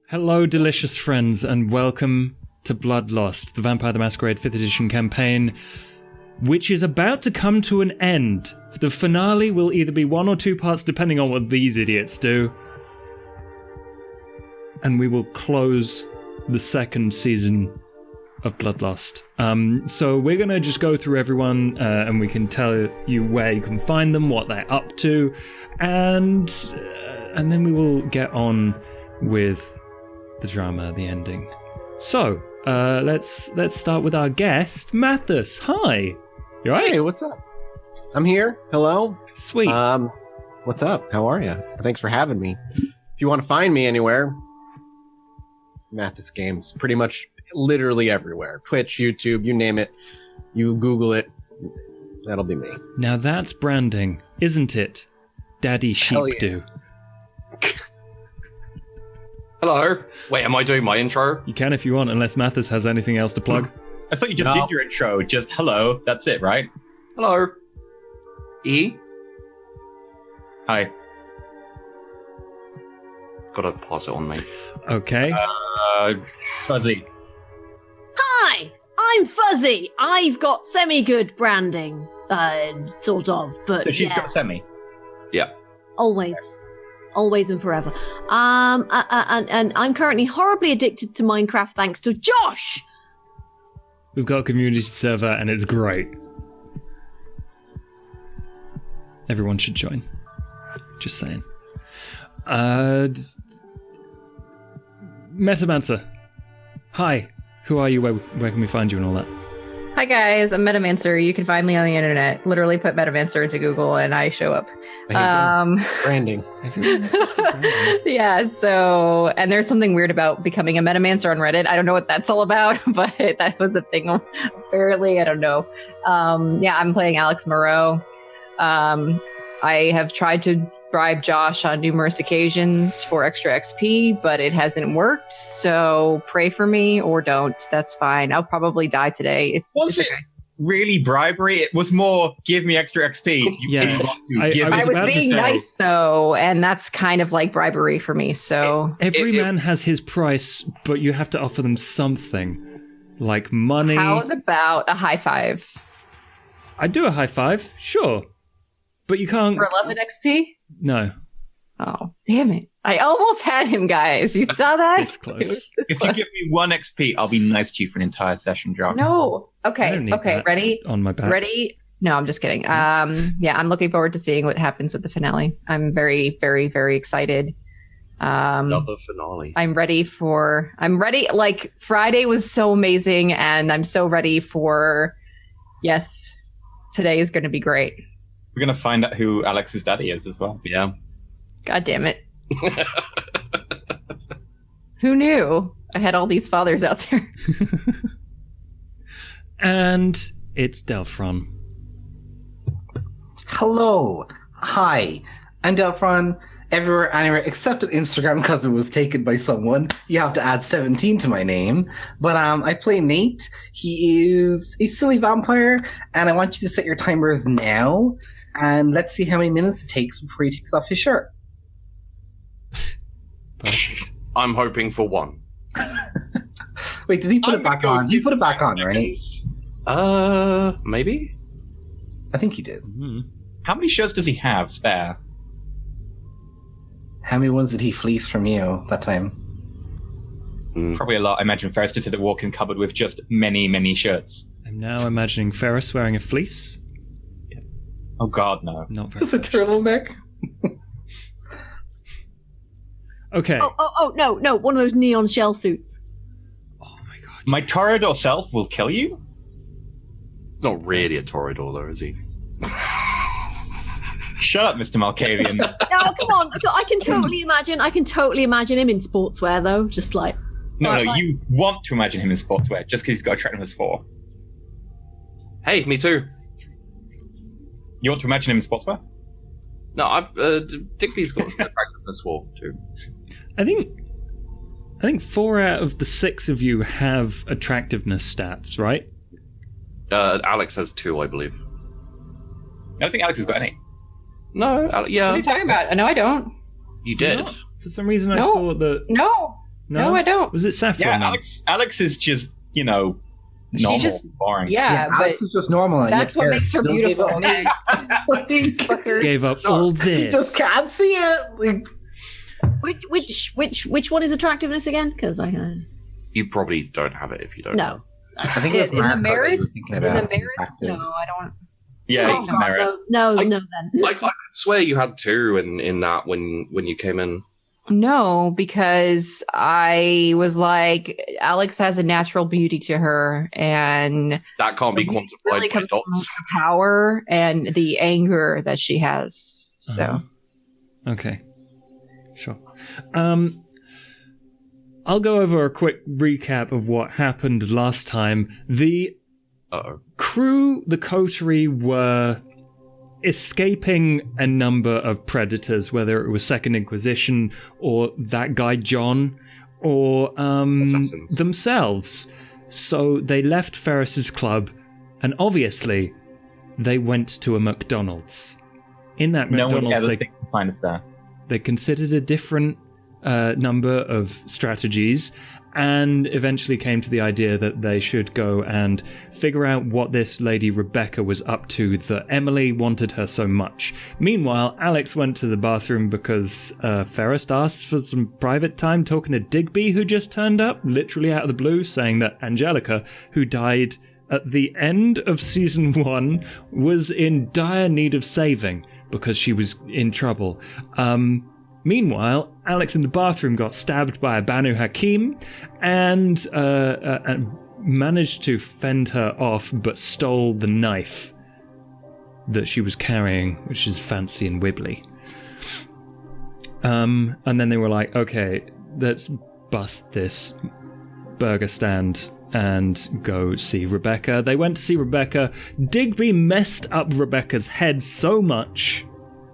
Hello, delicious friends, and welcome to Bloodlost, the Vampire the Masquerade 5th edition campaign, which is about to come to an end. The finale will either be 1 or 2 parts, depending on what these idiots do. And we will close the 2nd season of Bloodlost. So we're going to just go through everyone, and we can tell you where you can find them, what they're up to, and then we will get on with the drama, the ending. So, let's start with our guest, Mathis. Hi. You alright? Hey, what's up? I'm here. Hello. Sweet. What's up? How are you? Thanks for having me. If you want to find me anywhere, Mathis Games, pretty much literally everywhere. Twitch, YouTube, you name it. You Google it, that'll be me. Now that's branding, isn't it? Daddy Sheep do. Hello. Wait, am I doing my intro? You can if you want, unless Mathis has anything else to plug. I thought you just did your intro. Just hello. That's it, right? Hello. E? Hi. Gotta pause it on me. Okay. Fuzzy. Hi, I'm Fuzzy. I've got semi-good branding, sort of, but So she's got semi. Yeah. always and forever. And I'm currently horribly addicted to Minecraft thanks to Josh. We've got a community server and it's great. Everyone should join. Just saying. Metamancer. Hi. Who are you? Where can we find you and all that? Hi guys, I'm Metamancer. You can find me on the internet. Literally put Metamancer into Google and I show up. Branding. Yeah, so, and there's something weird about becoming a Metamancer on Reddit. I don't know what that's all about, but that was a thing apparently. I don't know. Yeah, I'm playing Alex Moreau. I have tried to bribe Josh on numerous occasions for extra XP, but it hasn't worked. So pray for me or don't. That's fine. I'll probably die today. It's okay. Really bribery? It was more give me extra XP. I was being nice though, and that's kind of like bribery for me. So every man has his price, but you have to offer them something, like money. How's about a high five? I'd do a high five, sure, but you can't. For 11 XP? No. Oh, damn it. I almost had him, guys. You saw that? This close. If you give me 1 XP, I'll be nice to you for an entire session, Josh. No. I Okay. don't need Okay. that Ready? on my back. Ready? No, I'm just kidding. Yeah, I'm looking forward to seeing what happens with the finale. I'm very, very, very excited. Another finale. I'm ready. Like, Friday was so amazing, and I'm so ready for, yes, today is going to be great. We're going to find out who Alex's daddy is as well. Yeah. God damn it. Who knew? I had all these fathers out there. And it's Delphron. Hello. Hi. I'm Delphron. Everywhere, anywhere, except on Instagram because it was taken by someone. You have to add 17 to my name. But I play Nate. He is a silly vampire, and I want you to set your timers now. And let's see how many minutes it takes before he takes off his shirt. Perfect. I'm hoping for 1. Wait, did he put it back on? He put it back on, right? Maybe? I think he did. Mm-hmm. How many shirts does he have spare? How many ones did he fleece from you that time? Probably a lot. I imagine Ferris just had a walk-in cupboard with just many, many shirts. I'm now imagining Ferris wearing a fleece. Oh god, no. Not very It's a turtleneck. Okay. Oh, no, one of those neon shell suits. Oh my god. My Toreador self will kill you? Not really a Toreador, though, is he? Shut up, Mr. Malkavian. No, come on. I can totally imagine him in sportswear, though. Just like... No, you want to imagine him in sportswear just because he's got attractiveness 4. Hey, me too. You want to imagine him in sportswear? No, Digby's got attractiveness 4 too. I think 4 out of the 6 of you have attractiveness stats, right? Alex has 2, I believe. I don't think Alex has got any. No, yeah. What are you talking about? No, I don't. You did. Not? For some reason, I No. thought that. No. No, I don't. Was it Saffron? Yeah, then? Alex is just, normal, boring. Yeah, but Alex is just normal. and that's yet what makes her Paris still beautiful. Gave up all You this. just can't see it. Like, Which one is attractiveness again? Because You probably don't have it if you don't. no. I think it's in the Marco that you were merits. thinking In the about. merits, no, I don't. Yeah, Oh, he's a merit. no, I- then. Like I could swear you had two in that when you came in. No, because I was like, Alex has a natural beauty to her, and That can't be it quantified really by comes from dots. the power and the anger that she has. So. Uh-huh. Okay. Sure. I'll go over a quick recap of what happened last time. The Uh-oh. crew, the coterie, were escaping a number of predators, whether it was Second Inquisition or that guy John or Assassins. themselves. So they left Ferris's club, and obviously they went to a McDonald's. In that No one McDonald's, ever thinks to find us there. they considered a different number of strategies and eventually came to the idea that they should go and figure out what this lady Rebecca was up to that Emily wanted her so much. Meanwhile, Alex went to the bathroom because Ferris asked for some private time talking to Digby, who just turned up, literally out of the blue, saying that Angelica, who died at the end of season 1, was in dire need of saving because she was in trouble. Meanwhile, Alex in the bathroom got stabbed by a Banu Hakim and managed to fend her off, but stole the knife that she was carrying, which is fancy and wibbly. And then they were like, okay, let's bust this burger stand and go see Rebecca. They went to see Rebecca. Digby messed up Rebecca's head so much.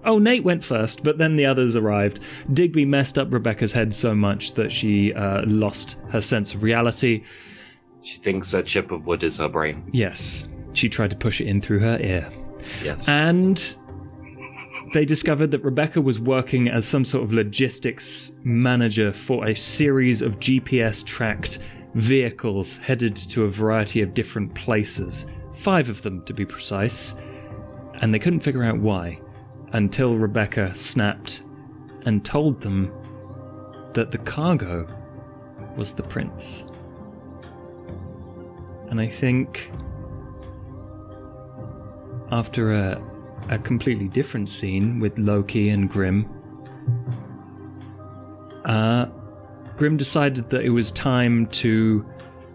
Oh, Nate went first, but then the others arrived. Digby messed up Rebecca's head so much that she lost her sense of reality. She thinks a chip of wood is her brain. Yes, she tried to push it in through her ear. Yes. And they discovered that Rebecca was working as some sort of logistics manager for a series of GPS-tracked vehicles headed to a variety of different places. 5 of them, to be precise. And they couldn't figure out why. Until Rebecca snapped and told them that the cargo was the prince. And I think after a completely different scene with Loki and Grimm, Grimm decided that it was time to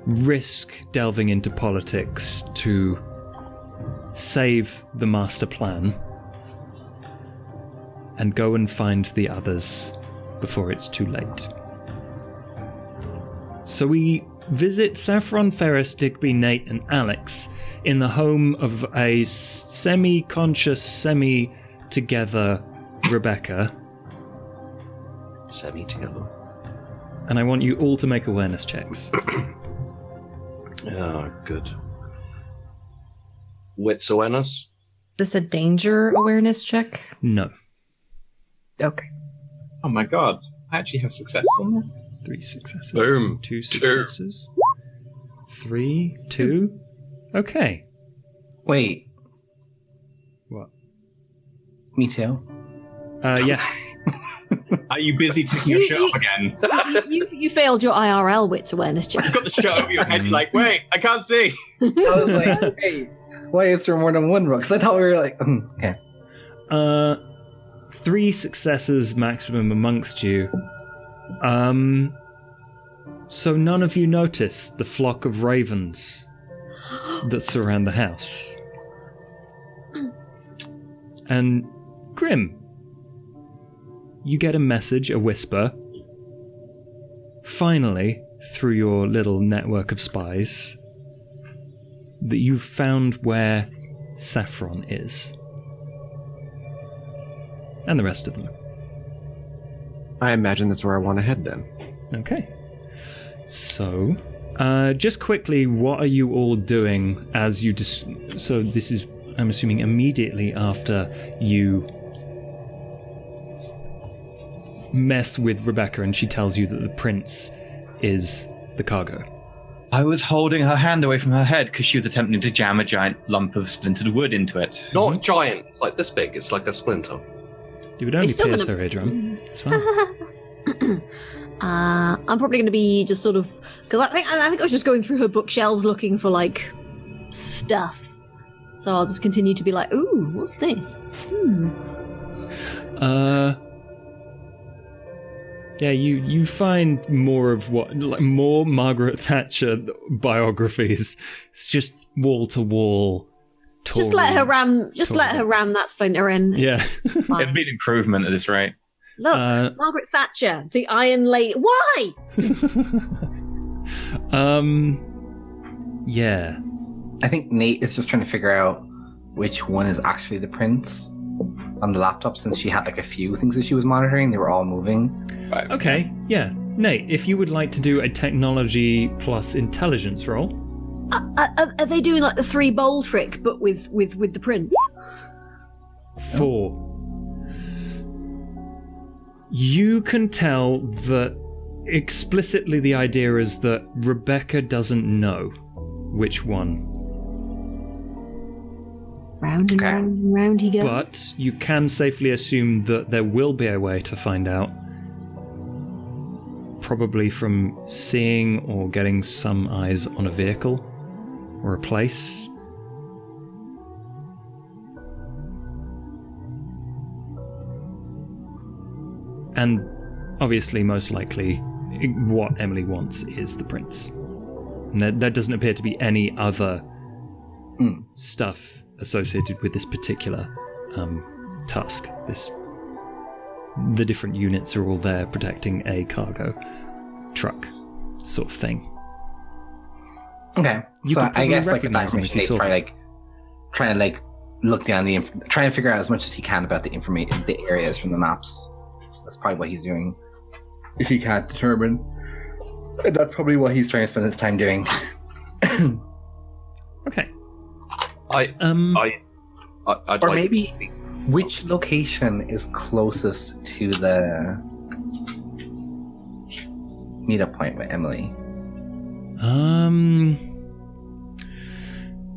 risk delving into politics to save the master plan and go and find the others before it's too late. So we visit Saffron, Ferris, Digby, Nate, and Alex in the home of a semi-conscious, semi-together Rebecca. Semi-together. And I want you all to make awareness checks. Oh, good. Wits awareness? Is this a danger awareness check? No. Okay. Oh my god, I actually have success on this. 3 successes. Boom. 2 successes. 3, 2. Okay. wait, What? me too. Yeah. Are you busy taking your shirt off again? You failed your IRL wits awareness check. You've got the shirt over your head, you're like, wait, I can't see. I was like, hey, why is there more than one rook? Because I thought we were like, okay. 3 successes maximum amongst you. So none of you notice the flock of ravens that surround the house. And Grimm, you get a message, a whisper, finally, through your little network of spies, that you've found where Saffron is. And the rest of them. I imagine that's where I want to head then. Okay. So, just quickly, what are you all doing as you so this is, I'm assuming, immediately after you mess with Rebecca and she tells you that the prince is the cargo. I was holding her hand away from her head because she was attempting to jam a giant lump of splintered wood into it. Not giant. It's like this big. It's like a splinter. You would only It's still pierce gonna- her eardrum. It's fine. I'm probably going to be just sort of, because I think I was just going through her bookshelves looking for like stuff. So I'll just continue to be like, ooh, what's this? Yeah, you find more of more Margaret Thatcher biographies. It's just wall to wall. Just let her ram that splinter in. Yeah. Fine. It'd be an improvement at this rate. Look, Margaret Thatcher, the Iron Lady. Why? Yeah. I think Nate is just trying to figure out which one is actually the prince on the laptop, since she had like a few things that she was monitoring. They were all moving. Right. Okay, yeah. Nate, if you would like to do a technology plus intelligence roll. Are they doing like the 3 bowl trick, but with the prince? 4. You can tell that explicitly the idea is that Rebecca doesn't know which one. Round and round and round he goes. But you can safely assume that there will be a way to find out. Probably from seeing or getting some eyes on a vehicle or a place. And obviously, most likely, what Emily wants is the prince. And there doesn't appear to be any other stuff associated with this particular task. The different units are all there protecting a cargo truck sort of thing. Okay, You so could I probably guess like recognize that them if you information, saw he's probably them. trying to like look down trying to figure out as much as he can about the information, the areas from the maps. That's probably what he's doing. If he can't determine, and that's probably what he's trying to spend his time doing. Okay. I'd Or like maybe which location is closest to the meetup point with Emily?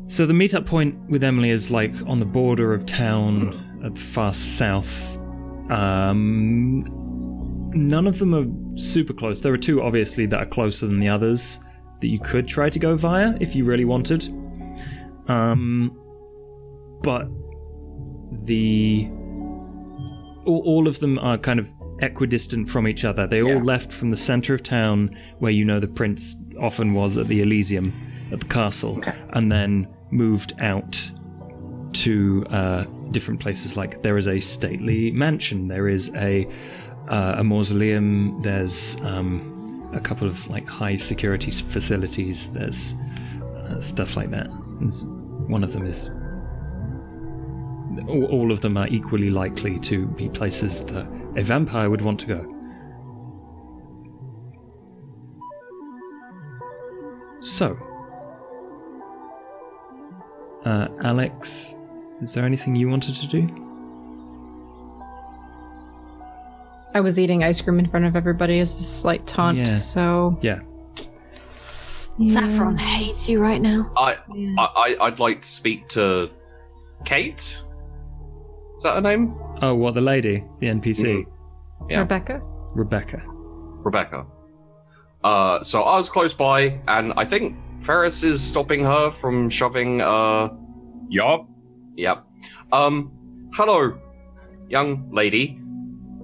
So the meetup point with Emily is like on the border of town at the far south. None of them are super close. There are 2 obviously that are closer than the others that you could try to go via if you really wanted. But all of them are kind of equidistant from each other. They all left from the center of town where you know the prince often was at the Elysium at the castle, and then moved out to different places. Like there is a stately mansion, there is a mausoleum, there's a couple of like high security facilities, there's stuff like that. One of them is all of them are equally likely to be places that a vampire would want to go. So, Alex, is there anything you wanted to do? I was eating ice cream in front of everybody as a slight taunt, Yeah. so... Yeah. Saffron hates you right now. I'd like to speak to Kate. Is that her name? Oh, what, the lady? The NPC? Yeah. Rebecca? Rebecca. Rebecca. So I was close by, and I think Ferris is stopping her from shoving. Yup. Yep. Hello, young lady.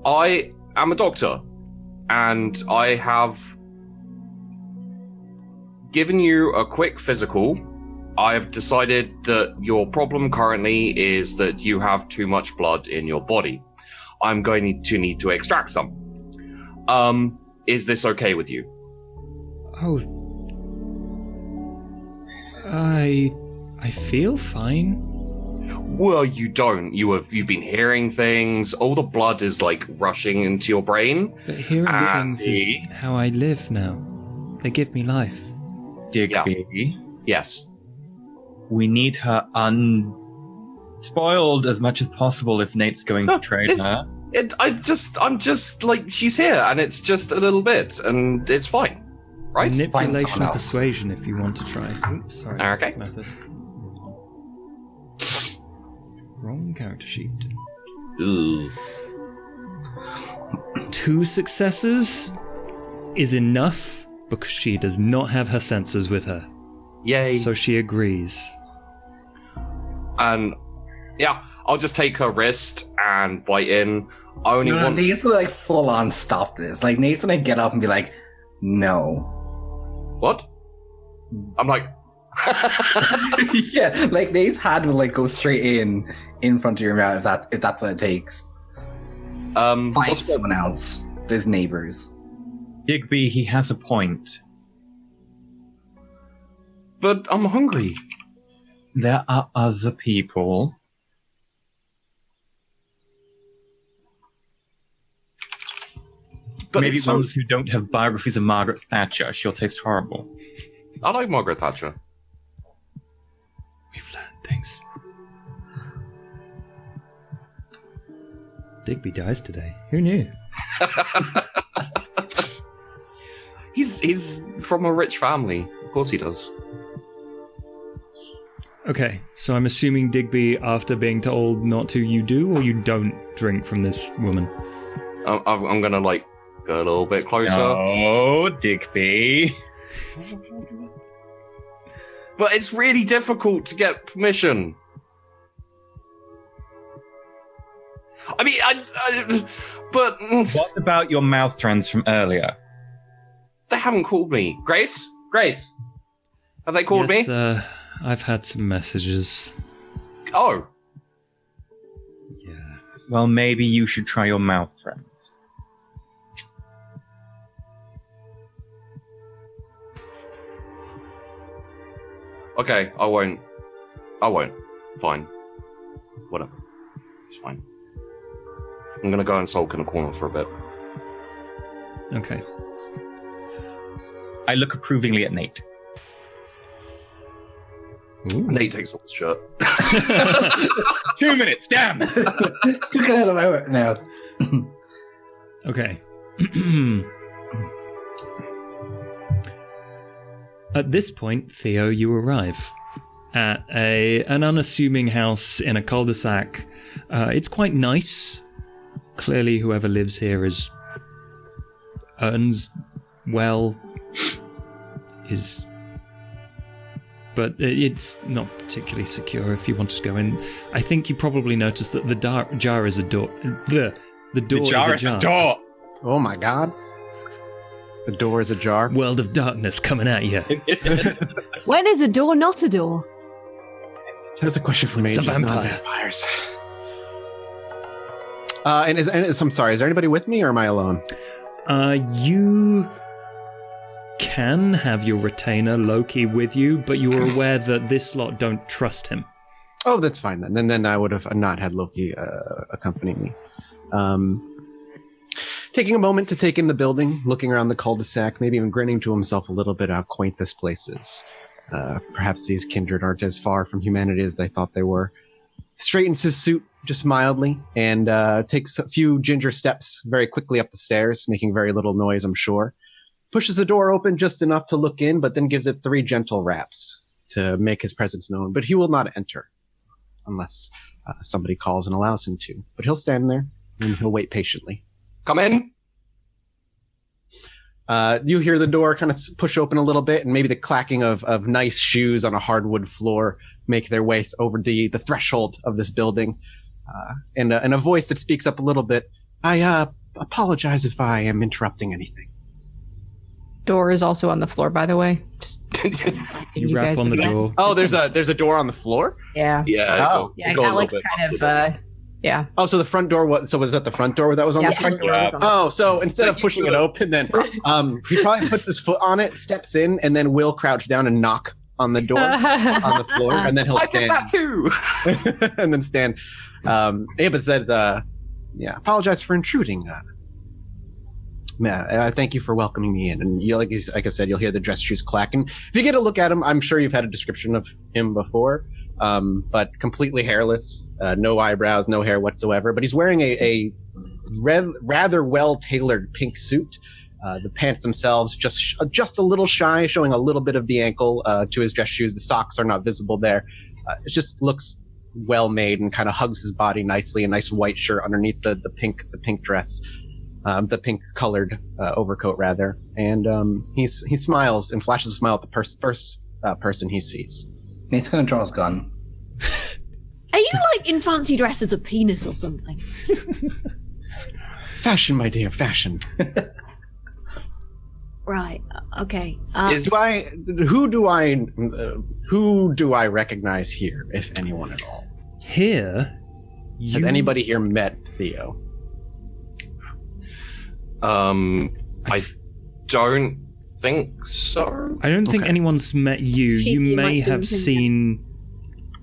I am a doctor, and I have given you a quick physical. I have decided that your problem currently is that you have too much blood in your body. I'm going to need to extract some. Is this okay with you? Oh. I feel fine. Well, you don't. You've been hearing things. All the blood is like rushing into your brain. But hearing things is how I live now. They give me life. Digby, Yes. we need her unspoiled as much as possible if Nate's going to trade her. I'm just like, she's here, and it's just a little bit, and it's fine. right? Manipulation someone and else. persuasion if you want to try. Oops, sorry. Okay. Method. Wrong character sheet. Ooh. 2 successes is enough because she does not have her senses with her. Yay. So she agrees. And yeah, I'll just take her wrist and bite in. I only want. Nate's gonna like full on stop this. Like Nate's gonna get up and be like, no. What? I'm like. Yeah, like Nate's hand will like go straight in front of your mouth if that's what it takes. Find someone else. There's neighbors. Digby, he has a point. But I'm hungry. There are other people. But Maybe it's so- ones who don't have biographies of Margaret Thatcher. She'll taste horrible. I like Margaret Thatcher. We've learned things. Digby dies today. Who knew? He's from a rich family. Of course he does. Okay, so I'm assuming Digby, after being told not to, you do or you don't drink from this woman? I'm gonna like go a little bit closer. Oh, Digby. But it's really difficult to get permission. I mean, but What about your mouth friends from earlier? they haven't called me. Grace, have they called me? Yes, I've had some messages. Oh, Yeah. Well, maybe you should try your mouth friends. okay. I won't. Fine. Whatever. It's fine. I'm gonna go and sulk in a corner for a bit. Okay. I look approvingly at Nate. Ooh. Nate takes off his shirt. 2 minutes, damn! Took it out of my mouth. Okay. At this point, Theo, you arrive at an unassuming house in a cul-de-sac. It's quite nice. Clearly, whoever lives here earns well. But it's not particularly secure if you wanted to go in. I think you probably noticed that the jar is a door. The door is a jar. Oh my god. The door is ajar. World of darkness coming at you. When is a door not a door? That's a question for It's a mages, not vampire. vampires. I'm sorry, is there anybody with me or am I alone? You can have your retainer Loki with you, but you are aware that this lot don't trust him. Oh, that's fine then. And then I would have not had Loki accompany me. Taking a moment to take in the building, looking around the cul-de-sac, maybe even grinning to himself a little bit how quaint this place is. Perhaps these kindred aren't as far from humanity as they thought they were. Straightens his suit just mildly and takes a few ginger steps very quickly up the stairs, making very little noise, I'm sure. Pushes the door open just enough to look in, but then gives it 3 gentle raps to make his presence known. But he will not enter unless somebody calls and allows him to. But he'll stand there and he'll wait patiently. Come in. You hear the door kind of push open a little bit, and maybe the clacking of nice shoes on a hardwood floor make their way over the threshold of this building. And a voice that speaks up a little bit. I apologize if I am interrupting anything. Door is also on the floor, by the way. Just You rap guys on the again. door. Oh, there's a door on the floor? Yeah. Yeah. Oh. Yeah, go a little Alex bit kind of, busted. yeah. Oh, so the front door was that the front door that was on Yeah, the floor? front door was on the Oh, so instead of pushing it open, then he probably puts his foot on it, steps in, and then will crouch down and knock on the door on the floor, and then he'll I stand did that too. and then stand. But says, apologize for intruding. Thank you for welcoming me in. And like I said, you'll hear the dress shoes clacking. If you get a look at him, I'm sure you've had a description of him before. But completely hairless, no eyebrows, no hair whatsoever. But he's wearing a rather well-tailored pink suit The pants themselves just a little shy, showing a little bit of the ankle to his dress shoes. The socks are not visible there. It just looks well made and kind of hugs his body nicely. A nice white shirt underneath the pink dress, the pink colored overcoat rather. And he smiles and flashes a smile at the first person he sees. Nate's gonna draw his gun. Are you like in fancy dress as a penis or something? Fashion, my dear, fashion. Right. Okay. Who do I recognize here, if anyone at all? Here, Has anybody here met Theo? I don't think so. I don't think Okay. anyone's met you. You Cheeky may might have still be seen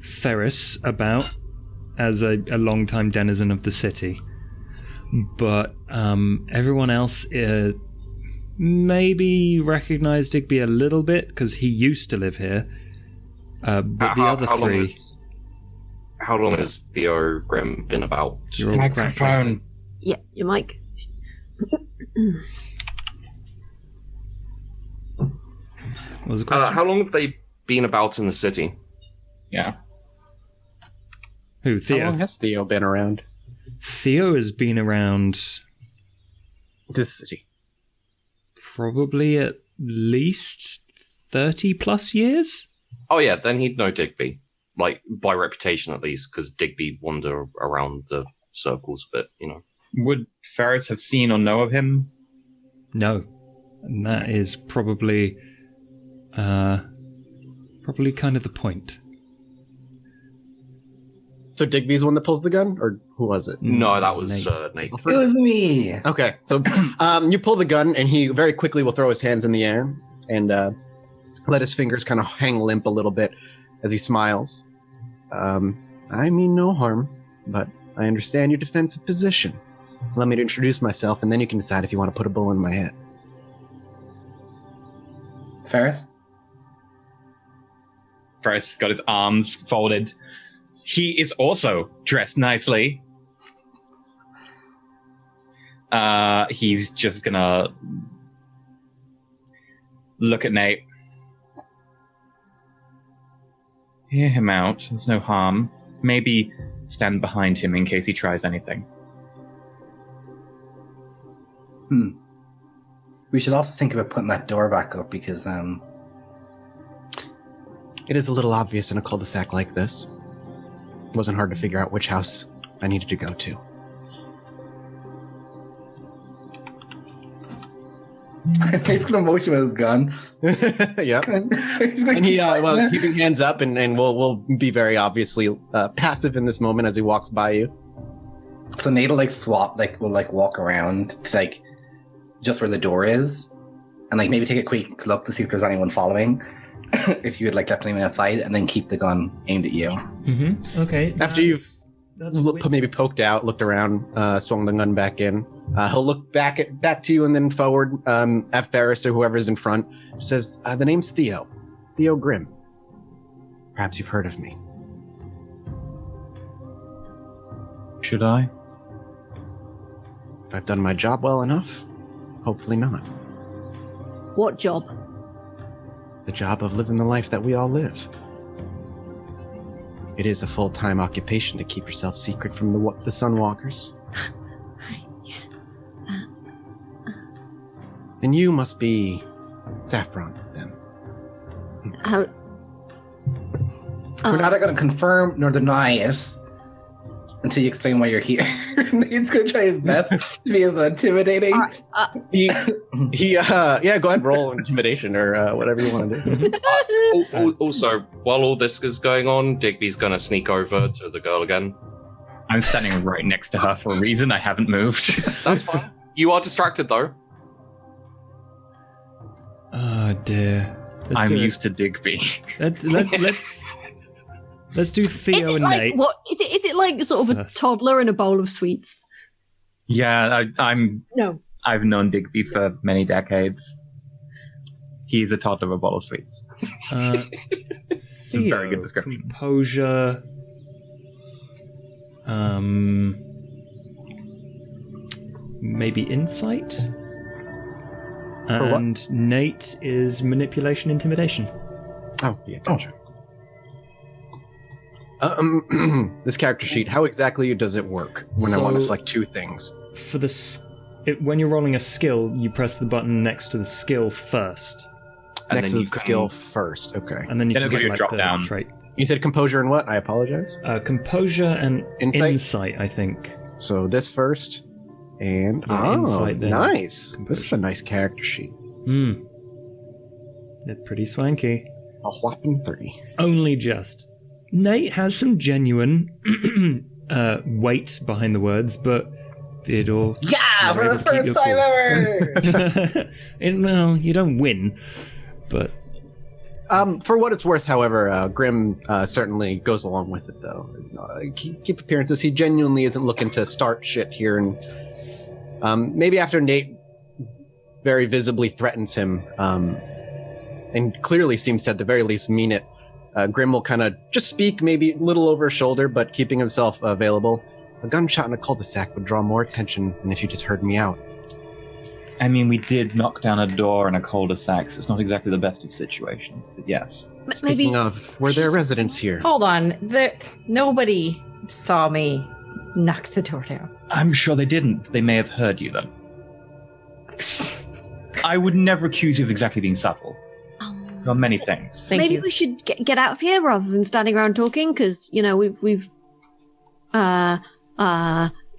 Ferris about as a longtime denizen of the city, but everyone else maybe recognized Digby a little bit because he used to live here. But the other three. How long has Theo Grimm been about? You're all Microphone. Yeah, your mic. What was the question? How long have they been about in the city? Yeah. Who? How Theo. long has Theo been around Theo has been around this city? probably at least 30 plus years. Oh yeah, then he'd know Digby, like by reputation at least, because Digby wander around the circles a bit, you know. Would Ferris have seen or know of him? No, and that is probably kind of the point. So Digby's the one that pulls the gun, or who was it? No, that was Nate. Nate. It was me. Okay, so you pull the gun, and he very quickly will throw his hands in the air and let his fingers kind of hang limp a little bit as he smiles. I mean no harm, but I understand your defensive position. Let me introduce myself, and then you can decide if you want to put a bullet in my head. Ferris? Ferris got his arms folded. He is also dressed nicely. He's just gonna look at Nate. Hear him out. There's no harm. Maybe stand behind him in case he tries anything. We should also think about putting that door back up because It is a little obvious in a cul-de-sac like this. It wasn't hard to figure out which house I needed to go to. Nate's gonna motion with his gun. Yeah. He's gonna And he, keep well, keeping hands up, and will be very obviously passive in this moment as he walks by you. So Nate will will walk around to just where the door is, and maybe take a quick look to see if there's anyone following. If you had left anyone outside, and then keep the gun aimed at you. Mm-hmm. Okay. After you've that's maybe poked out, looked around, swung the gun back in, he'll look back to you and then forward at Ferris or whoever's in front. Says, the name's Theo Grimm. Perhaps you've heard of me. Should I? If I've done my job well enough, hopefully not. What job? The job of living the life that we all live. It is a full-time occupation to keep yourself secret from the Sunwalkers. And you must be Saffron, then. How? We're not going to confirm nor deny it until you explain why you're here. Nate's going to try his best to be as intimidating. Yeah, go ahead, roll intimidation or whatever you want to do. Also, while all this is going on, Digby's gonna sneak over to the girl again. I'm standing right next to her for a reason. I haven't moved. That's fine. You are distracted though. Oh dear. I'm used to Digby. Let's do Theo Is it and like Nate. what? Is it like sort of a First. toddler in a bowl of sweets? Yeah, No. I've known Digby for many decades. He's a toddler of a bottle of sweets. It's a very good description. Composure. Maybe insight. what? And Nate is manipulation, intimidation. Oh, yeah, gotcha. This character sheet, how exactly does it work when I want to select two things? For when you're rolling a skill, you press the button next to the skill first. And Next then to you the skill first, okay. And then you Then it'll give you a select drop the down. trait. You said composure and what? I apologize. Composure and Insight? insight, I think. So this first, and Yeah, insight then. nice. Composure. This is a nice character sheet. They're pretty swanky. A whopping 30. Only just. Nate has some genuine weight behind the words, but Theodore... Yeah, you're for able the to keep your first time cool. ever. Well, you don't win, but... For what it's worth, however, Grimm certainly goes along with it, though. Keep appearances. He genuinely isn't looking to start shit here, and maybe after Nate very visibly threatens him, and clearly seems to at the very least mean it, Grimm will kind of just speak, maybe a little over his shoulder, but keeping himself available. A gunshot in a cul-de-sac would draw more attention than if you just heard me out. I mean, we did knock down a door in a cul-de-sac, so it's not exactly the best of situations, but yes. Maybe. Speaking of, were there residents here? Hold on. Nobody saw me knock the door down. I'm sure they didn't. They may have heard you, though. I would never accuse you of exactly being subtle. There are many things. Thank Maybe you. we should get out of here rather than standing around talking, because we've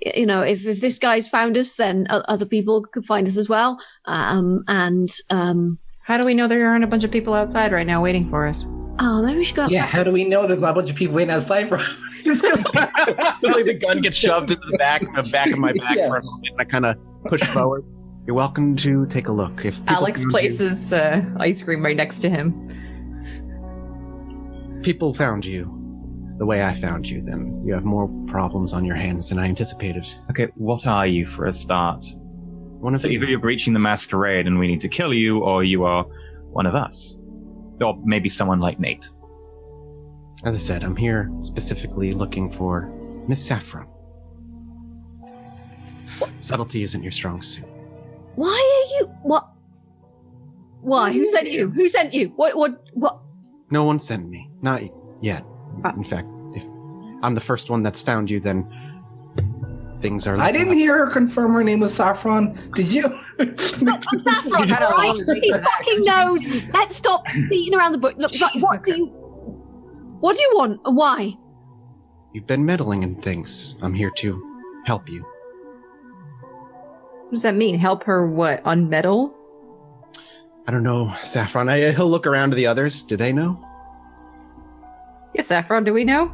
if this guy's found us, then other people could find us as well. How do we know there aren't a bunch of people outside right now waiting for us? Maybe we should go. Yeah, how do we know there's not a bunch of people waiting outside for us? It's like the gun gets shoved into the back of my back Yeah. for a moment, and I kind of push forward. You're welcome to take a look. If people Alex found places ice cream right next to him. people found you the way I found you, then you have more problems on your hands than I anticipated. Okay, what are you for a start? One of So either you. you're breaching the masquerade and we need to kill you, or you are one of us. Or maybe someone like Nate. As I said, I'm here specifically looking for Miss Saffron. Subtlety isn't your strong suit. Why are you? What? Why? Who sent you? Who sent you? What? No one sent me. Not yet. In fact, if I'm the first one that's found you, then things are... I looking didn't up. hear her confirm her name was Saffron. Did you? I'm Saffron, just- right? He fucking knows. Let's stop beating around the bush. Look, what do you want and why? You've been meddling in things. I'm here to help you. What does that mean? Help her what? Unmetal? I don't know, Saffron. He'll look around to the others. Do they know? Yes, Saffron, do we know?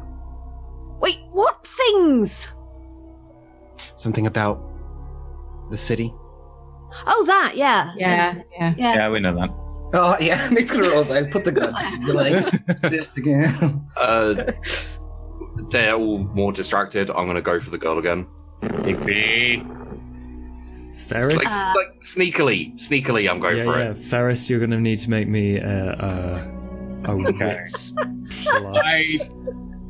Wait, what things? Something about the city? Oh, that, yeah. Yeah. Yeah, we know that. Oh, yeah. Makes her roll his eyes. Put the gun. You're like, this again. They're all more distracted. I'm going to go for the girl again. Ferris? Like sneakily, I'm going for it. Ferris, you're going to need to make me a wits plus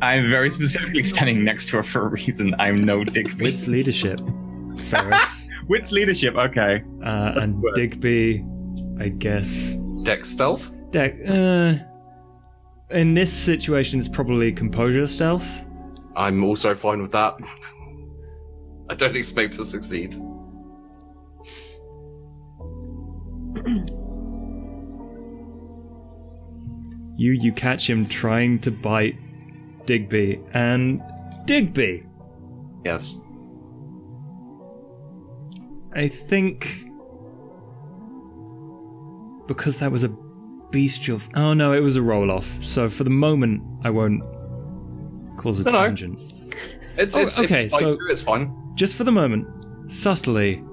I'm very specifically standing next to her for a reason. I'm no Digby. wits leadership. Ferris Wits leadership, okay. and Word. Digby, I guess. Dex stealth? In this situation, it's probably composure stealth. I'm also fine with that. I don't expect to succeed. You catch him trying to bite Digby, and Digby, Yes. I think because that was a bestial... Oh no, it was a roll-off. So for the moment, I won't cause a No. tangent. It's okay, if I so- do, it's fine. Just for the moment, subtly,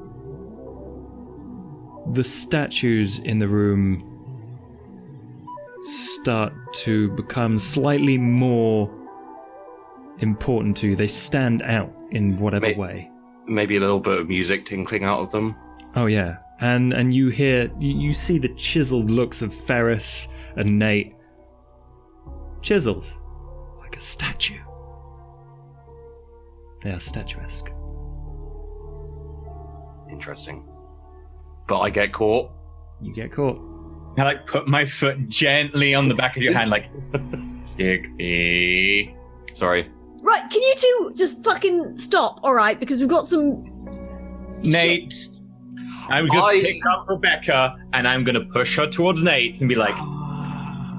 the statues in the room start to become slightly more important to you. They stand out in whatever way. Maybe a little bit of music tinkling out of them. Oh yeah, and you hear, you see the chiseled looks of Ferris and Nate. Chiseled, like a statue. They are statuesque. Interesting. But I get caught. You get caught. I like put my foot gently on the back of your hand, like, Digby. Sorry. Right, can you two just fucking stop, alright? Because we've got some... Nate. I'm going to pick up Rebecca, and I'm going to push her towards Nate and be like,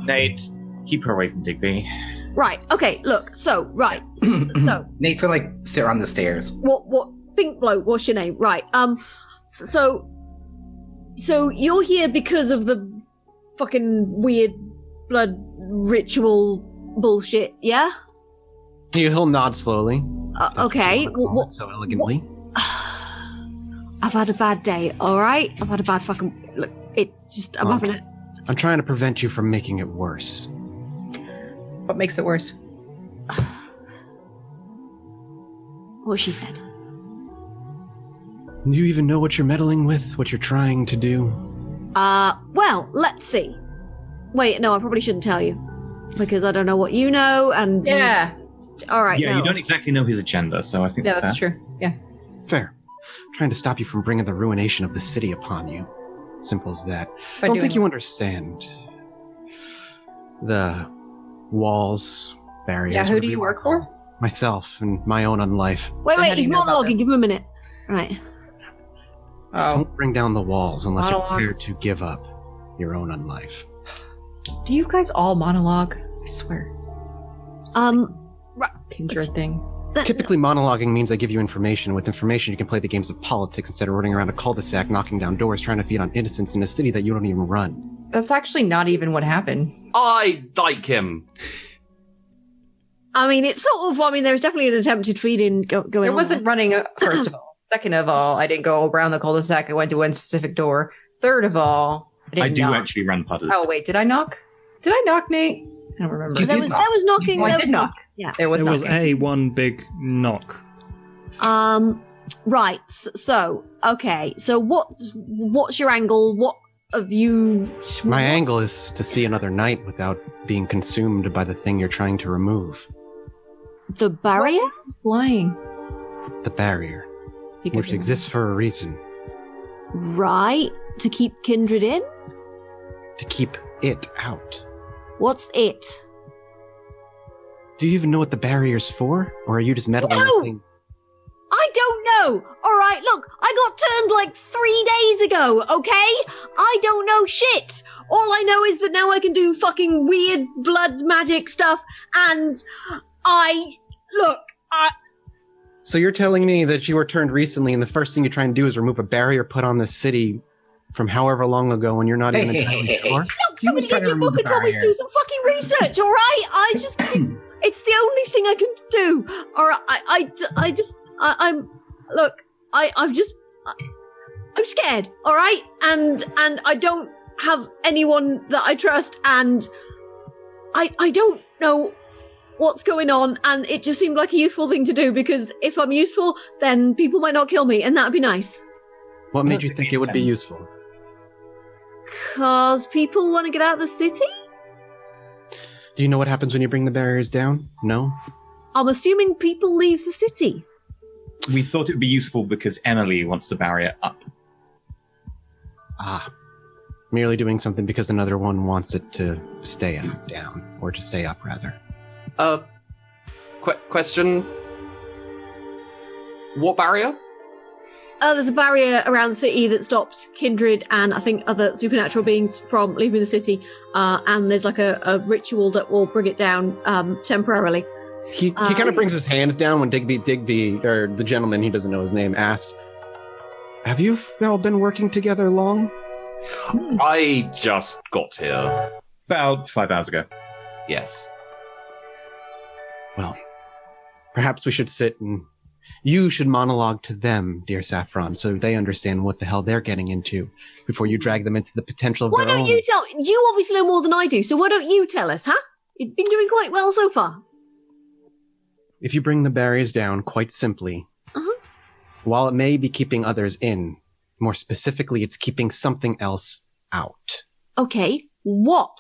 Nate, keep her away from Digby. Right, okay, look, so, right. So, Nate's gonna, like, sit around the stairs. what, pink bloke, what's your name? Right, so you're here because of the fucking weird blood ritual bullshit, yeah? He'll nod slowly. Okay. So elegantly. I've had a bad day, alright? I've had a bad fucking... Look, it's just... I'm having a... I'm trying to prevent you from making it worse. What makes it worse? What she said. Do you even know what you're meddling with? What you're trying to do? Well, let's see. Wait, no, I probably shouldn't tell you. Because I don't know what you know, and... Yeah. Alright, Yeah, no. you don't exactly know his agenda, so I think Yeah, that's that's true. Yeah. Fair. Trying to stop you from bringing the ruination of the city upon you. Simple as that. By I don't doing think you understand. The walls, barriers. Yeah, who whatever do you wanna work call for? them. Myself and my own unlife. Wait, How do he's you know about monologuing. this? Give him a minute. Right. Oh. Don't bring down the walls unless you're prepared Monologues. to give up your own unlife. Do you guys all monologue? I swear. Kindred thing. Typically, monologuing means I give you information. With information, you can play the games of politics instead of running around a cul-de-sac, knocking down doors, trying to feed on innocence in a city that you don't even run. That's actually not even what happened. I like him. I mean, it's sort of... I mean, there was definitely an attempted feeding going on. It wasn't running, first of all. Second of all, I didn't go around the cul-de-sac. I went to one specific door. Third of all, I didn't I do knock. actually run puddles. Oh, wait, did I knock? Did I knock, Nate? I don't remember. You There did was, knock. there was knocking. Oh, I there did was knock. Yeah. There was There was knocking. one big knock. Right. So, okay. So what's your angle? What have you... My angle is to see another night without being consumed by the thing you're trying to remove. The barrier? Flying. The barrier, You could which exists for a reason. Right. To keep Kindred in? To keep it out. What's it? Do you even know what the barrier's for? Or are you just meddling No! with things? I don't know. All right, look, I got turned like 3 days ago, okay? I don't know shit. All I know is that now I can do fucking weird blood magic stuff, and So you're telling me that you were turned recently and the first thing you're trying to do is remove a barrier put on this city from however long ago when you're not even entirely sure? look, He somebody was trying gave to me a book remove and the told me to do barrier. some fucking research, all right? It's the only thing I can do. All right, I'm scared, all right? And I don't have anyone that I trust, and I don't know what's going on, and it just seemed like a useful thing to do, because if I'm useful, then people might not kill me, and that'd be nice. What made you think it would be useful? Because people want to get out of the city? Do you know what happens when you bring the barriers down? No? I'm assuming people leave the city. We thought it would be useful because Emily wants the barrier up. Ah. Merely doing something because another one wants it to stay up, down. Or to stay up, rather. Question. What barrier? There's a barrier around the city that stops Kindred and I think other supernatural beings from leaving the city. And there's like a ritual that will bring it down temporarily. He kind of brings his hands down when Digby, or the gentleman, he doesn't know his name, asks, "Have you all been working together long?" I just got here. About 5 hours ago. Yes. Well, perhaps we should sit and you should monologue to them, dear Saffron, so they understand what the hell they're getting into before you drag them into the potential of Why their don't own. you obviously know more than I do, so why don't you tell us, huh? You've been doing quite well so far. If you bring the barriers down, quite simply, while it may be keeping others in, more specifically, it's keeping something else out. Okay, what?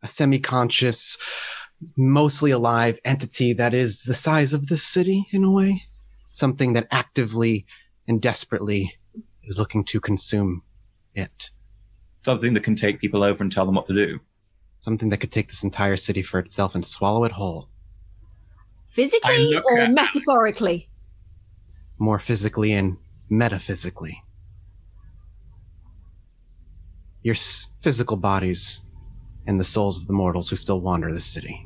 A semi-conscious, mostly alive entity that is the size of this city, in a way. Something that actively and desperately is looking to consume it. Something that can take people over and tell them what to do. Something that could take this entire city for itself and swallow it whole. Physically or metaphorically? More physically and metaphysically. Your physical bodies and the souls of the mortals who still wander this city.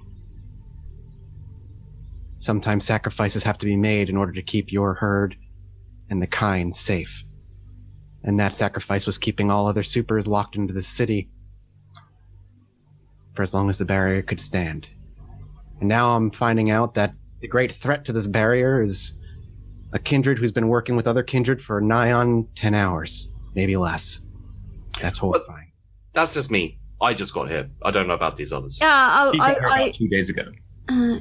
Sometimes sacrifices have to be made in order to keep your herd and the kind safe. And that sacrifice was keeping all other supers locked into the city for as long as the barrier could stand. And now I'm finding out that the great threat to this barrier is a kindred who's been working with other kindred for nigh on 10 hours, maybe less. That's horrifying. That's just me. I just got here. I don't know about these others. Yeah, He got here about 2 days ago.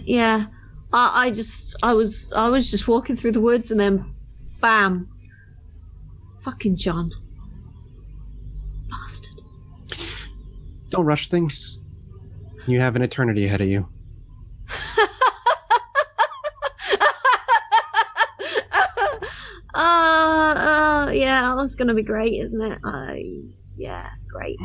Yeah. I was just walking through the woods and then bam. Fucking John. Bastard. Don't rush things. You have an eternity ahead of you. Yeah, that's gonna be great, isn't it? Yeah, great.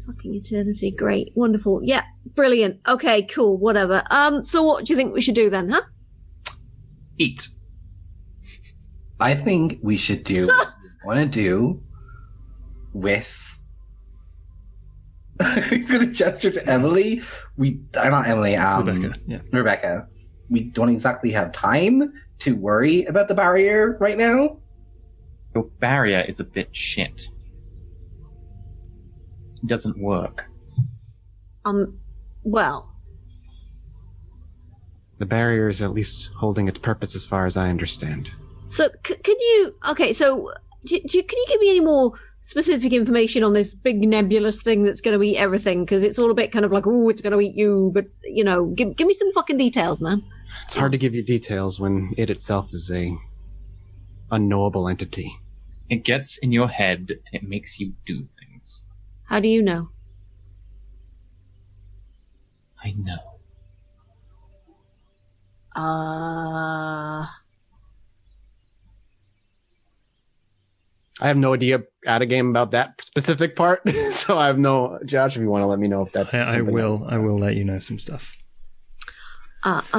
Fucking eternity, great, wonderful. Yeah, brilliant. Okay, cool, whatever. So what do you think we should do then, huh? Eat. I think we should do what we want to do with. He's going to gesture to Emily. Not Emily. Rebecca. Yeah. Rebecca. We don't exactly have time to worry about the barrier right now. Your barrier is a bit shit. It doesn't work. Well. The barrier is at least holding its purpose as far as I understand. So can you? Okay, so can you give me any more specific information on this big nebulous thing that's going to eat everything? Because it's all a bit kind of like, oh, it's going to eat you, but you know, give me some fucking details, man. It's hard to give you details when it itself is a unknowable entity. It gets in your head and it makes you do things. How do you know? I know. I have no idea at a game about that specific part, so I have no. Josh, if you want to let me know if that's. I will let you know some stuff. That's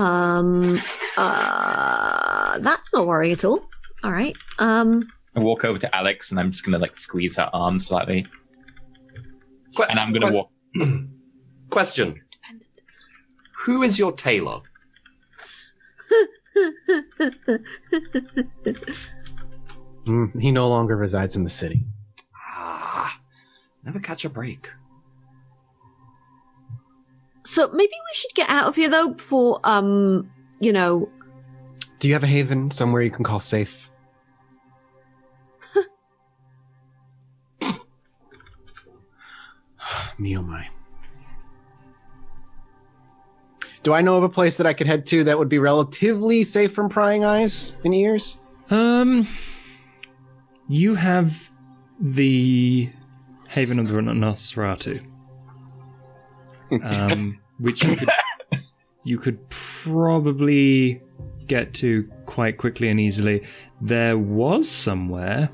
not worrying at all. All right. I walk over to Alex and I'm just gonna squeeze her arm slightly, and I'm gonna walk. Question: who is your tailor? He no longer resides in the city. Never catch a break. So maybe we should get out of here though before, you know. Do you have a haven somewhere you can call safe? Me oh my. Do I know of a place that I could head to that would be relatively safe from prying eyes and ears? You have the Haven of the Nosferatu, which you could probably get to quite quickly and easily. There was somewhere.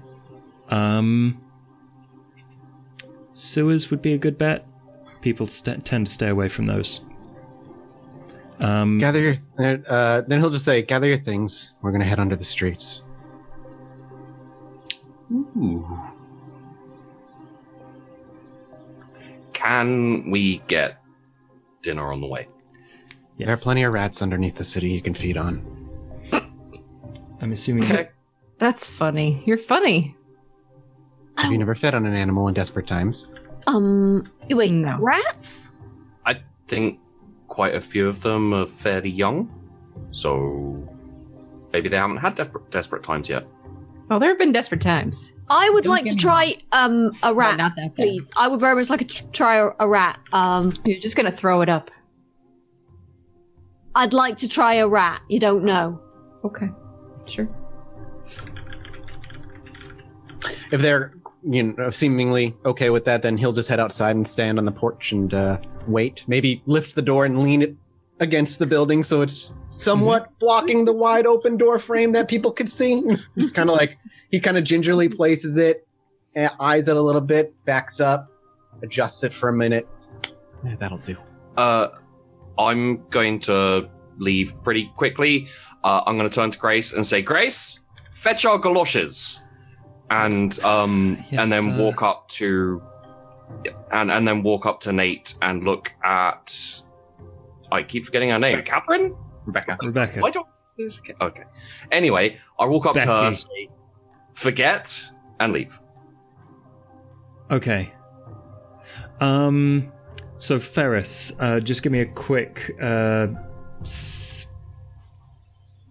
Sewers would be a good bet. People tend to stay away from those. Gather your. Then he'll just say, "Gather your things. We're gonna head under the streets." Ooh. Can we get dinner on the way? Yes. There are plenty of rats underneath the city you can feed on. I'm assuming. Okay. That's funny. You're funny. Have you never fed on an animal in desperate times? Wait, No. rats? I think quite a few of them are fairly young, so maybe they haven't had desperate times yet. Oh, there have been desperate times. I would Don't like get to me try a rat, not that bad. please. I would very much like to try a rat. You're just gonna throw it up. I'd like to try a rat. You don't know. Okay, sure. If they're seemingly okay with that, then he'll just head outside and stand on the porch and wait. Maybe lift the door and lean it against the building so it's somewhat blocking the wide open door frame that people could see. Just kind of he kind of gingerly places it, eyes it a little bit, backs up, adjusts it for a minute. Yeah, that'll do. I'm going to leave pretty quickly. I'm going to turn to Grace and say, Grace, fetch our galoshes. And then walk up to and then walk up to Nate and look at, I keep forgetting her name. Catherine? Rebecca. Why don't okay. Anyway, I walk up to her, say, forget, and leave. Okay. So Ferris, just give me a quick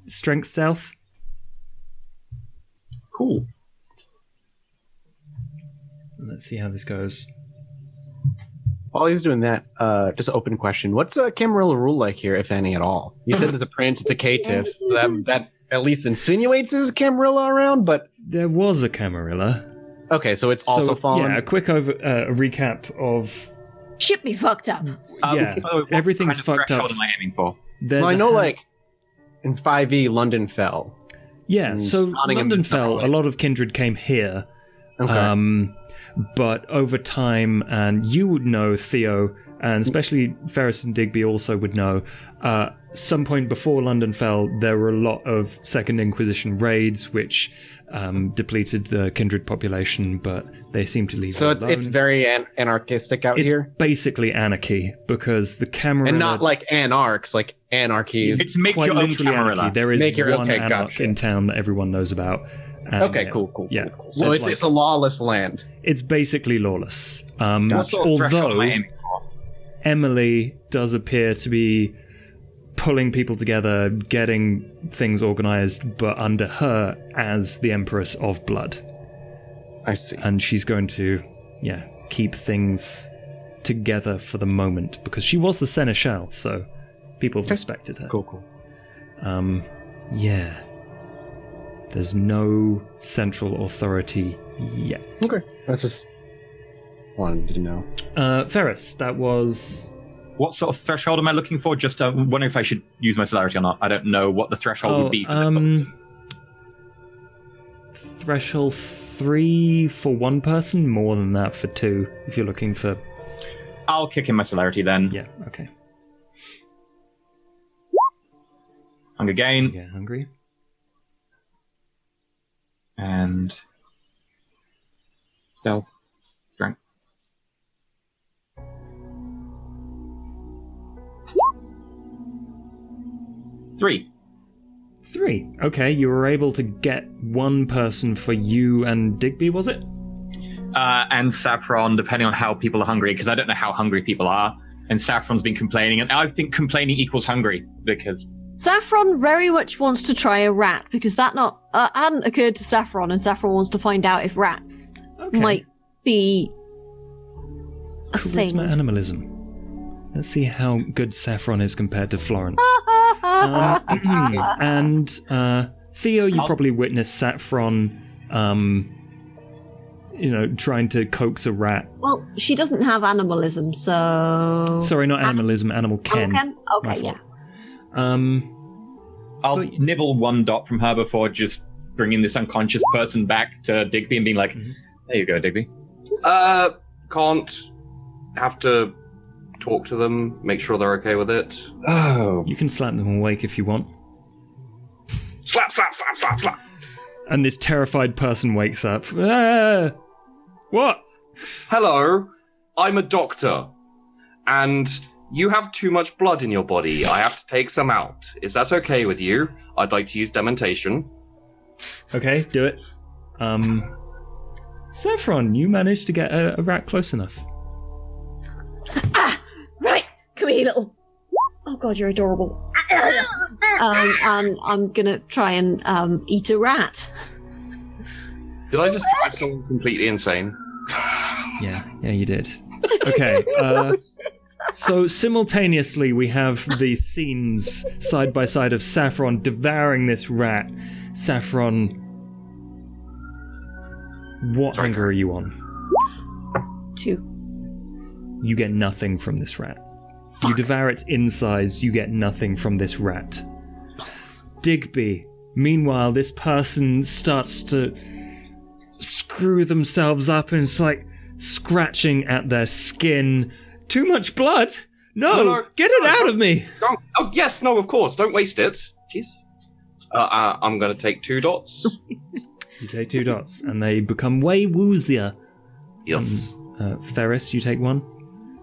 strength stealth. Cool. Let's see how this goes. While he's doing that, just an open question. What's a Camarilla rule like here, if any at all? You said there's a prince, it's a caitiff. So that at least insinuates there's a Camarilla around, but... There was a Camarilla. Okay, so it's also fallen? Yeah, a quick recap of... Shit me fucked up. Yeah, everything's fucked up. What am I aiming for? Well, I know, like, in 5e, London fell. Yeah, so London fell. A lot of kindred came here. Okay. But over time, and you would know, Theo, and especially Ferris and Digby also would know, some point before London fell, there were a lot of Second Inquisition raids, which depleted the kindred population, but they seem to leave so it alone. It's very anarchistic out here? It's basically anarchy, because the Camarilla... And not like anarchs, like anarchy. It's make your own Camarilla. There is one anarch in town that everyone knows about. And, cool. Yeah. So it's a lawless land. It's basically lawless. What sort of threshold am I aiming for? Emily does appear to be pulling people together, getting things organized, but under her as the Empress of Blood. I see. And she's going to, keep things together for the moment, because she was the Seneschal, so people respected her. Cool. Yeah. There's no central authority yet. Okay. That's just wanted to know. Ferris, that was... What sort of threshold am I looking for? Just wondering if I should use my celerity or not. I don't know what the threshold would be. Threshold 3 for one person, more than that for two, if you're looking for... I'll kick in my celerity then. Yeah, okay. Hunger gain. Yeah, hungry. And stealth, strength. Three. Okay, you were able to get one person for you and Digby, was it? And Saffron, depending on how people are hungry, because I don't know how hungry people are. And Saffron's been complaining, and I think complaining equals hungry, because... Saffron very much wants to try a rat, because that hadn't occurred to Saffron, and Saffron wants to find out if rats might be a thing. Charisma animalism. Let's see how good Saffron is compared to Florence. And Theo, you probably witnessed Saffron, trying to coax a rat. Well, she doesn't have animalism, so... Sorry, not animalism, animal ken. Okay, yeah. I'll nibble one dot from her before just bringing this unconscious person back to Digby and being like, there you go, Digby. Can't have to talk to them, make sure they're okay with it. Oh. You can slap them awake if you want. Slap, slap, slap, slap, slap. And this terrified person wakes up. Ah! What? Hello, I'm a doctor, and you have too much blood in your body. I have to take some out. Is that okay with you? I'd like to use dementation. Okay, do it. Saffron, you managed to get a rat close enough. Right, come here, little... Oh god, you're adorable. And I'm gonna try and eat a rat. Did I just drive someone completely insane? Yeah, you did. Okay, so simultaneously we have the scenes side by side of Saffron devouring this rat. Saffron, what hunger are you on? 2. You get nothing from this rat. Fuck. You devour its insides, you get nothing from this rat. Digby, meanwhile, this person starts to screw themselves up and it's like scratching at their skin. Too much blood? No, get it out of me. Oh, yes, no, of course. Don't waste it. Jeez. I'm going to take 2 dots. You take 2 dots, and they become way woozier. Yes. Ferris, you take 1?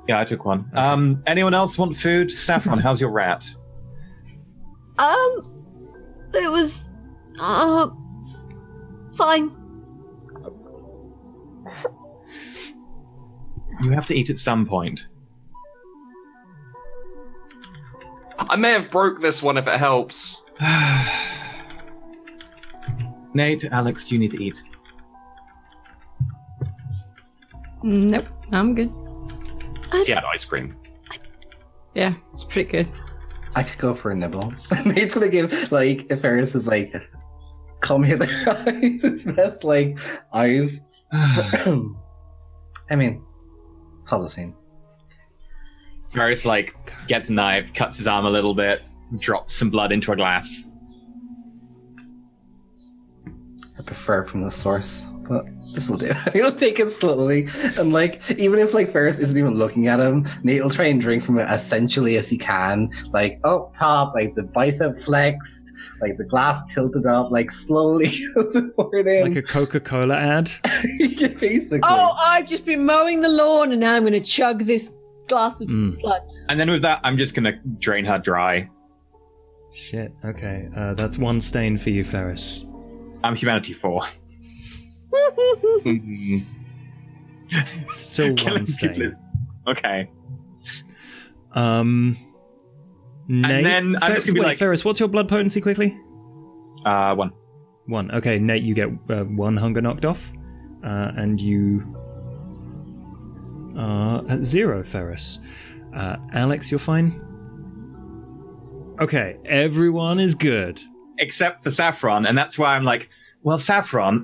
Yeah, I took 1. Okay. Anyone else want food? Saffron, how's your rat? It was, fine. You have to eat at some point. I may have broke this one if it helps. Nate, Alex, you need to eat. Nope, I'm good. Get ice cream. Yeah, it's pretty good. I could go for a nibble. Nate's gonna give, like, if Ferris is like, call me their eyes, his best, like, eyes. I mean, it's all the same. Ferris, like, gets a knife, cuts his arm a little bit, drops some blood into a glass. I prefer from the source, but this will do. He'll take it slowly, and like, even if like Ferris isn't even looking at him, Nate will try and drink from it as sensually as he can, like up top, like the bicep flexed, like the glass tilted up, like slowly pour it in. Like a Coca-Cola ad? Basically. Oh, I've just been mowing the lawn and now I'm going to chug this glass of blood. And then with that, I'm just gonna drain her dry. Shit, okay. That's 1 stain for you, Ferris. I'm humanity 4. Still 1 stain. Okay. Nate, and then I'm just gonna be like, Ferris, what's your blood potency quickly? 1. 1. Okay, Nate, you get 1 hunger knocked off, and you are at 0, Ferris. Alex, you're fine? Okay, everyone is good. Except for Saffron, and that's why I'm like, well, Saffron...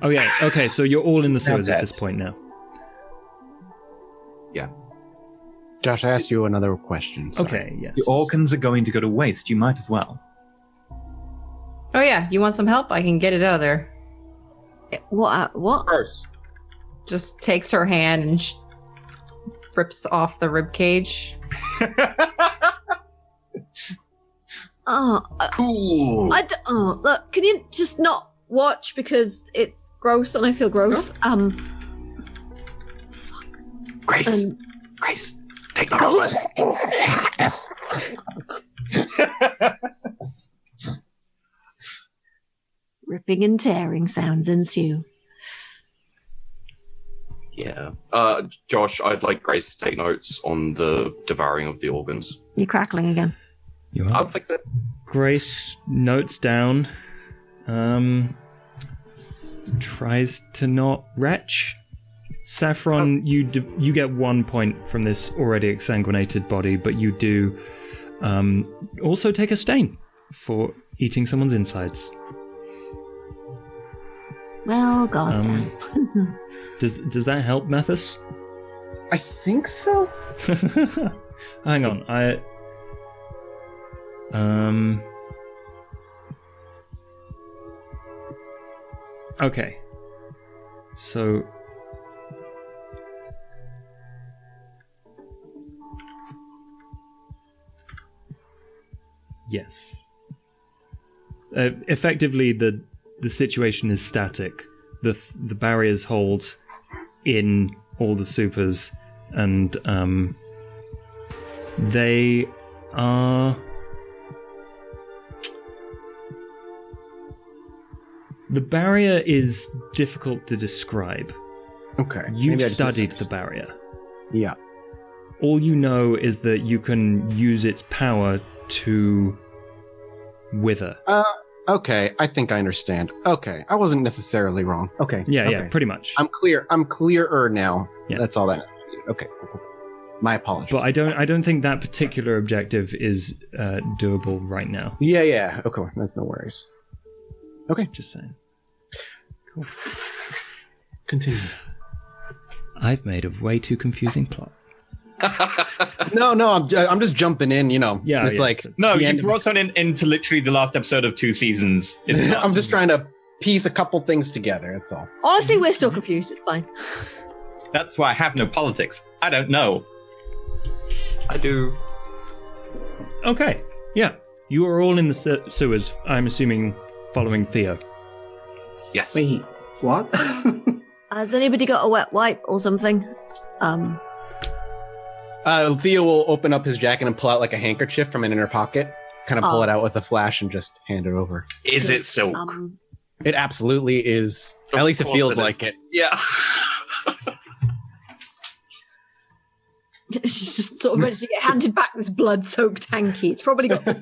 Oh yeah, okay, so you're all in the sewers at this point now. Yeah. Josh, I asked you another question. Sorry. Okay, yes. The organs are going to go to waste, you might as well. Oh yeah, you want some help? I can get it out of there. What? Gross. Just takes her hand and rips off the rib cage. Cool. Look, can you just not watch because it's gross and I feel gross? Sure. Grace. Grace, take note. Ripping and tearing sounds ensue. Yeah. Josh, I'd like Grace to take notes on the devouring of the organs. You're crackling again. You are. I'll fix it. Grace notes down. Tries to not retch. Saffron, you get 1 point from this already exsanguinated body, but you do also take a stain for eating someone's insides. Well, goddamn. Does that help, Mathis? I think so. Hang on, okay. So yes. Effectively the situation is static. The barriers hold in all the supers, and they are... The barrier is difficult to describe. Okay. You've studied the barrier. Yeah. All you know is that you can use its power to wither. Okay, I think I understand. Okay, I wasn't necessarily wrong. Okay. Yeah, okay. yeah, pretty much. I'm clear. I'm clearer now. Yeah. That's all that. Okay. Cool. My apologies. But I don't think that particular objective is doable right now. Yeah. Okay, that's no worries. Okay. Just saying. Cool. Continue. I've made a way too confusing plot. No, I'm just jumping in, you know. Yeah, it's yeah. like No, the you end brought someone into literally the last episode of 2 seasons. I'm just trying to piece a couple things together. That's all. Honestly, we're still confused. It's fine. That's why I have no politics. I don't know. I do. Okay, yeah. You are all in the sewers, I'm assuming, following Theo. Yes. Wait, what? Has anybody got a wet wipe or something? Theo will open up his jacket and pull out like a handkerchief from an inner pocket, kind of pull it out with a flash and just hand it over. Is it silk? It absolutely is. At least it feels like it. Yeah. She's just sort of ready to get handed back this blood-soaked hanky. It's probably got some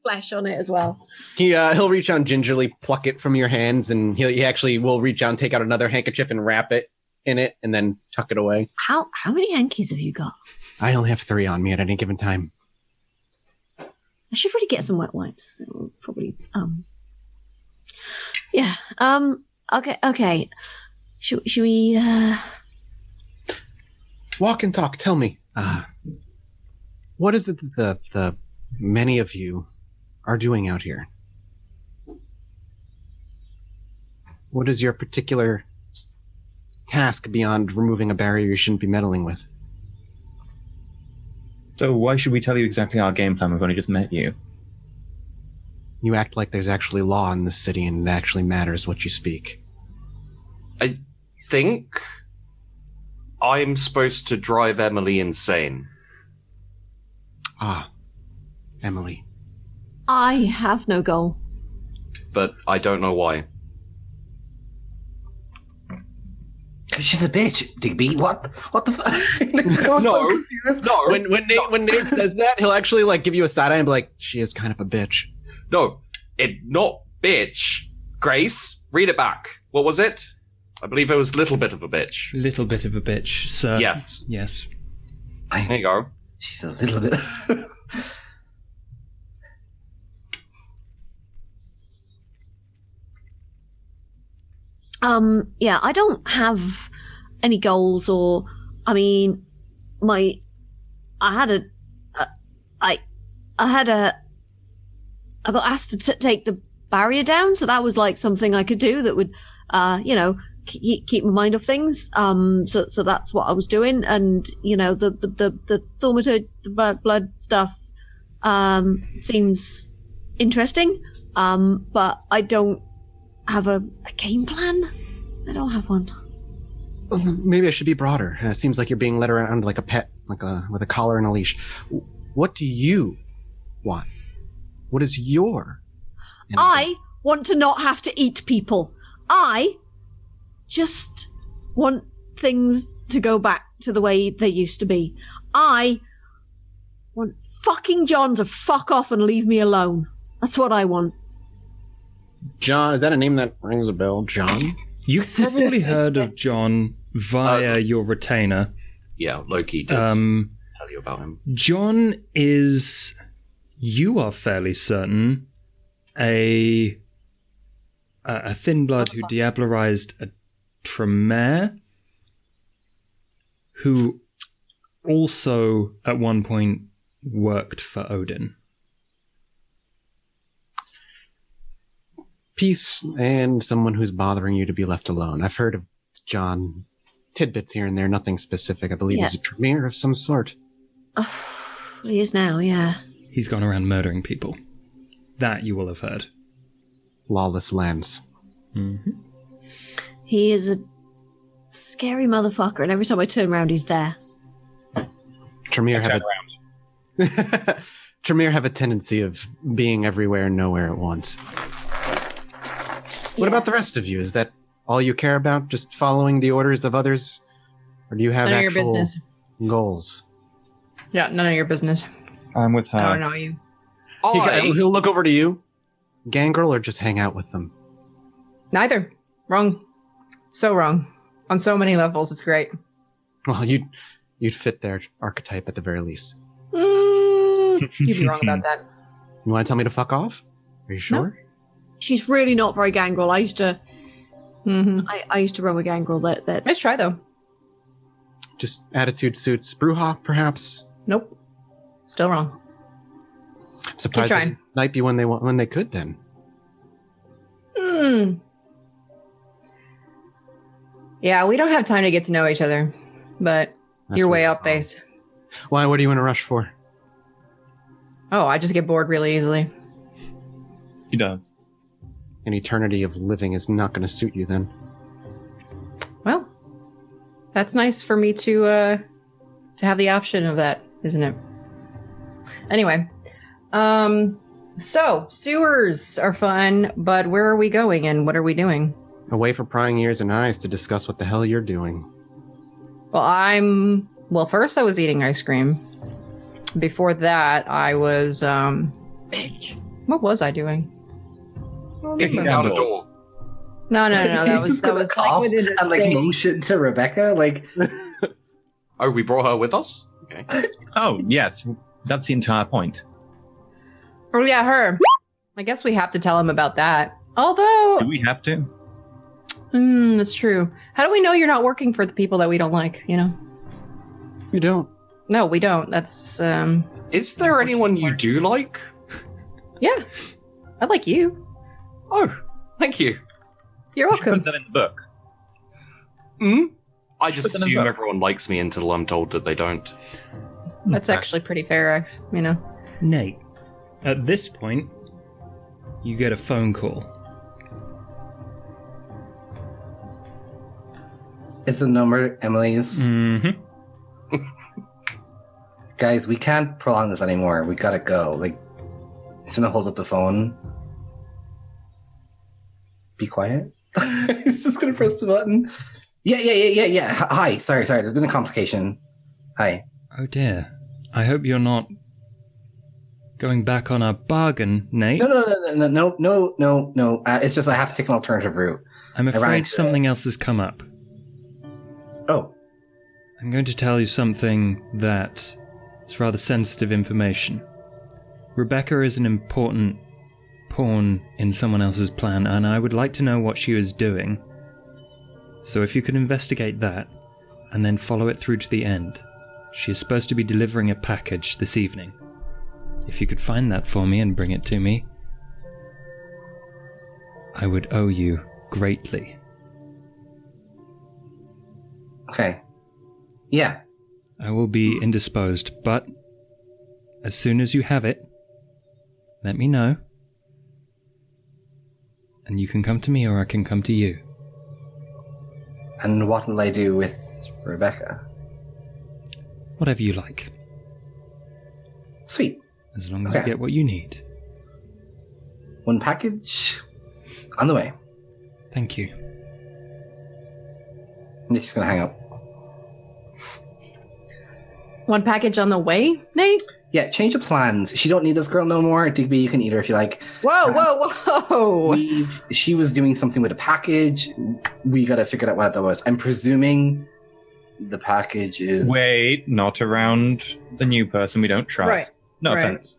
flesh on it as well. He'll reach out and gingerly pluck it from your hands, and he actually will reach out and take out another handkerchief and wrap it in it, and then tuck it away. How many hankies have you got? I only have 3 on me at any given time. I should really get some wet wipes. Probably. Yeah. Okay. Should we? Walk and talk. Tell me. What is it that the many of you are doing out here? What is your particular task beyond removing a barrier you shouldn't be meddling with? So why should we tell you exactly our game plan? We've only just met you. You act like there's actually law in this city and it actually matters what you speak. I think I'm supposed to drive Emily insane. Ah, Emily. I have no goal. But I don't know why. Because she's a bitch, Digby. What the fuck? No. When Nate says that, he'll actually like give you a side eye and be like, "She is kind of a bitch." No, not bitch. Grace, read it back. What was it? I believe it was little bit of a bitch. Little bit of a bitch, sir. Yes. Yes. There you go. She's a little bit. Yeah, I don't have any goals or, I mean, I got asked to take the barrier down, so that was like something I could do that would, keep my mind off things. So that's what I was doing, and the thaumaturge, the blood stuff, seems interesting. But I don't have a game plan. I don't have one. Maybe I should be broader. It seems like you're being led around like a pet, with a collar and a leash. What do you want? What is your? I want to not have to eat people. I just want things to go back to the way they used to be. I want fucking John to fuck off and leave me alone. That's what I want. John, is that a name that rings a bell? John? You've probably heard of John via your retainer. Yeah, Loki did tell you about him. John is, you are fairly certain, a Thin-Blood who diablerized a Tremere, who also at one point worked for Odin. Peace and someone who's bothering you to be left alone. I've heard of John tidbits here and there, nothing specific. I believe he's a Tremere of some sort. He is now, yeah. He's gone around murdering people. That you will have heard. Lawless lands. Mm-hmm. He is a scary motherfucker, and every time I turn around, he's there. Tremere have a tendency of being everywhere and nowhere at once. What about the rest of you? Is that all you care about? Just following the orders of others? Or do you have None of actual your business. goals? Yeah, none of your business. I'm with her. I don't know you. He'll look over to you. Gangrel, or just hang out with them? Neither. Wrong. So wrong. On so many levels, it's great. Well, you'd fit their archetype at the very least. You'd be wrong about that. You want to tell me to fuck off? Are you sure? No. She's really not very gangrel. I used to run with gangrel. That Nice try, though. Just attitude suits Bruja, perhaps? Nope. Still wrong. I'm surprised they might be when they could then. Yeah, we don't have time to get to know each other, but you're way off base. Why? What are you in a rush for? Oh, I just get bored really easily. He does. An eternity of living is not going to suit you then. Well, that's nice for me to have the option of that, isn't it? Anyway, so sewers are fun, but where are we going and what are we doing? Away from prying ears and eyes to discuss what the hell you're doing. Well, first I was eating ice cream. Before that, I was, bitch. What was I doing? Kicking down a door. No. That was cough like within a and like state. motion to Rebecca. Like, Oh, we brought her with us? Okay. Oh, yes. That's the entire point. Oh yeah, her. I guess we have to tell him about that. Although, Do we have to? that's true. How do we know you're not working for the people that we don't like? You know? You don't. No, we don't. That's Is there anyone you do like? yeah. I like you. Oh, thank you. You're We should welcome. put that in the book. I just Put them in assume both. everyone likes me until I'm told that they don't. That's actually pretty fair, you know. Nate, at this point, you get a phone call. it's the number Emily's. Mm-hmm. Guys, we can't prolong this anymore. We gotta go. Like, he's gonna hold up the phone. Be quiet. He's just gonna press the button. Yeah. Hi. Sorry. There's been a complication. Hi. Oh dear. I hope you're not going back on our bargain, Nate. No. It's just I have to take an alternative route. I'm ran afraid into something else has come up. Oh. I'm going to tell you something that is rather sensitive information. Rebecca is an important pawn in someone else's plan, and I would like to know what she is doing. So if you could investigate that, and then follow it through to the end. She is supposed to be delivering a package this evening. If you could find that for me and bring it to me, I would owe you greatly. Okay. Yeah. I will be indisposed, but as soon as you have it, let me know. And you can come to me or I can come to you. And what will I do with Rebecca? Whatever you like, Sweet. as long as Okay. you get what you need. One package on the way. Thank you. And he's just gonna hang up. One package on the way, Nate? Yeah, change of plans. She don't need this girl no more. Digby, you can eat her if you like. Whoa. She was doing something with a package. We gotta figure out what that was. I'm presuming the package is... Wait, not around the new person we don't trust. Right. No Right. offense.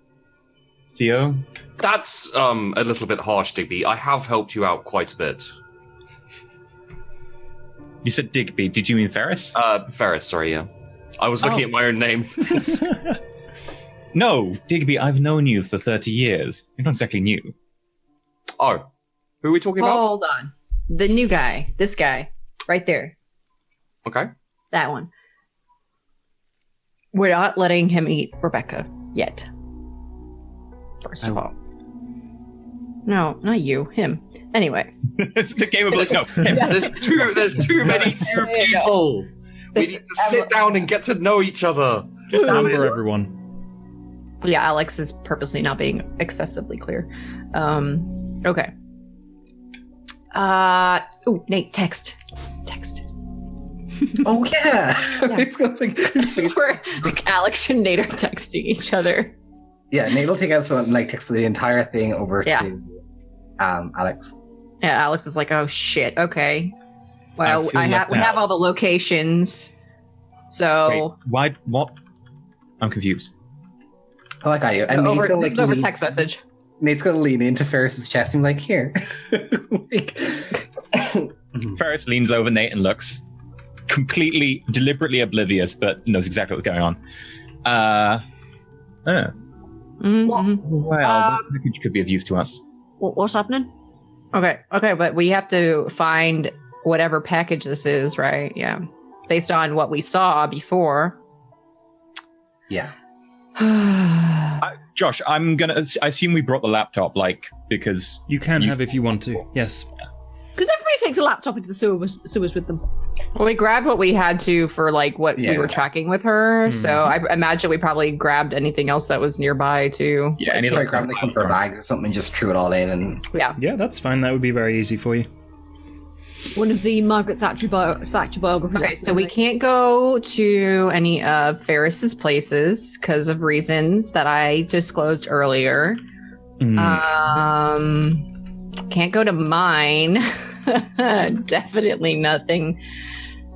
Theo? That's a little bit harsh, Digby. I have helped you out quite a bit. You said Digby. Did you mean Ferris? Ferris, sorry, yeah. I was looking at my own name. No, Digby, I've known you for 30 years. You're not exactly new. Oh, who are we talking about? Hold on. The new guy. This guy. Right there. Okay. That one. We're not letting him eat Rebecca yet. First of all. No, not you. Him. Anyway. It's a game of... No, him. There's too many new people. We need to sit down and get to know each other. Just remember everyone. Yeah, Alex is purposely not being excessively clear. Okay. Oh, Nate, text. Oh, yeah. Yeah. It's gonna Where like, Alex and Nate are texting each other. Yeah, Nate will take us and like text the entire thing over Yeah. to Alex. Yeah, Alex is like, oh shit, okay. Well, I feel we left have out. all the locations. So Wait, why? What? I'm confused. Oh, I got you. And Nate's gonna, this is over lean- text message. Nate's gonna lean into Ferris's chest and be like, here. Like- Ferris leans over Nate and looks completely, deliberately oblivious, but knows exactly what's going on. Mhm. Well, that package could be of use to us. What's happening? Okay, but we have to find whatever package this is, right? Yeah. Based on what we saw before. Yeah. Josh, I assume we brought the laptop, because You can have if you want to. Yes. Because everybody takes a laptop into the sewers with them. Well, we grabbed what we had to for what we were tracking with her. So I imagine we probably grabbed anything else that was nearby too. Yeah, I grabbed like a bag or something and just threw it all in. And Yeah, that's fine. That would be very easy for you. One of the Margaret Thatcher biographies. Okay, so we can't go to any of Ferris's places because of reasons that I disclosed earlier. Can't go to mine. Definitely nothing.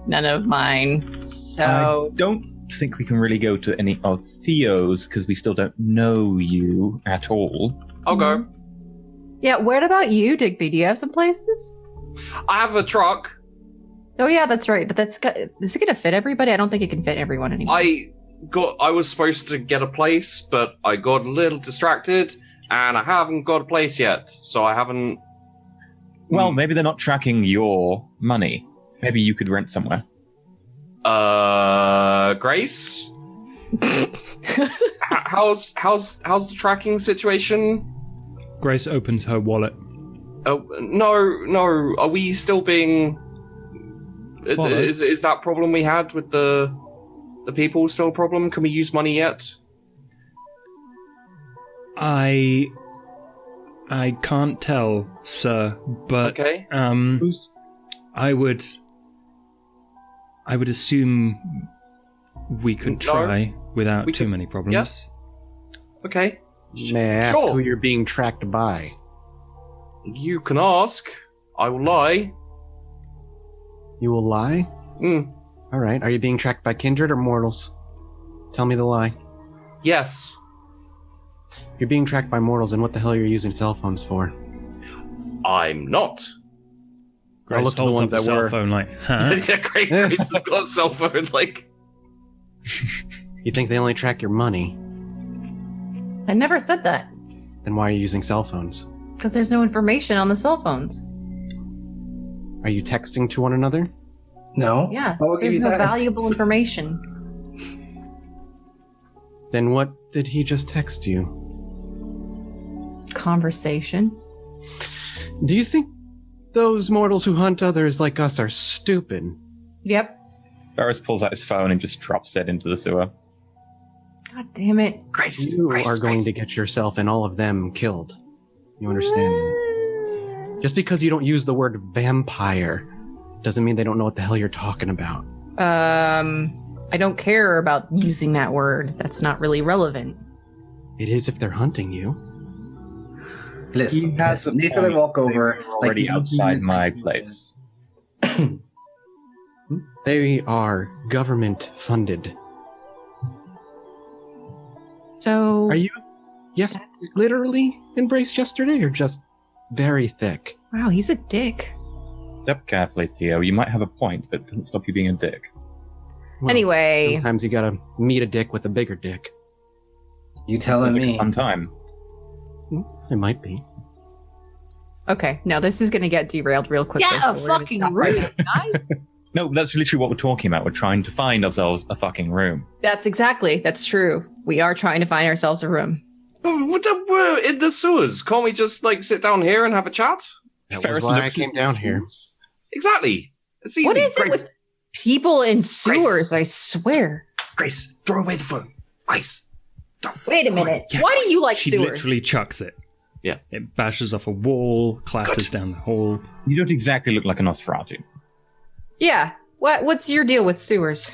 None of mine. So I don't think we can really go to any of Theo's because we still don't know you at all. I'll go. Yeah, what about you, Digby? Do you have some places? I have a truck. Oh yeah, that's right. But is it gonna fit everybody? I don't think it can fit everyone anymore. I was supposed to get a place, but I got a little distracted, and I haven't got a place yet. So I haven't. Well, maybe they're not tracking your money. Maybe you could rent somewhere. Grace? how's the tracking situation? Grace opens her wallet. Oh, no. Are we still being... Is that problem we had with the people still a problem? Can we use money yet? I can't tell, sir, but Okay. I would assume we could try without too many problems. Yes. Okay. May I ask Sure. who you're being tracked by? You can ask. I will lie. You will lie? Mm. All right. Are you being tracked by kindred or mortals? Tell me the lie. Yes. You're being tracked by mortals, and what the hell are you using cell phones for? I'm not. Grace I'll look to the holds ones up that the cell were. phone like, huh? Yeah, Grace has got a cell phone, You think they only track your money? I never said that Then why are you using cell phones? because there's no information on the cell phones. Are you texting to one another? no. Yeah, What would give there's you no that? valuable information. Then what did he just text you? Conversation. Do you think those mortals who hunt others like us are stupid? Yep. Ferris pulls out his phone and just drops it into the sewer. God damn it. Grace. You Grace, are going Grace. to get yourself and all of them killed. You understand? Just because you don't use the word vampire doesn't mean they don't know what the hell you're talking about. I don't care about using that word. That's not really relevant. It is if they're hunting you. Listen, He has a need to point. walk over. They're already outside my place. They are government funded. So Are you, yes, literally embraced yesterday or just very thick? wow, he's a dick. Step carefully, Theo. You might have a point, but it doesn't stop you being a dick. Well, Anyway, sometimes you gotta meet a dick with a bigger dick. You telling Sounds like me? a fun time. It might be. okay, now this is gonna get derailed real quickly. Get a so we're gonna fucking stop right room, now. guys. No, that's literally what we're talking about. We're trying to find ourselves a fucking room. That's true. We are trying to find ourselves a room. We're in the sewers. Can't we just sit down here and have a chat? That Ferris was why I looks- came down here. Exactly. It's easy. What is it Grace, with people in sewers? I swear. Grace, throw away the phone. Grace. Wait a minute. Yes. Why do you like She sewers? literally chucks it. Yeah. It bashes off a wall, clatters down the hall. You don't exactly look like a Nosferatu. Yeah. What's your deal with sewers?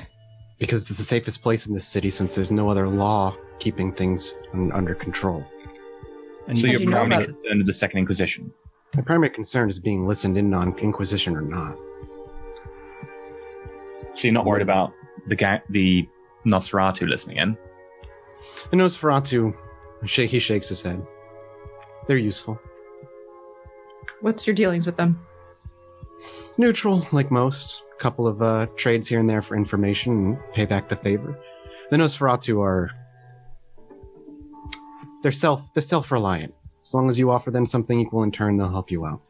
Because it's the safest place in this city since there's no other law keeping things under control. And So How'd you're you know primarily about it? concerned with the Second Inquisition. My primary concern is being listened in on, Inquisition or not. So you're not worried about the Nosferatu listening in. And Nosferatu, he shakes his head. They're useful. What's your dealings with them? Neutral, like most. Couple of trades here and there for information and pay back the favor. The Nosferatu are... they're self-reliant. As long as you offer them something equal in turn, they'll help you out.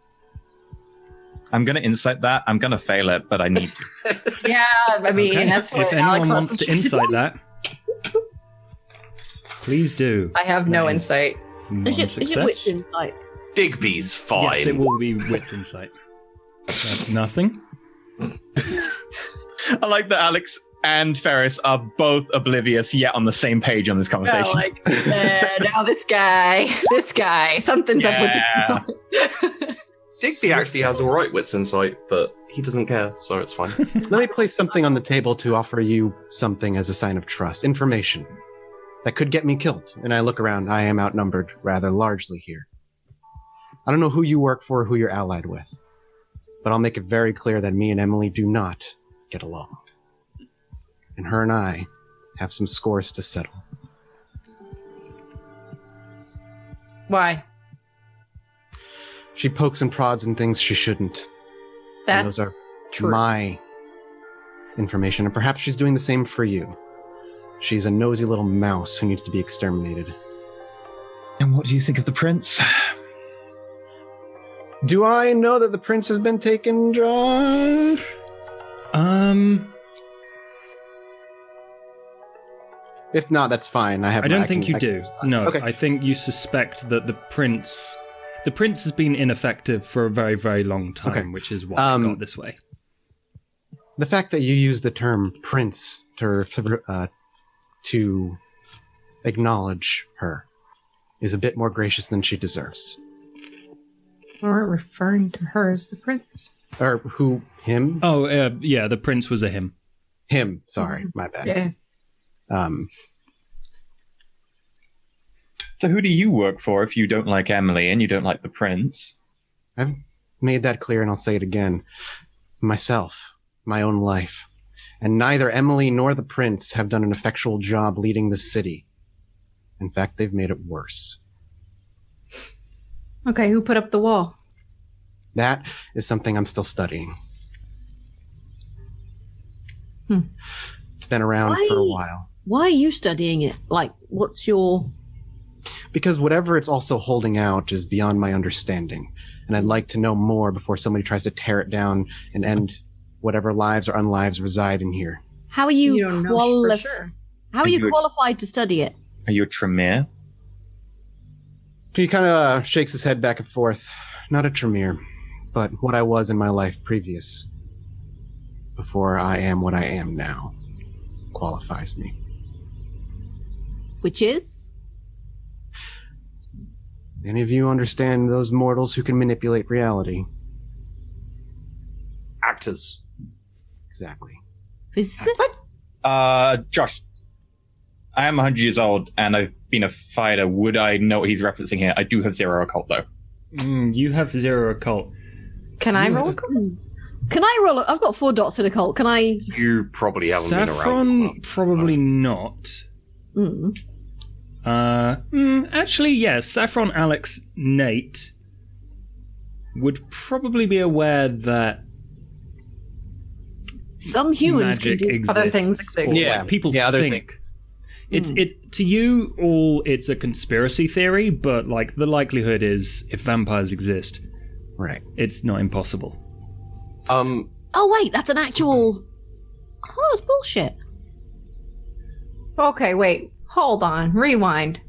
I'm going to insight that. I'm going to fail it, but I need to. Yeah, I mean, that's what if anyone Alex wants to insight that, please do. I have no insight. Is it wits insight? Digby's fine. Yes, it will be wits insight. That's nothing. I like that Alex and Ferris are both oblivious, yet on the same page on this conversation. Now this guy, something's up with this. Digby actually has all right wits insight, but he doesn't care, so it's fine. Let me place something on the table to offer you something as a sign of trust. Information that could get me killed. And I look around. I am outnumbered rather largely here. I don't know who you work for or who you're allied with, but I'll make it very clear that me and Emily do not get along. And her and I have some scores to settle. Why? She pokes and prods and things she shouldn't. And That's those are true. my information, and perhaps she's doing the same for you. She's a nosy little mouse who needs to be exterminated. And what do you think of the prince? Do I know that the prince has been taken, Josh? If not, that's fine. I don't think you do. No, Okay. I think you suspect that the prince has been ineffective for a very, very long time, Okay. which is why it got this way. The fact that you use the term prince to acknowledge her is a bit more gracious than she deserves. We're referring to her as the prince. Or who? Him? Oh, yeah, the prince was a him. Him. Sorry, my bad. Yeah. So who do you work for if you don't like Emily and you don't like the prince? I've made that clear, and I'll say it again. Myself, my own life. And neither Emily nor the prince have done an effectual job leading the city. In fact, they've made it worse. Okay, who put up the wall? That is something I'm still studying. It's been around for a while. Why are you studying it? Like, what's your... Because whatever it's also holding out is beyond my understanding. And I'd like to know more before somebody tries to tear it down and end whatever lives or unlives reside in here. How are you, don't know for sure. How are you qualified to study it? Are you a Tremere? He kind of shakes his head back and forth. Not a Tremere, but what I was in my life previous, before I am what I am now, qualifies me. Which is? Any of you understand those mortals who can manipulate reality? Actors. Exactly. Physicists? Josh, I am 100 years old and I've been a fighter. Would I know what he's referencing here? I do have 0 occult though. You have 0 occult. Can I roll a cult? Can I roll? I've got 4 dots in a cult. Can I? You probably haven't been around. Saffron, probably not. Actually, yes. Saffron, Alex, Nate would probably be aware that Some humans magic can do exists. Other things exist. Or, Yeah, like, people yeah, other think. things. It to you all. It's a conspiracy theory, but like the likelihood is, if vampires exist, Right. it's not impossible. Oh wait, that's an actual. Oh, it's bullshit. Okay, wait. Hold on. Rewind.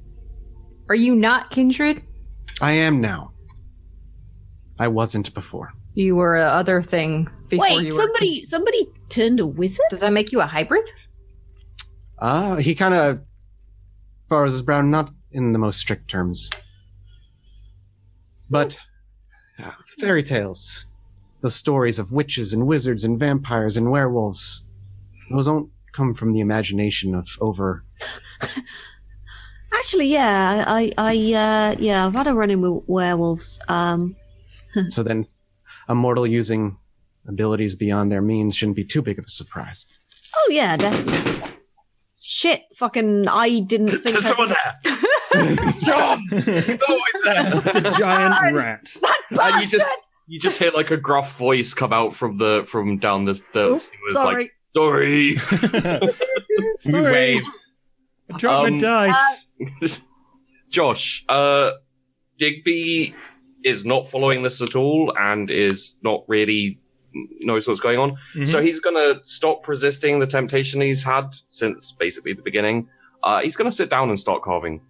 Are you not kindred? I am now. I wasn't before. You were a other thing before Wait, you were. somebody turned a wizard? Does that make you a hybrid? He kind of furrows his brow, not in the most strict terms. But fairy tales, those stories of witches and wizards and vampires and werewolves, those don't come from the imagination of over... Actually, yeah, I've had a run-in with werewolves. So then a mortal using abilities beyond their means shouldn't be too big of a surprise. Oh yeah, definitely. Shit, fucking, I didn't think. There's someone there. John! Always there. It's a giant rat. And you just hear like a gruff voice come out from down this. It's like, sorry. Sorry, Wave. I dropped my dice. Josh, Digby is not following this at all and is not really knows what's going on. Mm-hmm. So he's going to stop resisting the temptation he's had since basically the beginning. He's going to sit down and start carving.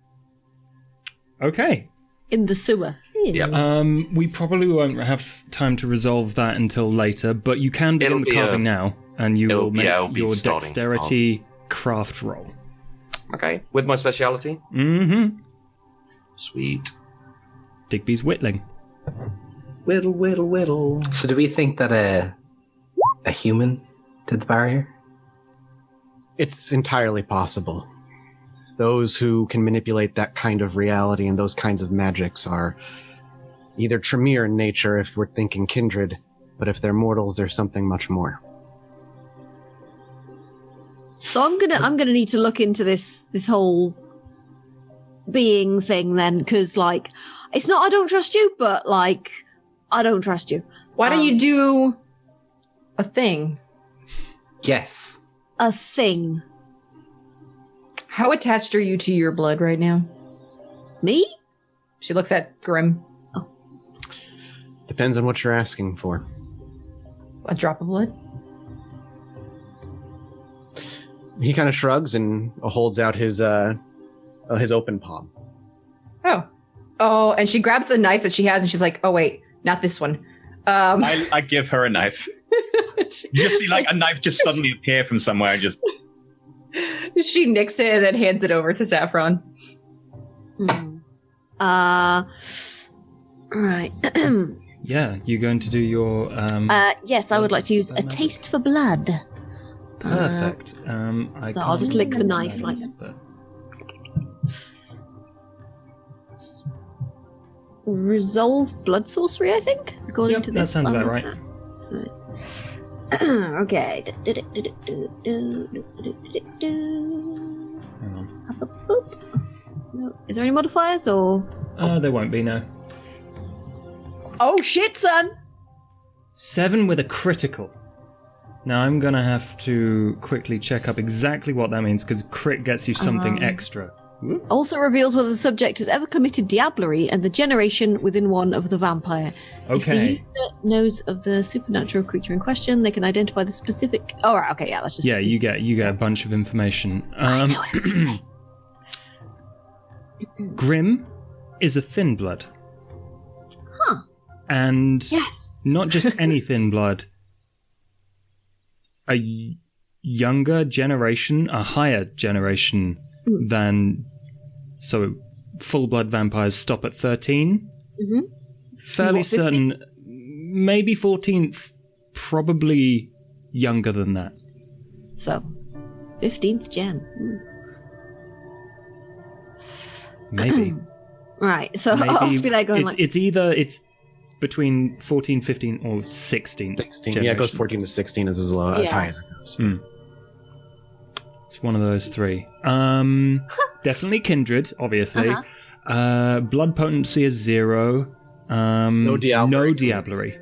Okay. In the sewer. Yeah. We probably won't have time to resolve that until later, but you can begin the carving now, and you will make your dexterity craft roll. Okay. With my speciality? Mm-hmm. Sweet. Digby's whittling. Whittle, whittle, whittle. So do we think that a human did the barrier? It's entirely possible. Those who can manipulate that kind of reality and those kinds of magics are either Tremere in nature if we're thinking kindred, but if they're mortals, there's something much more. So I'm gonna need to look into this whole being thing then, because like it's not I don't trust you, but like I don't trust you. Why don't you do a thing? Yes. A thing. How attached are you to your blood right now? Me? She looks at Grimm. Oh. Depends on what you're asking for. A drop of blood? He kind of shrugs and holds out his open palm. Oh, and she grabs the knife that she has and she's like, oh wait, not this one. I give her a knife. You just see like a knife just suddenly appear from somewhere and just... She nicks it and then hands it over to Saffron. Right. Yeah, you're going to do your... yes, I would like to use a taste for blood. Perfect. I'll just lick the knife like that. Resolve blood sorcery, I think, according to this. That sounds about right. Okay. Hang on. Is there any modifiers or? There won't be, no. Oh shit, son! 7 with a critical. Now I'm gonna have to quickly check up exactly what that means, because crit gets you something extra. Whoop. Also reveals whether the subject has ever committed diablerie and the generation within one of the vampire. Okay. If the user knows of the supernatural creature in question, they can identify the specific. Oh, right, okay, yeah, that's just. Yeah, you get a bunch of information. I know everything. Grimm is a Thin-Blood. Huh. And Yes. not just any Thin-Blood. A younger generation, a higher generation than... So, full-blood vampires stop at 13. Mm-hmm. Fairly What, certain, maybe 14th, probably younger than that. So, 15th gen. Maybe. Right, so Maybe I'll just be there going it's between 14, 15, or 16. 16. Yeah, it goes 14 to 16 is as low as high as it goes. It's one of those three. Definitely kindred, obviously. Blood potency is 0. No diablerie. No diablerie.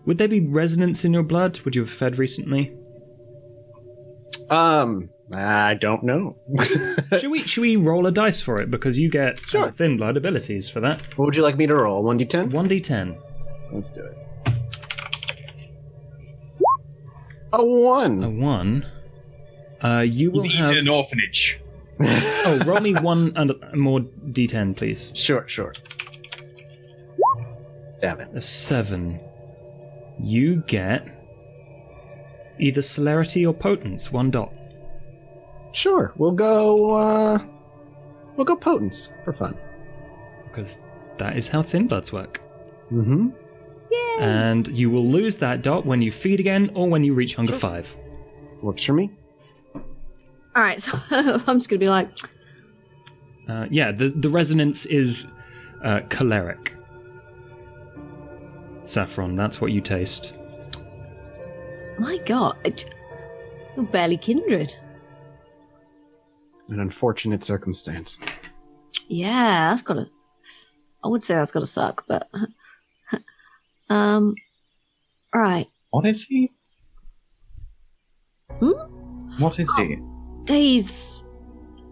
Would there be resonance in your blood? Would you have fed recently? I don't know. Should we roll a dice for it? Because you get as a thin blood abilities for that. What would you like me to roll? 1d10? 1d10. Let's do it. A 1. A 1. You will He's have... in an orphanage. Oh, roll me one more d10, please. Sure. 7. A 7. You get either celerity or potence, 1 dot. Sure, we'll go potence for fun. Because that is how thin bloods work. Mm-hmm. Yay! And you will lose that dot when you feed again or when you reach hunger 5. Works for me. Alright, so I'm just gonna be like... The resonance is choleric. Saffron, that's what you taste. My god, you're barely kindred. An unfortunate circumstance. Yeah, that's gotta... I would say that's gotta suck, but... Right. What is he? Hmm? What is he? He's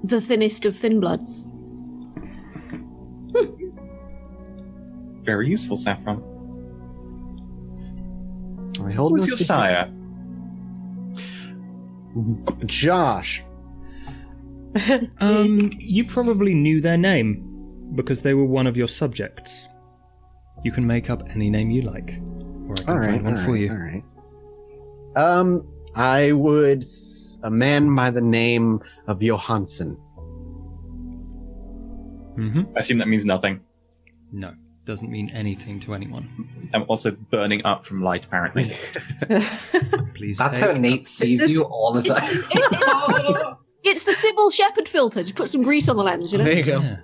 the thinnest of thin bloods. Very useful, Saffron. I hold no Who's your secrets. sire? Josh. You probably knew their name because they were one of your subjects. You can make up any name you like, or I can find one for you. All right. I would a man by the name of Johansson. Mm-hmm. I assume that means nothing. No, doesn't mean anything to anyone. I'm also burning up from light, apparently. Please. That's how Nate sees you all the time. It's the Sybil Shepherd filter. Just put some grease on the lens, you know? There you go. Yeah.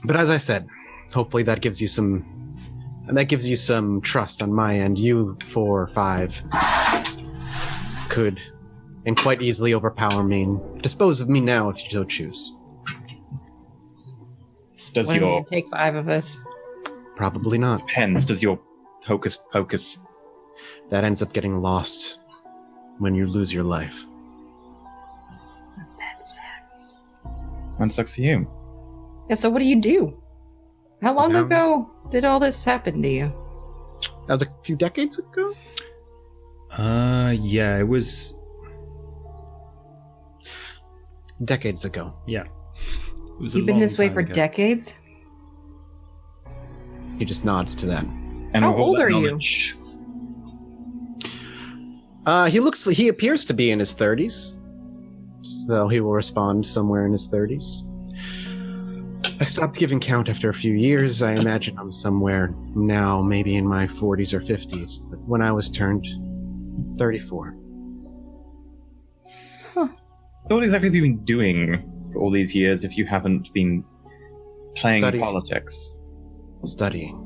But as I said, hopefully that gives you some trust on my end. You 4 or 5 could and quite easily overpower me and dispose of me now if you so choose. Does When your you take 5 of us? Probably not. depends? Does your hocus pocus? That ends up getting lost when you lose your life. That sucks. One sucks for you. Yeah, so what do you do? How long Now- ago did all this happen to you? That was a few decades ago? Yeah, it was. Decades ago. Yeah. It was a You've been long this way time for ago. decades? He just nods to that. And How with all old that are you? knowledge- He appears to be in his 30s. So he will respond somewhere in his 30s. I stopped giving count after a few years. I imagine I'm somewhere now, maybe in my 40s or 50s. But when I was turned 34. So what exactly have you been doing for all these years if you haven't been playing Studying. politics? Studying.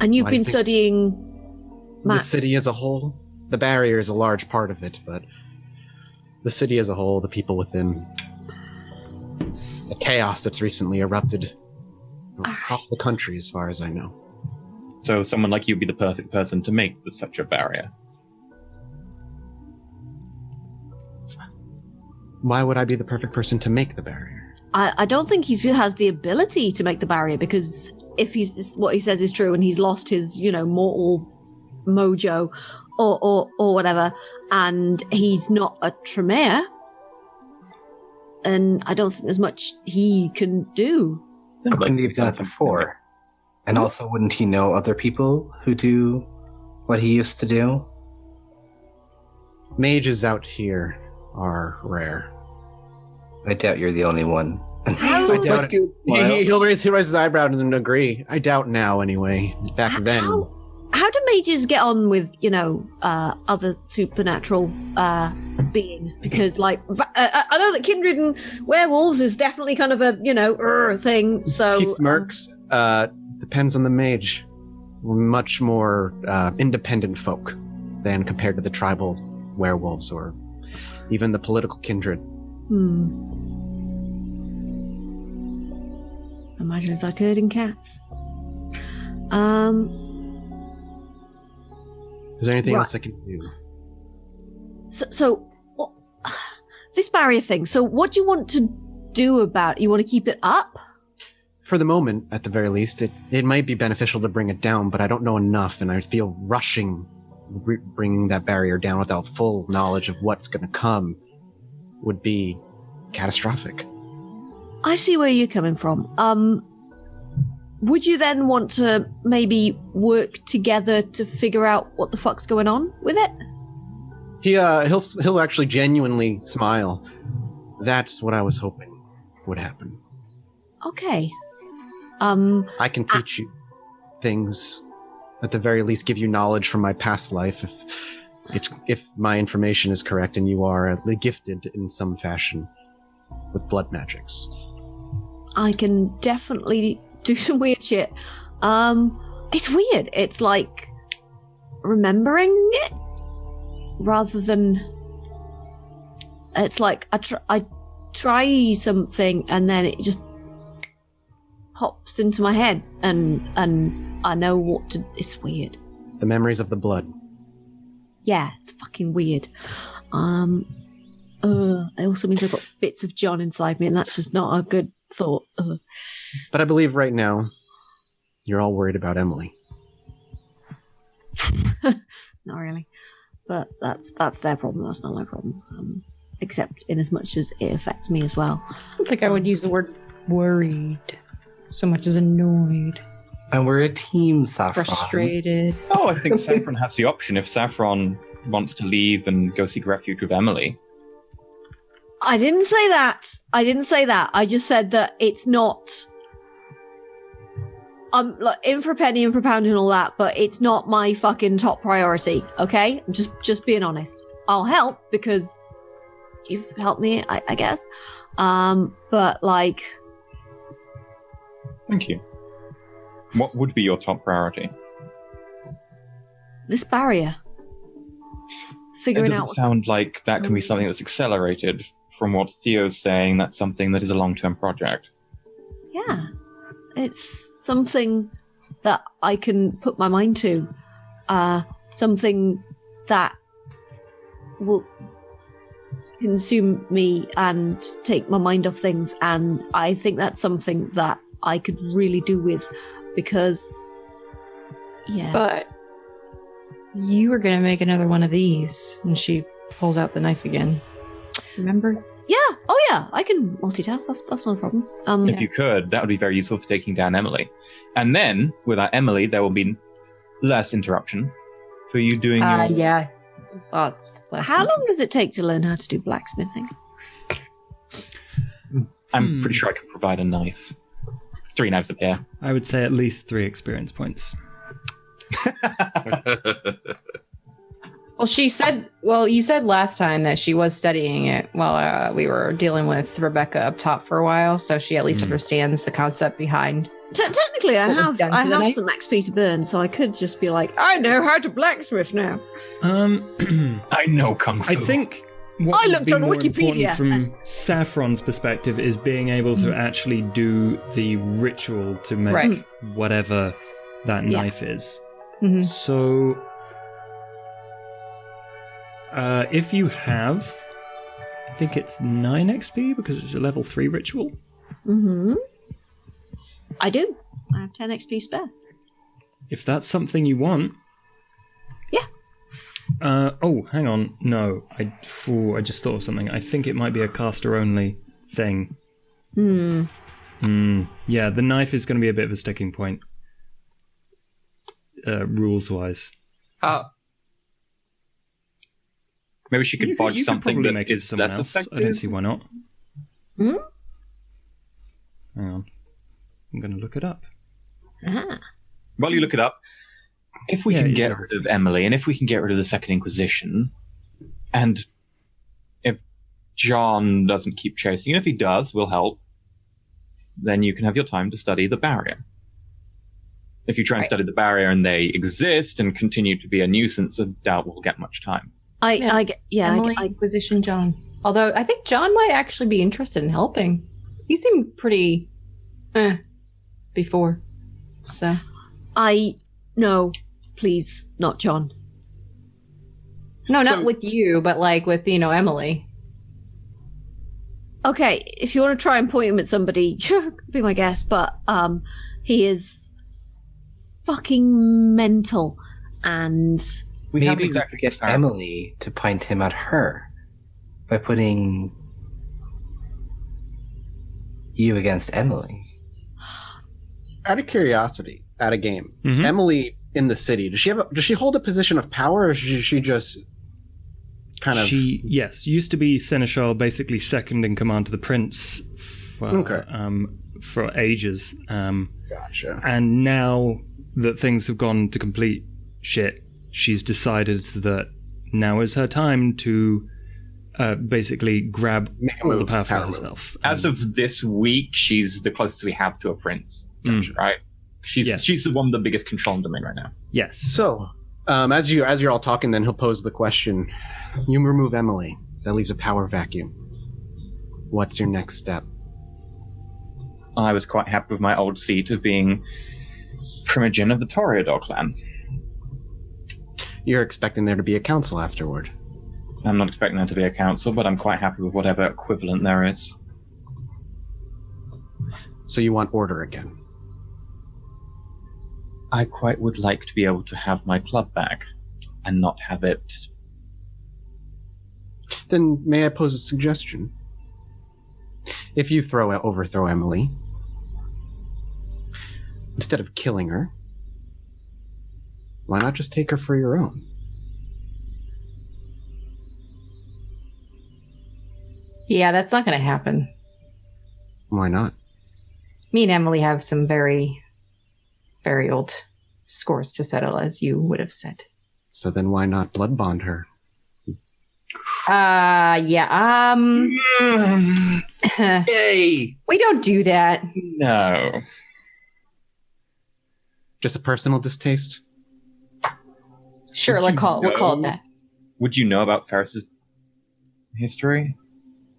And you've Why do been you think- studying The math. city as a whole. The barrier is a large part of it, but the city as a whole, the people within, the chaos that's recently erupted across the country, as far as I know. So someone like you would be the perfect person to make such a barrier. Why would I be the perfect person to make the barrier? I don't think he has the ability to make the barrier, because if what he says is true and he's lost his, mortal mojo or whatever, and he's not a Tremere, and I don't think there's much he can do. But couldn't he have done it before? And also, wouldn't he know other people who do what he used to do? Mages out here are rare. I doubt you're the only one. I doubt it. He'll raise his eyebrows and agree. I doubt now, anyway. Back then. How do mages get on with, other supernatural beings? Because, I know that kindred and werewolves is definitely kind of a, thing. So He smirks. Depends on the mage. We're much more independent folk than compared to the tribal werewolves or even the political kindred. Imagine it's like herding cats. Is there anything Right. else I can do? So what, this barrier thing. So what do you want to do about it? You want to keep it up? For the moment, at the very least, it might be beneficial to bring it down, but I don't know enough, and I feel rushing bringing that barrier down without full knowledge of what's going to come would be catastrophic. I see where you're coming from. Would you then want to maybe work together to figure out what the fuck's going on with it? He'll actually genuinely smile. That's what I was hoping would happen. Okay. I can teach you things, at the very least, give you knowledge from my past life if my information is correct and you are gifted in some fashion with blood magics. I can definitely do some weird shit. It's weird. It's like remembering it rather than. It's like I try something and then it just pops into my head and I know what to. It's weird. The memories of the blood. Yeah, it's fucking weird. It also means I've got bits of John inside me, and that's just not a good thought. But I believe right now, you're all worried about Emily. Not really. But that's their problem. That's not my problem. Except in as much as it affects me as well. I don't think I would use the word worried so much as annoyed. And we're a team, Saffron. Frustrated. Oh, I think Saffron has the option if Saffron wants to leave and go seek refuge with Emily. I didn't say that. I just said that it's not. I'm like in for a penny and for a pound and all that, but it's not my fucking top priority. Okay, I'm just being honest. I'll help because you've helped me, I guess. But like, Thank you. What would be your top priority? this barrier. Figuring It out. doesn't sound like that can be something that's accelerated. From what Theo's saying, that's something that is a long-term project. Yeah, it's something that I can put my mind to. Something that will consume me and take my mind off things. And I think that's something that I could really do with because, yeah. But you were going to make another one of these. And she pulls out the knife again. Remember? Yeah. Oh, yeah. I can multitask. That's not a problem. If you could, that would be very useful for taking down Emily. And then, without Emily, there will be less interruption for you doing your... Yeah. Lots less. How long does it take to learn how to do blacksmithing? I'm pretty sure I can provide a knife. 3 knives appear. I would say at least 3 experience points. Well, you said last time that she was studying it while we were dealing with Rebecca up top for a while, so she at least understands the concept behind. Technically, I What was have done to the knife? some XP to burn, so I could just be like, I know how to blacksmith now. I know Kung Fu. I think what I would looked be on more Wikipedia. important from Saffron's perspective is being able to actually do the ritual to make Right. whatever that Yeah. knife is. Mhm. So, if you have, I think it's 9 XP because it's a level 3 ritual. Mm-hmm. I do. I have 10 XP spare. If that's something you want. Yeah. Oh, hang on. No, I just thought of something. I think it might be a caster-only thing. Yeah, the knife is going to be a bit of a sticking point, rules-wise. Maybe she could bodge you something could probably that make it is someone less else. effective. I don't see why not. Hmm? Hang on. I'm going to look it up. While you look it up, if we Yeah, can you get should. rid of Emily, and if we can get rid of the Second Inquisition, and if John doesn't keep chasing, and if he does, we'll help, then you can have your time to study the barrier. If you try and study the barrier and they exist and continue to be a nuisance, I doubt we'll get much time. Emily, Inquisition, John. Although I think John might actually be interested in helping. He seemed pretty before. So No, please, not John. no, So- not with you, but like with Emily. Okay, if you want to try and point him at somebody, sure, be my guest, but he is fucking mental and We haven't Maybe exactly we could get found- Emily to point him at her by putting you against Emily. Out of curiosity, at a game, Mhm. Emily in the city, does she hold a position of power, or is she just kind of? She, yes, used to be Seneschal, basically second in command to the prince for ages. Gotcha. And now that things have gone to complete shit, she's decided that now is her time to basically grab Make a all the move, power for power move. herself. As of this week, she's the closest we have to a prince, right? She's Yes. she's the one with the biggest control in domain right now. Yes. So, as you're all talking, then he'll pose the question: you remove Emily, that leaves a power vacuum. What's your next step? I was quite happy with my old seat of being Primogen of the Toreador clan. You're expecting there to be a council afterward. I'm not expecting there to be a council, but I'm quite happy with whatever equivalent there is. So you want order again? I quite would like to be able to have my club back and not have it. Then may I pose a suggestion? If you overthrow Emily, instead of killing her, why not just take her for your own? Yeah, that's not going to happen. Why not? Me and Emily have some very, very old scores to settle, as you would have said. So then why not blood bond her? Yeah, Yay! we don't do that. No. Just a personal distaste? Sure, Would we'll call it that. Would you know about Ferris's history?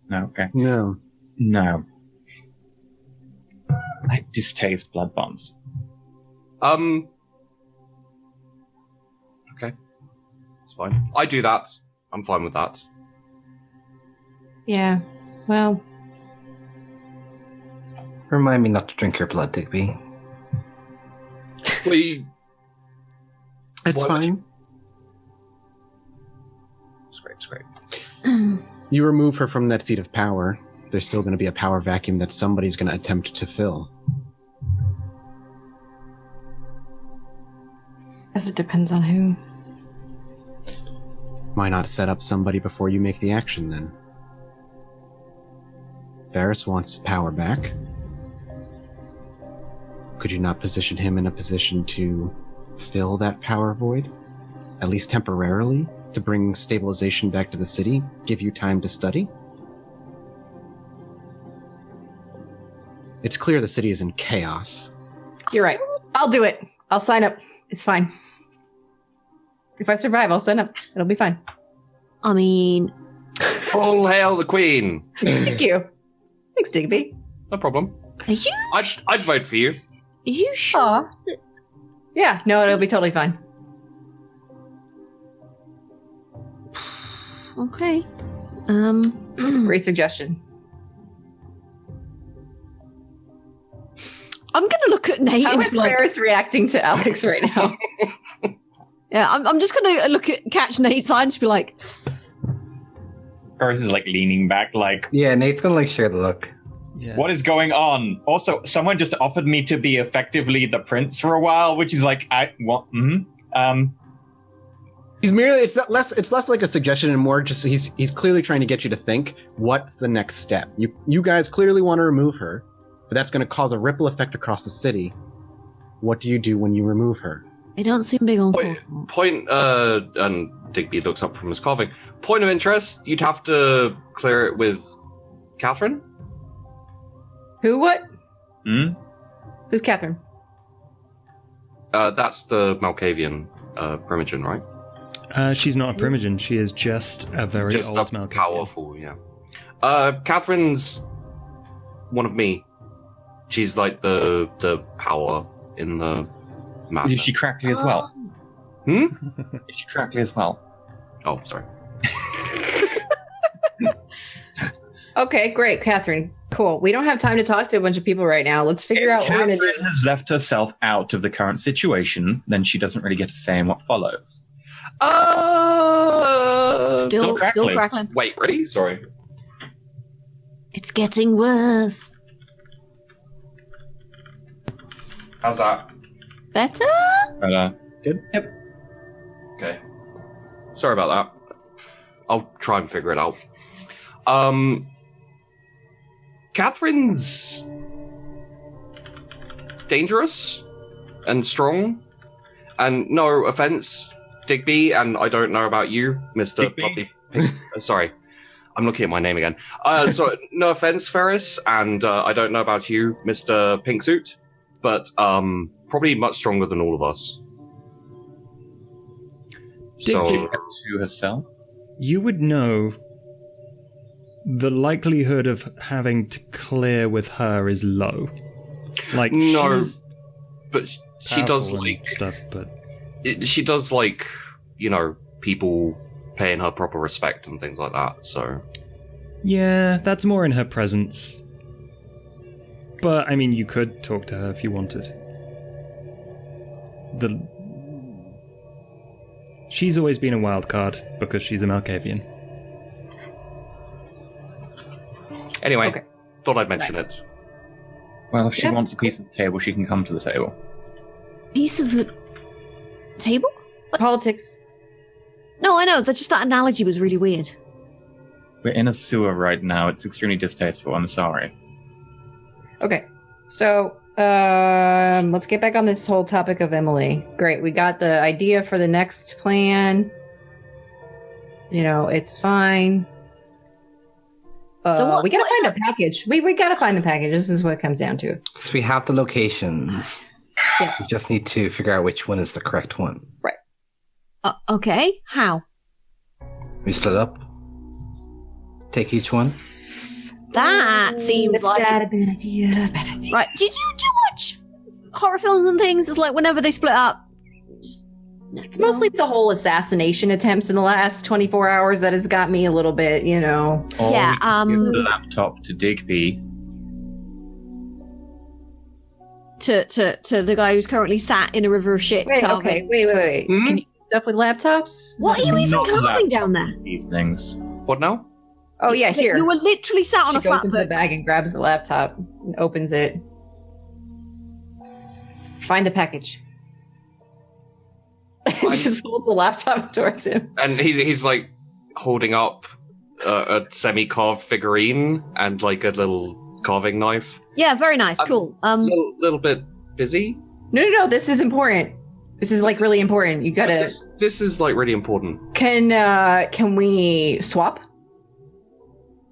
No, okay. No. No. I distaste blood bonds. Okay. It's fine. I do that. I'm fine with that. Yeah, well, Remind me not to drink your blood, Digby. We. It's Why would fine. It's great. You remove her from that seat of power, there's still going to be a power vacuum that somebody's going to attempt to fill. guess it depends on who. Why not set up somebody before you make the action, then? Varys wants power back. Could you not position him in a position to fill that power void? At least temporarily? To bring stabilization back to the city? Give you time to study? It's clear the city is in chaos. You're right. I'll do it. I'll sign up. It's fine. If I survive, I'll sign up. It'll be fine. I mean, All hail the Queen! Thank you. Thanks, Digby. No problem. are you I'd vote for you. sure? Aw. Yeah, no, it'll be totally fine. Okay. Great suggestion. I'm gonna look at Nate How and is be like, Ferris reacting to Alex right now? yeah, I'm just gonna catch Nate's eye and just be like, Ferris is like leaning back, like, Yeah, Nate's gonna like share the look. Yeah. what is going on? Also, someone just offered me to be effectively the prince for a while, which is like, He's merely it's less like a suggestion and more just he's clearly trying to get you to think, what's the next step? You guys clearly want to remove her, but that's going to cause a ripple effect across the city. What do you do when you remove her? they don't seem big on Wait, portal. and Digby looks up from his carving. Point of interest, you'd have to clear it with Catherine? Who? What? hmm? Who's Catherine? That's the Malkavian Primogen, right? She's not a primogen. She is just a very Just old a Malkavian. powerful, yeah. Catherine's one of me. She's like the power in the madness. Is she crackly as well? Hmm? Is she crackly as well? Oh, sorry. Okay, great, Catherine. Cool. We don't have time to talk to a bunch of people right now. Let's figure out If what we're gonna do. Catherine has left herself out of the current situation, then she doesn't really get to say in what follows. Still crackling. crackling. Wait, ready? Sorry. It's getting worse. How's that? Better? But, Okay. Sorry about that. I'll try and figure it out. Catherine's dangerous and strong. And no offense, Digby, and I don't know about you, Mr. Digby? Puppy Pink. Sorry. I'm looking at my name again. So no offense, Ferris, and I don't know about you, Mr. Pinksuit, but probably much stronger than all of us. So she kept to herself. You would know the likelihood of having to clear with her is low. Like, no, she's but she does powerful and like stuff, but she does like, you know, people paying her proper respect and things like that. So Yeah, that's more in her presence. But, I mean, you could talk to her if you wanted. She's always been a wild card because she's an Arcavian. anyway, Okay. thought I'd mention it. Well, if she Yeah. wants a piece of the table, she can come to the table. Piece of the table? Politics. No, I know. That analogy was really weird. We're in a sewer right now. It's extremely distasteful. I'm sorry. Okay, so let's get back on this whole topic of Emily. Great, we got the idea for the next plan. You know, it's fine. So what- we gotta what is find a package. We gotta find the package. This is what it comes down to. So we have the locations. Yeah. We just need to figure out which one is the correct one. Okay. How? We split up. Take each one. That seems like a bad idea. right. Do you watch horror films and things? It's like whenever they split up. It's mostly the whole assassination attempts in the last 24 hours that has got me a little bit, you know. Or Yeah, we can give the laptop to Digby. to the guy who's currently sat in a river of shit. Wait, carving. okay, wait. Hmm? Can you do stuff with laptops? What are you even Not carving laptops, down there? These things. What now? Oh yeah, here. You were literally sat on She a flat goes into the book. bag and grabs the laptop and opens it. Find the package. Just holds the laptop towards him. And he's like holding up a semi-carved figurine and like a little carving knife. Yeah, very nice, cool. Little bit busy. No, this is important. This is like really important. You gotta. This is like really important. Can we swap?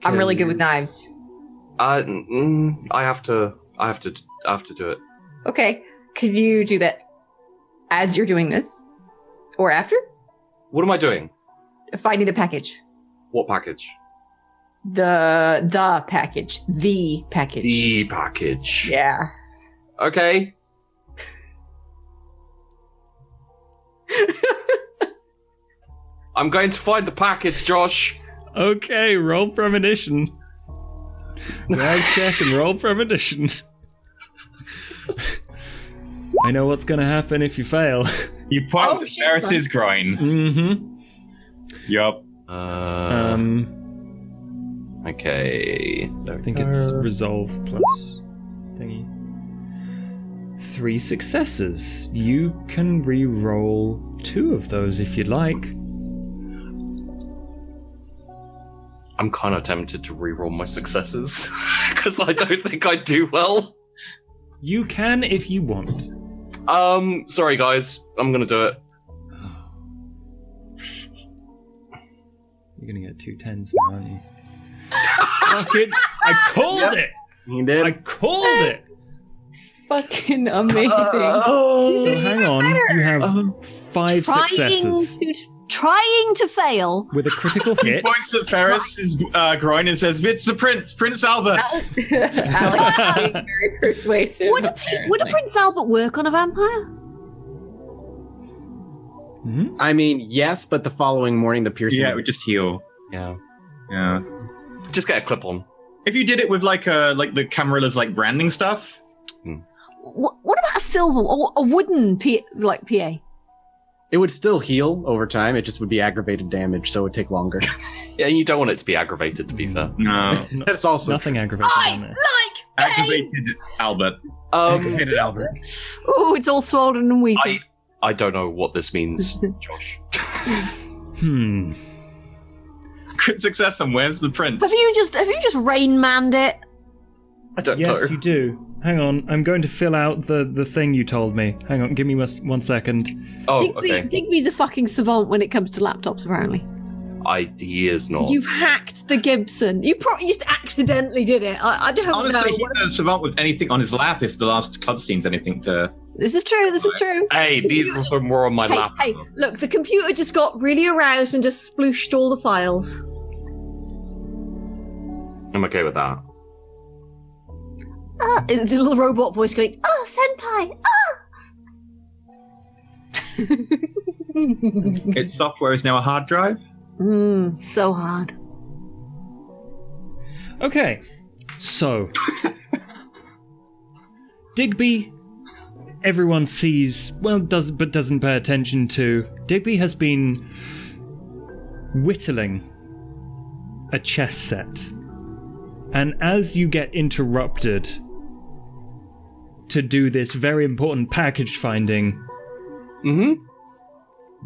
I'm really good with knives. I have to do it. Okay, could you do that as you're doing this, or after? What am I doing? Finding the package. What package? The package. The package. The package. Yeah. Okay. I'm going to find the package, Josh. Okay, roll premonition. Guys, check and roll premonition. I know what's gonna happen if you fail. You point Oh, at shit, Ferris's groin. Mm-hmm. Yup. Okay. I think it's resolve plus thingy. 3 successes. You can re-roll 2 of those if you'd like. I'm kind of tempted to re-roll my successes because I don't think I do well. You can if you want. Sorry guys, I'm gonna do it. You're gonna get 2 10s now, aren't you? Fuck it! I called it! You did. I called it! Fucking amazing. So hang on, you have 5 successes Trying to fail. with a critical hit. Points at Ferris's groin and says, "It's the Prince, Prince Albert." Alex is being very persuasive. Would a Prince Albert work on a vampire? Mhm. I mean, yes, but the following morning, the piercing. Yeah, it would just heal. Yeah. Yeah. Just get a clip on. If you did it with like the Camarilla's like branding stuff, What about a silver or a wooden PA? It would still heal over time. It just would be aggravated damage, so it would take longer. Yeah, you don't want it to be aggravated, to be fair. no. That's also Nothing aggravated on there. like Aggravated Albert. aggravated Albert. Oh, it's all swollen and weeping. I don't know what this means, Josh. Crit success, and where's the Prince? Have you just Rain Manned it? I don't Yes, know. you do. Hang on, I'm going to fill out the thing you told me. Hang on, give me 1 second. Oh, Digby, okay. Digby's a fucking savant when it comes to laptops, apparently. He is not. You've hacked the Gibson. You probably just accidentally did it. I don't Honestly, know. he's a savant with anything on his lap if the last club scene's anything to... This is true. Hey, these were on my lap. Hey, look, the computer just got really aroused and just splooshed all the files. I'm okay with that. The little robot voice going, "Oh, senpai, Its software is now a hard drive? So hard. Okay, so Digby, everyone sees, but doesn't pay attention to. Digby has been whittling a chess set, and as you get interrupted to do this very important package finding,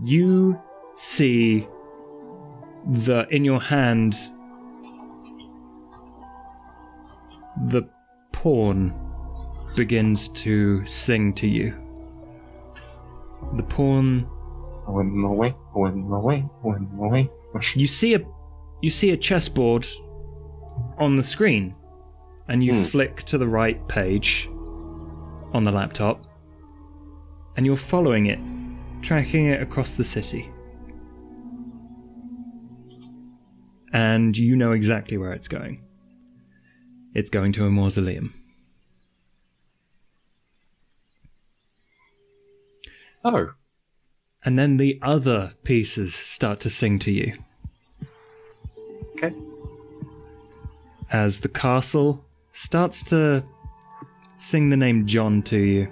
you see in your hand the pawn begins to sing to you. The pawn. Win my way, win my way, win my way. You see a chessboard on the screen, and you flick to the right page on the laptop, and you're following it, tracking it across the city. And you know exactly where it's going. It's going to a mausoleum. Oh. And then the other pieces start to sing to you. Okay. As the castle starts to sing the name John to you.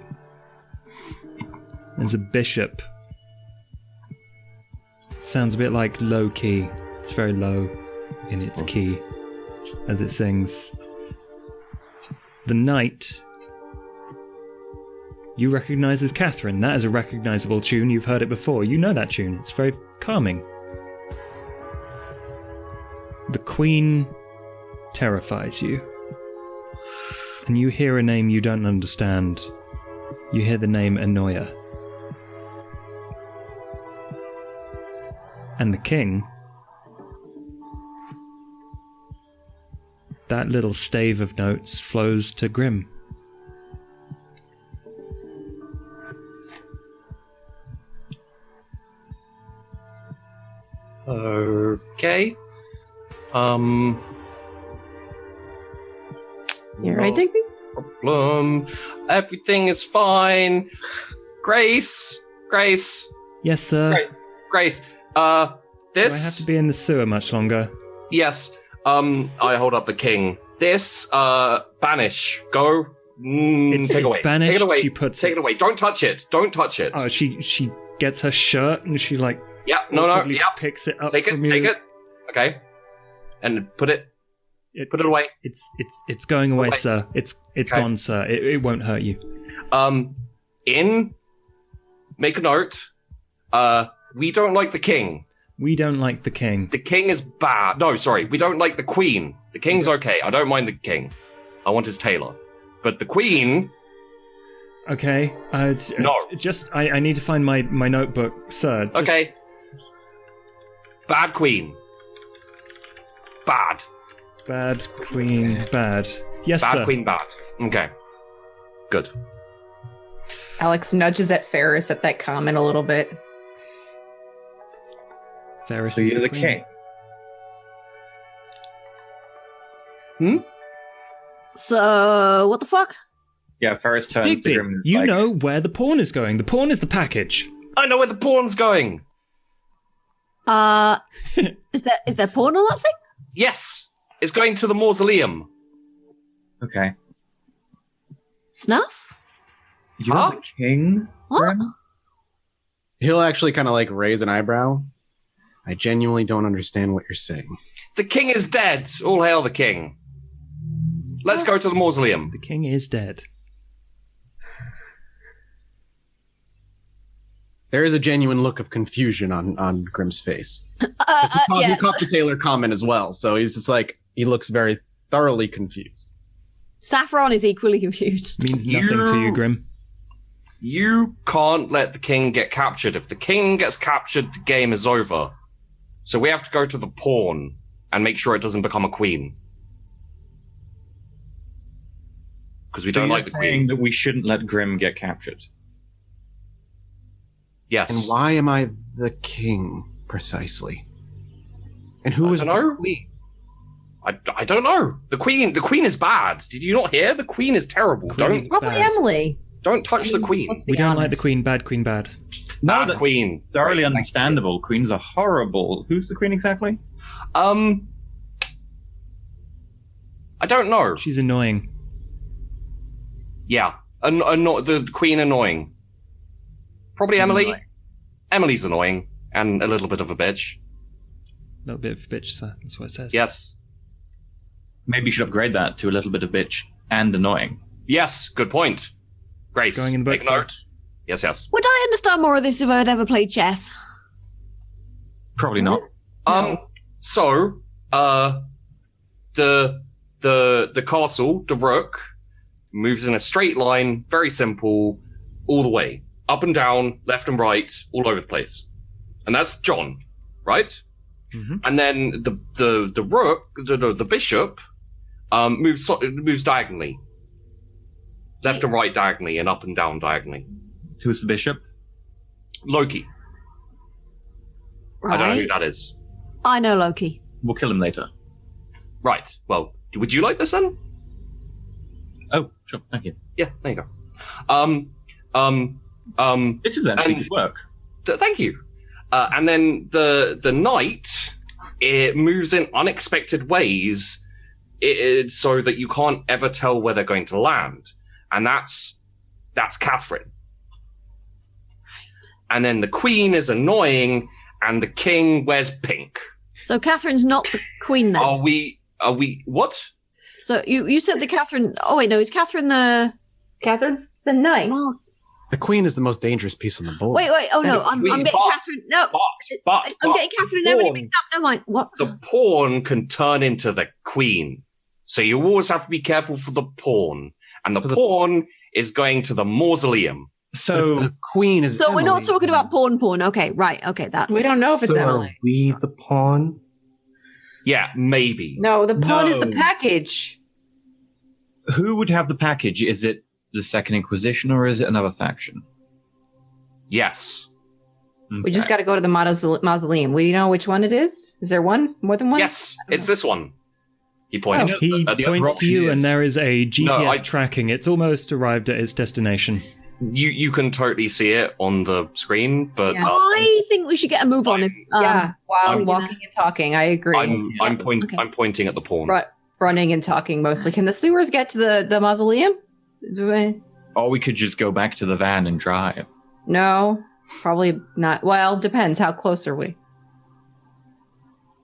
There's a bishop. Sounds a bit like low key. It's very low in its key as it sings. The knight you recognize as Catherine. That is a recognizable tune. You've heard it before. You know that tune. It's very calming. The queen terrifies you. And you hear a name you don't understand. You hear the name Anoya. And the king, that little stave of notes flows to Grimm. Okay. You right, Digby? Problem. Everything is fine. Grace. Yes, sir. Grace. Do I This. have to be in the sewer much longer? Yes. I hold up the king. This. Banish. Go. Take away. Banished. Take it away. She puts Take it away. Don't touch it. Don't touch it. Oh, she gets her shirt and she like. Yeah. No. awkwardly Yeah. Picks it up Take from it. you. Take it. Okay. And put it away. It's going away, Away. sir. It's Okay. gone, sir. It won't hurt you. Make a note. We don't like the king. We don't like the king. The king is bad. No, sorry. We don't like the queen. The king's okay. I don't mind the king. I want his tailor. But the queen... Okay. No. I need to find my notebook, sir. Okay. Bad queen. Bad. Bad queen, bad. Yes, Bad sir. queen, bad. Okay. Good. Alex nudges at Ferris at that comment a little bit. Ferris So is you're the queen. king. So, what the fuck? Yeah, Ferris turns to Digby, Grimm and is you like, know where the pawn is going. The pawn is the package. I know where the pawn's going. Is there porn on that thing? Yes. It's going to the mausoleum. Okay. Snuff? You're Huh? the king, What? Grimm? He'll actually kind of like raise an eyebrow. I genuinely don't understand what you're saying. The king is dead. All hail the king. Let's go to the mausoleum. The king is dead. There is a genuine look of confusion on Grimm's face. He Yes. caught the Taylor comment as well, so he's just like, he looks very thoroughly confused. Saffron is equally confused. Means nothing to you, Grimm. You can't let the king get captured. If the king gets captured, the game is over. So we have to go to the pawn and make sure it doesn't become a queen. Because we So don't you're like the saying queen. that we shouldn't let Grimm get captured. Yes. And why am I the king, precisely? And who I is the don't know. queen? I don't know. The queen is bad. Did you not hear? The queen is terrible. Queen is Don't. Probably Bad. Emily. Don't touch the queen. We don't like the queen. Bad queen, bad. No, That's queen. Thoroughly understandable. Queens are horrible. Who's the queen exactly? I don't know. She's annoying. Yeah, the queen annoying. Probably Emily. Annoying. Emily's annoying and a little bit of a bitch. A little bit of a bitch, sir. That's what it says. Yes. Maybe you should upgrade that to a little bit of bitch and annoying. Yes, good point. Grace, Going in the book, make a note. Yes, yes. Would I understand more of this if I'd ever played chess? Probably not. So, the castle, the rook, moves in a straight line, very simple, all the way. Up and down, left and right, all over the place. And that's John, right? Mm-hmm. And then the rook, the bishop, moves diagonally. Left and right diagonally, and up and down diagonally. Who's the bishop? Loki. Right. I don't know who that is. I know Loki. We'll kill him later. Right. Well, would you like this then? Oh, sure. Thank you. Yeah, there you go. This is actually good work. Thank you. And then the knight, it moves in unexpected ways, so that you can't ever tell where they're going to land. And that's Catherine. And then the queen is annoying, and the king wears pink. So Catherine's not the queen then? Are we, what? So you said the Catherine... Oh, wait, no, is Catherine the... Catherine's the knight. Well, The queen is the most dangerous piece on the board. wait, oh no, Yes, I'm getting Catherine... No, I'm getting Catherine and everybody mixed up. Never mind. What? The pawn can turn into the queen. So you always have to be careful for the pawn. And the pawn is going to the mausoleum. So the queen is. So we're not Emily. talking about porn. Okay, right. Okay, that's... We don't know if it's So Emily. are we the pawn? Yeah, maybe. No, the pawn is the No. package. who would have the package? Is it the Second Inquisition or is it another faction? Yes. We just got to go to the mausoleum. We know which one it is? Is there one? More than one? Yes, it's this one. He points. He the other points to you, option and is- there is a GPS No, I- tracking. It's almost arrived at its destination. You can totally see it on the screen, but Yeah. I think we should get a move on. If, Yeah, while I'm- walking and talking. I agree. I'm okay. pointing at the pawn. Running and talking mostly. Can the sewers get to the mausoleum? Or we could just go back to the van and drive. No, probably not. Well, depends. How close are we?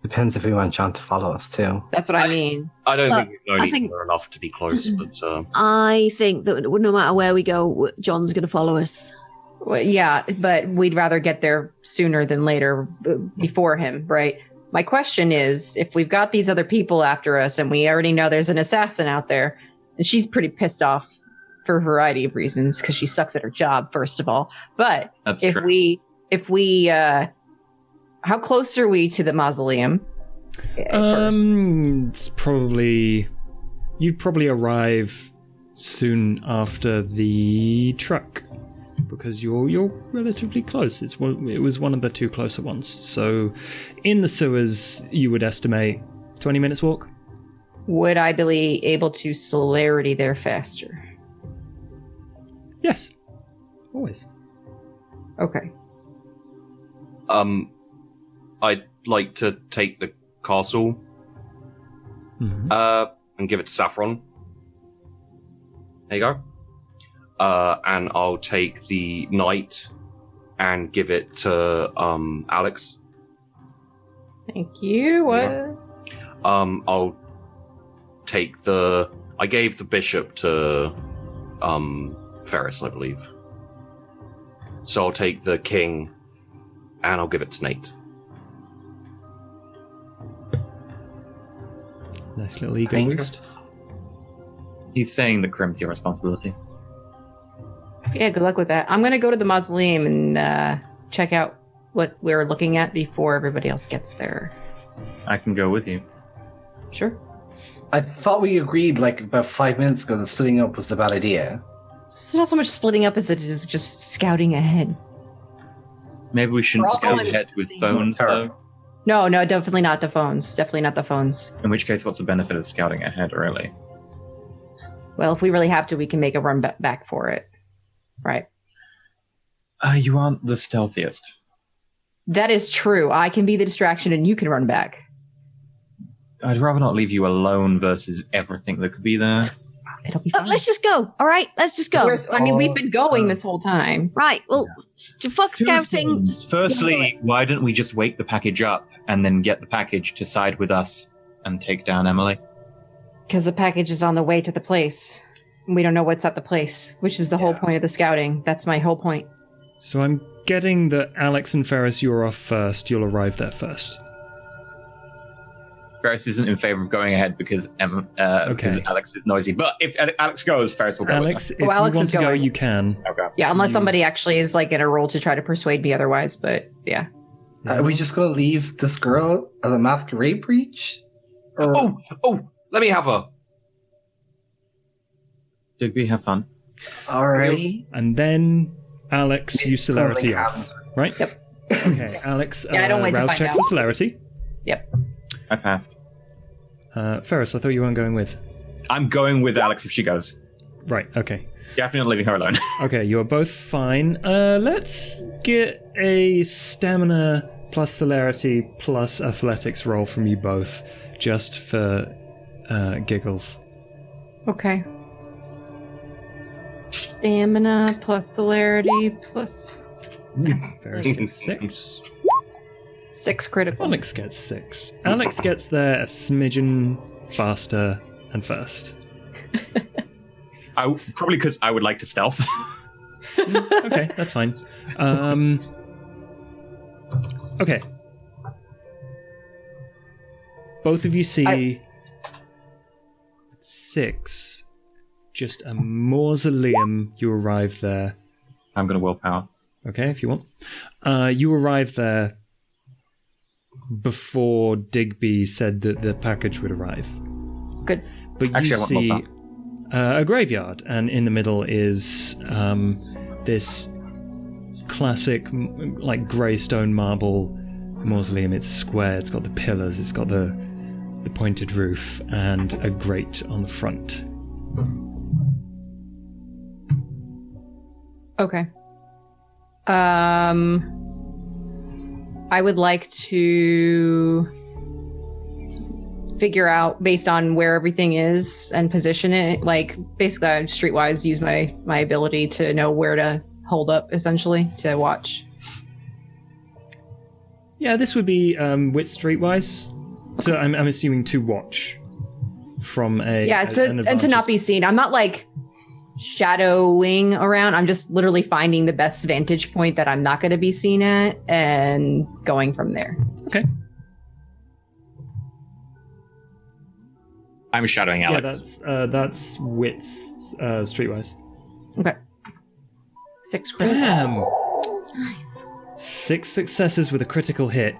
Depends if we want John to follow us too. That's what I mean. I don't Well, think we've known I each think- other enough to be close, but I think that no matter where we go, John's going to follow us. Well, yeah, but we'd rather get there sooner than later, before him, right? My question is, if we've got these other people after us and we already know there's an assassin out there, and she's pretty pissed off for a variety of reasons because she sucks at her job, first of all. But That's if true. we, how close are we to the mausoleum? First? It's probably you'd probably arrive soon after the truck because you're relatively close. It was one of the two closer ones. So in the sewers, you would estimate 20 minutes walk. Would I be able to celerity there faster? Yes, always. Okay. I'd like to take the castle Mhm. and give it to Saffron. There you go. And I'll take the knight and give it to Alex. Thank you. What? Yeah. I'll take I gave the bishop to Ferris, I believe. So I'll take the king and I'll give it to Nate. Nice little ego Thank you. boost. He's saying that Grimm's your responsibility. Yeah, good luck with that. I'm going to go to the mausoleum and check out what we're looking at before everybody else gets there. I can go with you. Sure. I thought we agreed like about 5 minutes ago that splitting up was a bad idea. It's not so much splitting up as it is just scouting ahead. Maybe we shouldn't We're also scout in- ahead with phones, terrible. though. No, definitely not the phones. Definitely not the phones. In which case, what's the benefit of scouting ahead, really? Well, if we really have to, we can make a run back for it. Right. You aren't the stealthiest. That is true. I can be the distraction and you can run back. I'd rather not leave you alone versus everything that could be there. It'll be fine. Let's just go. All right, let's just go. We've been going this whole time. Right. Well, fuck scouting. Firstly, why don't we just wake the package up and then get the package to side with us and take down Emily? Because the package is on the way to the place. We don't know what's at the place, which is the whole point of the scouting. That's my whole point. So I'm getting that Alex and Ferris, you're off first. You'll arrive there first. Ferris isn't in favor of going ahead because Alex is noisy. But if Alex goes, Ferris will go. Alex, if Alex you want is to go, going. you can. Okay. Yeah, unless somebody actually is like in a role to try to persuade me otherwise. But yeah. Are we just gonna leave this girl as a masquerade breach? Oh, let me have her. Digby, have fun. Alrighty. And then Alex, use celerity Something off. happens. Right? Yep. Okay, Alex, Yeah, I don't wait to rouse find check out. for celerity. Yep. I passed. Ferris, I thought you weren't going with. I'm going with Alex if she goes. Right, okay. Definitely not leaving her alone. Okay, you're both fine. Let's get a stamina plus celerity plus athletics roll from you both, just for giggles. Okay. Stamina plus celerity plus Ferris gets 6. 6 critical. Alex gets 6. Alex gets there a smidgen faster and first. Probably because I would like to stealth. Okay, that's fine. Okay. Both of you see 6. Just a mausoleum. You arrive there. I'm going to willpower. Okay, if you want. You arrive there before Digby said that the package would arrive. Good. But Actually, you I want see willpower. a graveyard, and in the middle is this classic, like grey stone marble mausoleum. It's square. It's got the pillars. It's got the pointed roof and a grate on the front. Okay. I would like to figure out, based on where everything is, and position it. Like, basically, I streetwise use my ability to know where to hold up, essentially, to watch. Yeah, this would be wit streetwise. So I'm assuming to watch from a Yeah, so an and to not advantage. be seen. I'm not like shadowing around. I'm just literally finding the best vantage point that I'm not going to be seen at and going from there. Okay. I'm shadowing Yeah, Alex. that's wits streetwise. Okay. 6 critical. Damn. Nice. 6 successes with a critical hit.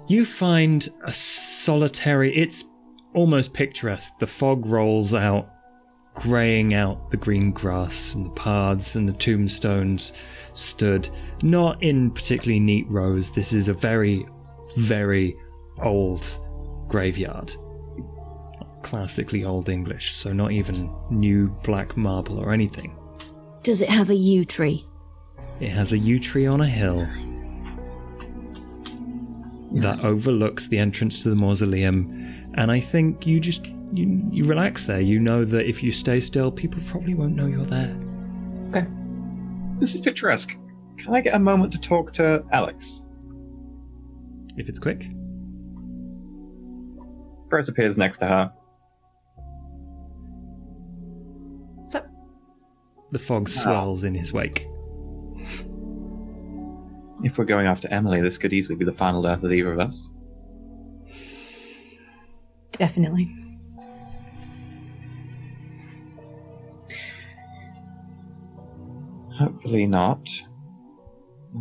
You find a solitary. It's almost picturesque. The fog rolls out, greying out the green grass and the paths, and the tombstones stood not in particularly neat rows. This is a very, very old graveyard. Classically old English, so not even new black marble or anything. Does it have a yew tree? It has a yew tree on a hill that overlooks the entrance to the mausoleum, and I think you just you relax there. You know that if you stay still, people probably won't know you're there. Okay. This is picturesque. Can I get a moment to talk to Alex? If it's quick. Ferris appears next to her. So, The fog swirls in his wake. If we're going after Emily, this could easily be the final death of either of us. definitely. Hopefully not.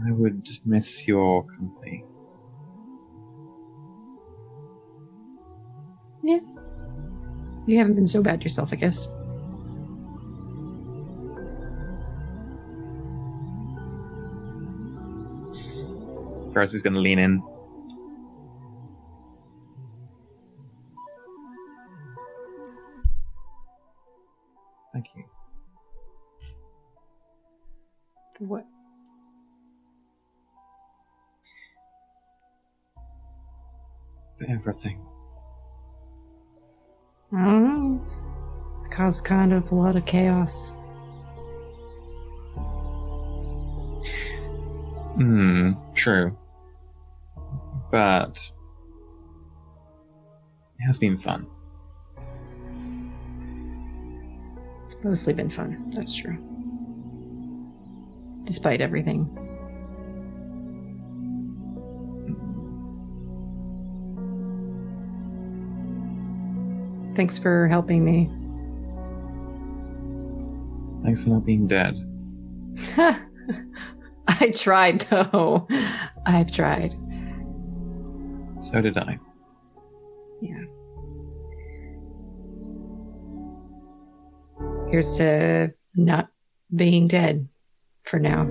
I would miss your company. Yeah. You haven't been so bad yourself, I guess. Ferris is going to lean in. Thank you. for everything? I don't know. It caused kind of a lot of chaos. True. But it has been fun. It's mostly been fun. That's true. Despite everything. Thanks for helping me. Thanks for not being dead. I tried, though. I've tried. So did I. Yeah. Here's to not being dead for now.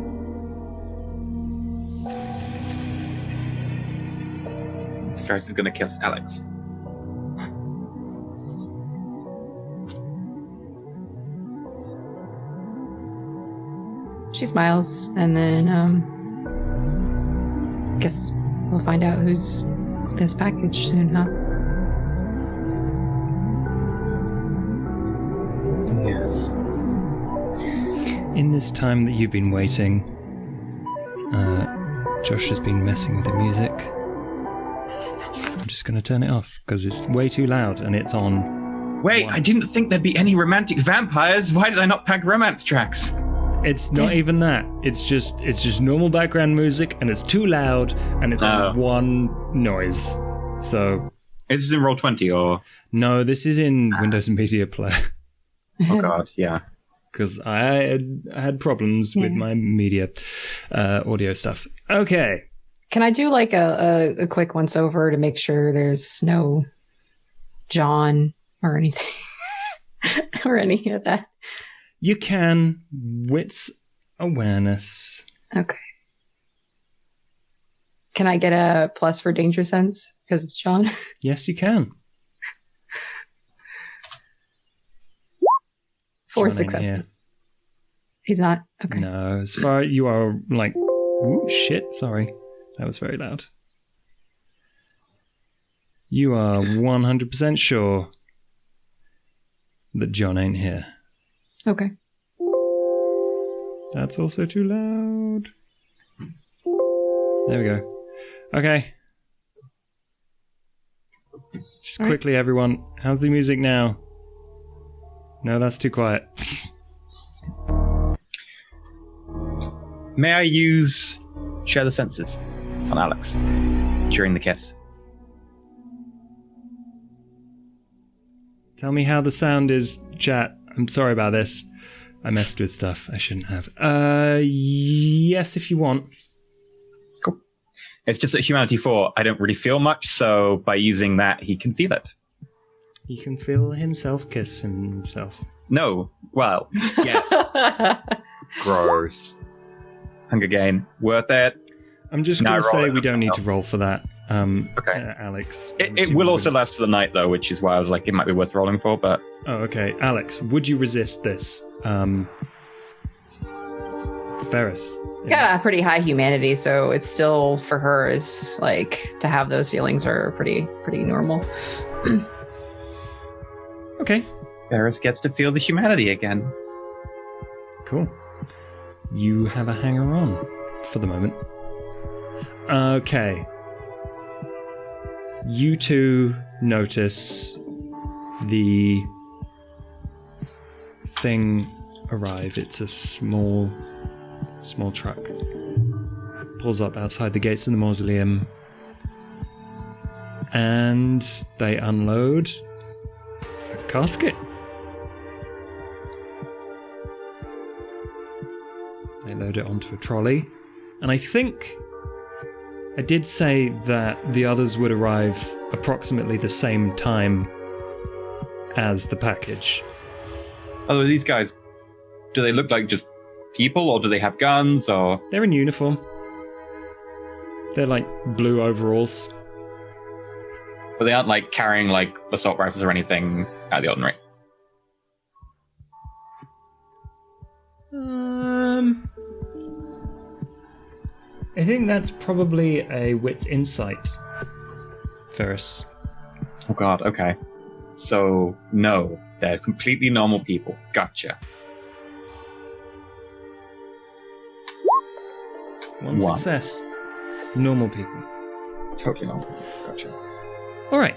Ferris is gonna kiss Alex. She smiles, and then, guess we'll find out who's this package soon, huh? Yes. In this time that you've been waiting, Josh has been messing with the music. I'm just going to turn it off because it's way too loud and it's on. Wait, I didn't think there'd be any romantic vampires. Why did I not pack romance tracks? It's not even that. It's just normal background music and it's too loud and it's on one noise. So Is this in Roll20 or? no, this is in Windows Media Player Oh god, yeah. because I had problems with my media audio stuff. Okay. Can I do like a quick once over to make sure there's no John or anything or any of that? You can wits awareness. Okay. Can I get a plus for danger sense because it's John? Yes, you can. 4 John ain't successes. He's not? Okay. No, as far you are like, ooh, shit, sorry. That was very loud. You are 100% sure that John ain't here. Okay. That's also too loud. There we go. Okay. Just quickly, everyone. How's the music now? No, that's too quiet. May I use Share the Senses on Alex during the kiss? Tell me how the sound is, chat. I'm sorry about this. I messed with stuff I shouldn't have. Yes, if you want. Cool. It's just that Humanity 4, I don't really feel much, so by using that, he can feel it. He can feel himself kiss himself. No. Well, yes. Gross. Hunger Gain. Worth it. I'm just No, going to say roll we it. don't need to roll for that. Okay. Alex. It will also last for the night, though, which is why I was like, it might be worth rolling for, but... Oh, okay. Alex, would you resist this? Ferris. Got a pretty high humanity, so it's still for her is like to have those feelings are pretty normal. Okay. Ferris gets to feel the humanity again. Cool. You have a hanger on for the moment. Okay. You two notice the thing arrive. It's a small truck. Pulls up outside the gates of the mausoleum. And they unload a casket. They load it onto a trolley. And I think I did say that the others would arrive approximately the same time as the package. Although these guys, do they look like just people, or do they have guns, or... They're in uniform. They're like blue overalls. But they aren't like carrying like assault rifles or anything out of the ordinary. I think that's probably a wit's insight Ferris. Oh god, okay. So, no, they're completely normal people. Gotcha. One success. Normal people. Totally normal. Gotcha. All right.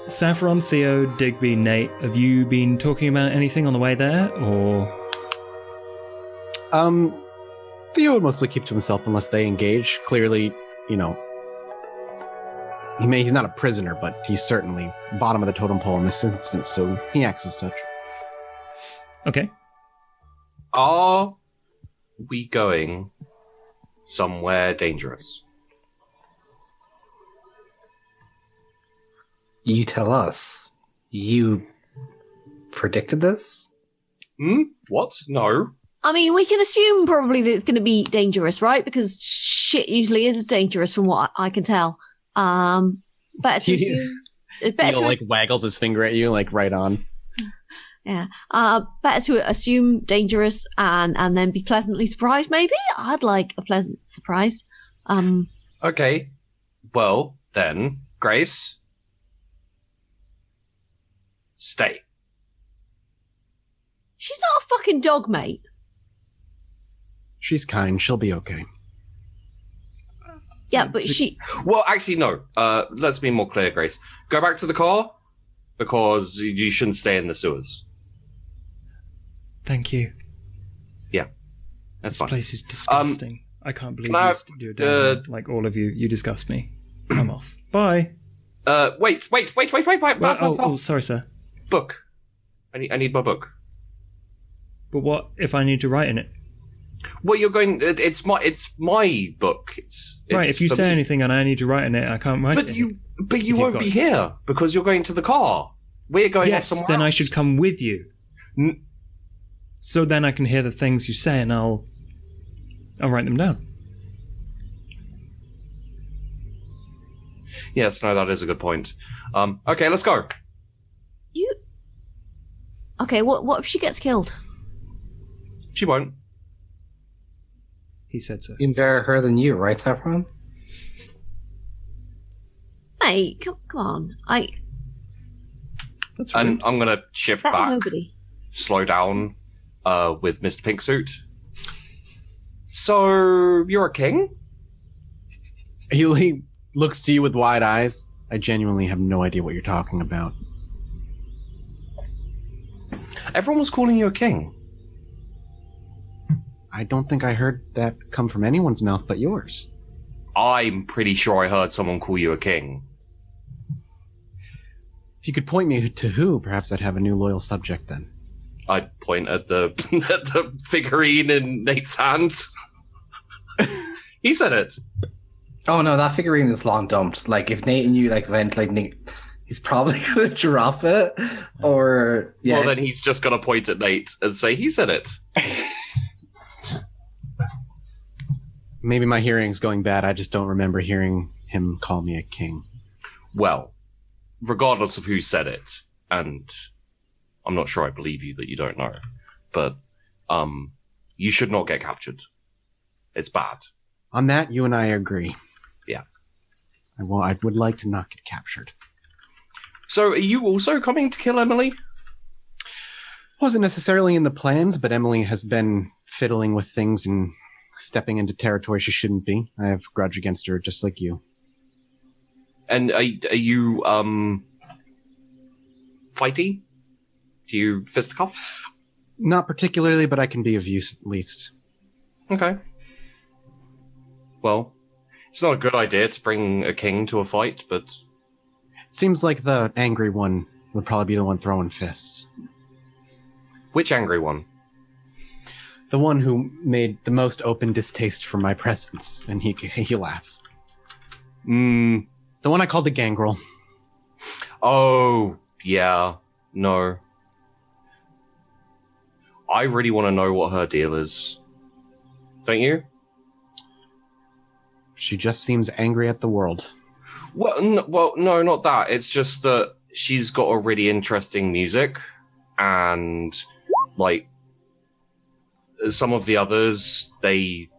Saffron, Theo, Digby, Nate, have you been talking about anything on the way there, or? Theo would mostly keep to himself unless they engage. Clearly, he's not a prisoner, but he's certainly bottom of the totem pole in this instance, so he acts as such. Okay. Are we going somewhere dangerous? You tell us. You predicted this? What? No. I mean, we can assume probably that it's going to be dangerous, right? Because shit usually is dangerous from what I can tell. Better to assume... Theo, like, waggles his finger at you, like, right on. Yeah. Better to assume dangerous and then be pleasantly surprised, maybe? I'd like a pleasant surprise. Okay. Well, then, Grace, stay. She's not a fucking dog, mate. She's kind. She'll be okay. Yeah, but she... Well, actually, no. Let's be more clear, Grace. Go back to the car, because you shouldn't stay in the sewers. Thank you. Yeah, that's This fine. place is disgusting. I can't believe can I you used to do it down here. Like all of you. You disgust me. I'm off. Bye. Wait. Oh, sorry, sir. Book. I need my book. But what if I need to write in it? Well, you're going. It's my book. It's Right, if you for say me. anything and I need to write in it, I can't write But it. you won't be here because you're going to the car. We're going off Yes, somewhere then I else. should come with you. So then I can hear the things you say and I'll write them down. Yes, no, that is a good point. Okay, let's go. Okay, what if she gets killed? She won't. He said so. Even better her than you, right, Saffron? Mate, come on. That's And rude. I'm gonna shift That's back, nobody. slow down, with Mr. Pinksuit. So you're a king? He looks to you with wide eyes. I genuinely have no idea what you're talking about. Everyone was calling you a king. I don't think I heard that come from anyone's mouth but yours. I'm pretty sure I heard someone call you a king. If you could point me to who, perhaps I'd have a new loyal subject then. I'd point at the at the figurine in Nate's hand. He said it. Oh no, that figurine is long dumped. Like, if Nate and you, like, went, like, Nate, he's probably gonna drop it. Or, yeah. Well, then he's just gonna point at Nate and say he said it. Maybe my hearing's going bad. I just don't remember hearing him call me a king. Well, regardless of who said it, and I'm not sure I believe you that you don't know, but you should not get captured. It's bad. On that, you and I agree. Yeah. I would like to not get captured. So, are you also coming to kill Emily? Wasn't necessarily in the plans, but Emily has been fiddling with things and stepping into territory she shouldn't be. I have a grudge against her, just like you. And are you fighty? Do you fisticuffs? Not particularly, but I can be of use at least. Okay. Well, it's not a good idea to bring a king to a fight, but It seems like the angry one would probably be the one throwing fists. which angry one? The one who made the most open distaste for my presence, and he laughs. The one I called the gangrel. Oh, yeah. No. I really want to know what her deal is. Don't you? She just seems angry at the world. Well, no, not that. It's just that she's got a really interesting music, and, like, some of the others, they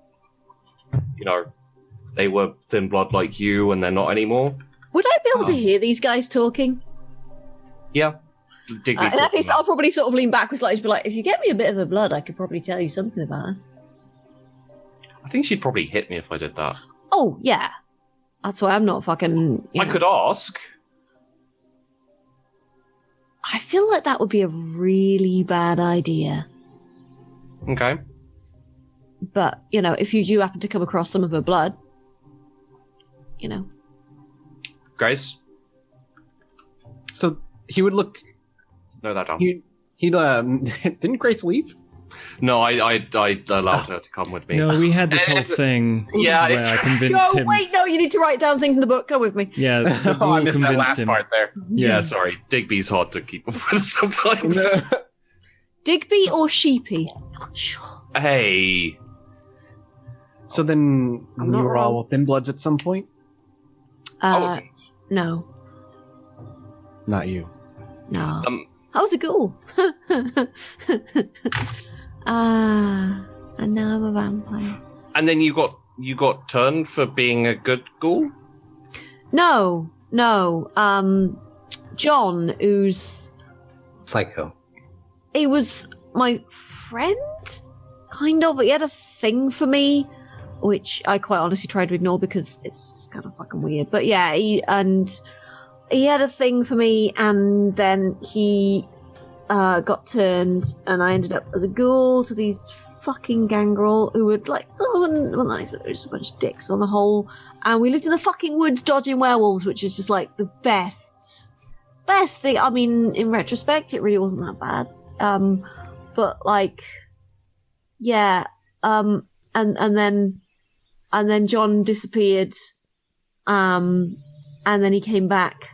they were thin blood like you and they're not anymore. Would I be able to hear these guys talking? Yeah. In that case, I'll probably sort of lean backwards slightly to be like, if you get me a bit of her blood, I could probably tell you something about her. I think she'd probably hit me if I did that. Oh, yeah. That's why I'm not fucking... I could ask. I feel like that would be a really bad idea. Okay. But, if you do happen to come across some of her blood, Grace? So he would look... No, that down. He'd didn't Grace leave? No, I allowed her to come with me. No, we had this whole thing Yeah, where I convinced No, him. wait, no, you need to write down things in the book. Come with me. Yeah, the Oh, I ghoul missed that convinced last him. part there. Yeah, sorry. Digby's hard to keep up with sometimes. Digby or Sheepy? Not sure. Hey. So then I'm you not were all wrong. thin bloods at some point? No. Not you. No. I was a ghoul. And now I'm a vampire. And then you got turned for being a good ghoul? No. John, who's... Psycho. He was my friend, kind of, but he had a thing for me, which I quite honestly tried to ignore because it's kind of fucking weird. But yeah, he had a thing for me, and then he got turned, and I ended up as a ghoul to these fucking gangrel who would nice, but they were just a bunch of dicks on the whole. And we lived in the fucking woods dodging werewolves, which is just like the best thing. I mean, in retrospect, it really wasn't that bad. But like, yeah. And then John disappeared. And then he came back.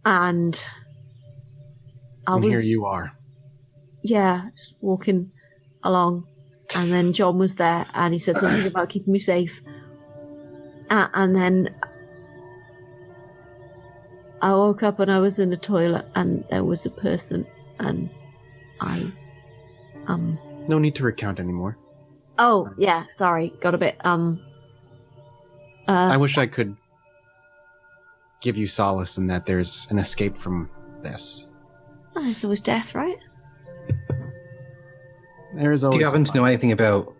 And Here you are. Yeah, just walking along. And then John was there and he said something about keeping me safe. And then I woke up and I was in the toilet and there was a person and I No need to recount anymore. Oh, yeah, sorry. Got a bit I wish I could give you solace in that there's an escape from this. Oh, there's always death, right? There is always. Do you happen to know anything about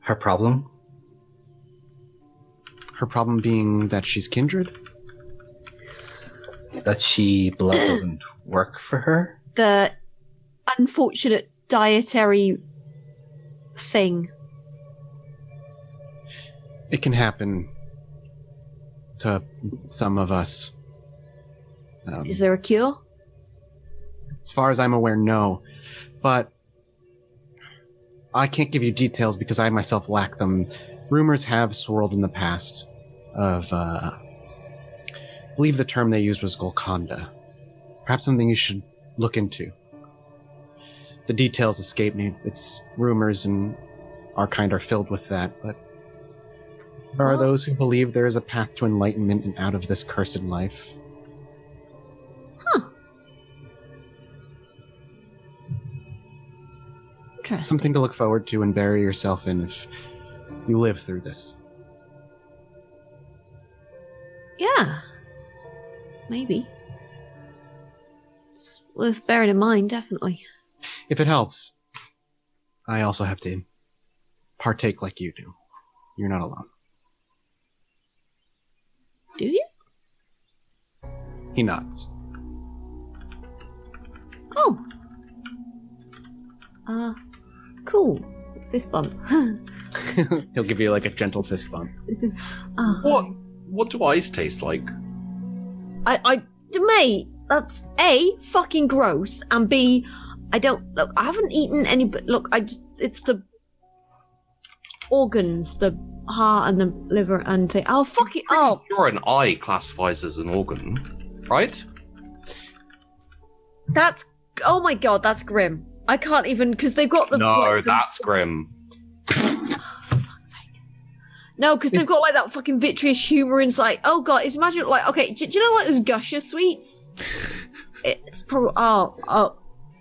her problem? Her problem being that she's kindred? That blood doesn't work for her? The unfortunate dietary thing. It can happen to some of us. Is there a cure? As far as I'm aware, no. But I can't give you details because I myself lack them. Rumors have swirled in the past of, I believe the term they used was Golconda. Perhaps something you should look into. The details escape me. It's rumors and our kind are filled with that, but there are those who believe there is a path to enlightenment and out of this cursed life. Huh. Interesting. Something to look forward to and bury yourself in if you live through this. Yeah. Maybe. It's worth bearing in mind, definitely. If it helps, I also have to partake like you do. You're not alone. Do you? He nods. Oh. Cool. Fist bump. He'll give you like a gentle fist bump. What do eyes taste like? Mate, that's A, fucking gross, and B, I haven't eaten any, but look, it's the organs, the heart and the liver and thing. Oh, fuck it. Oh. Sure, an eye classifies as an organ, right? Oh my god, that's Grimm. I can't even, because they've got the... No, that's Grimm. Oh, for fuck's sake. No, because they've got like that fucking vitreous humor inside. Oh god, it's imagine like, okay, do you know like those Gusher sweets? It's probably,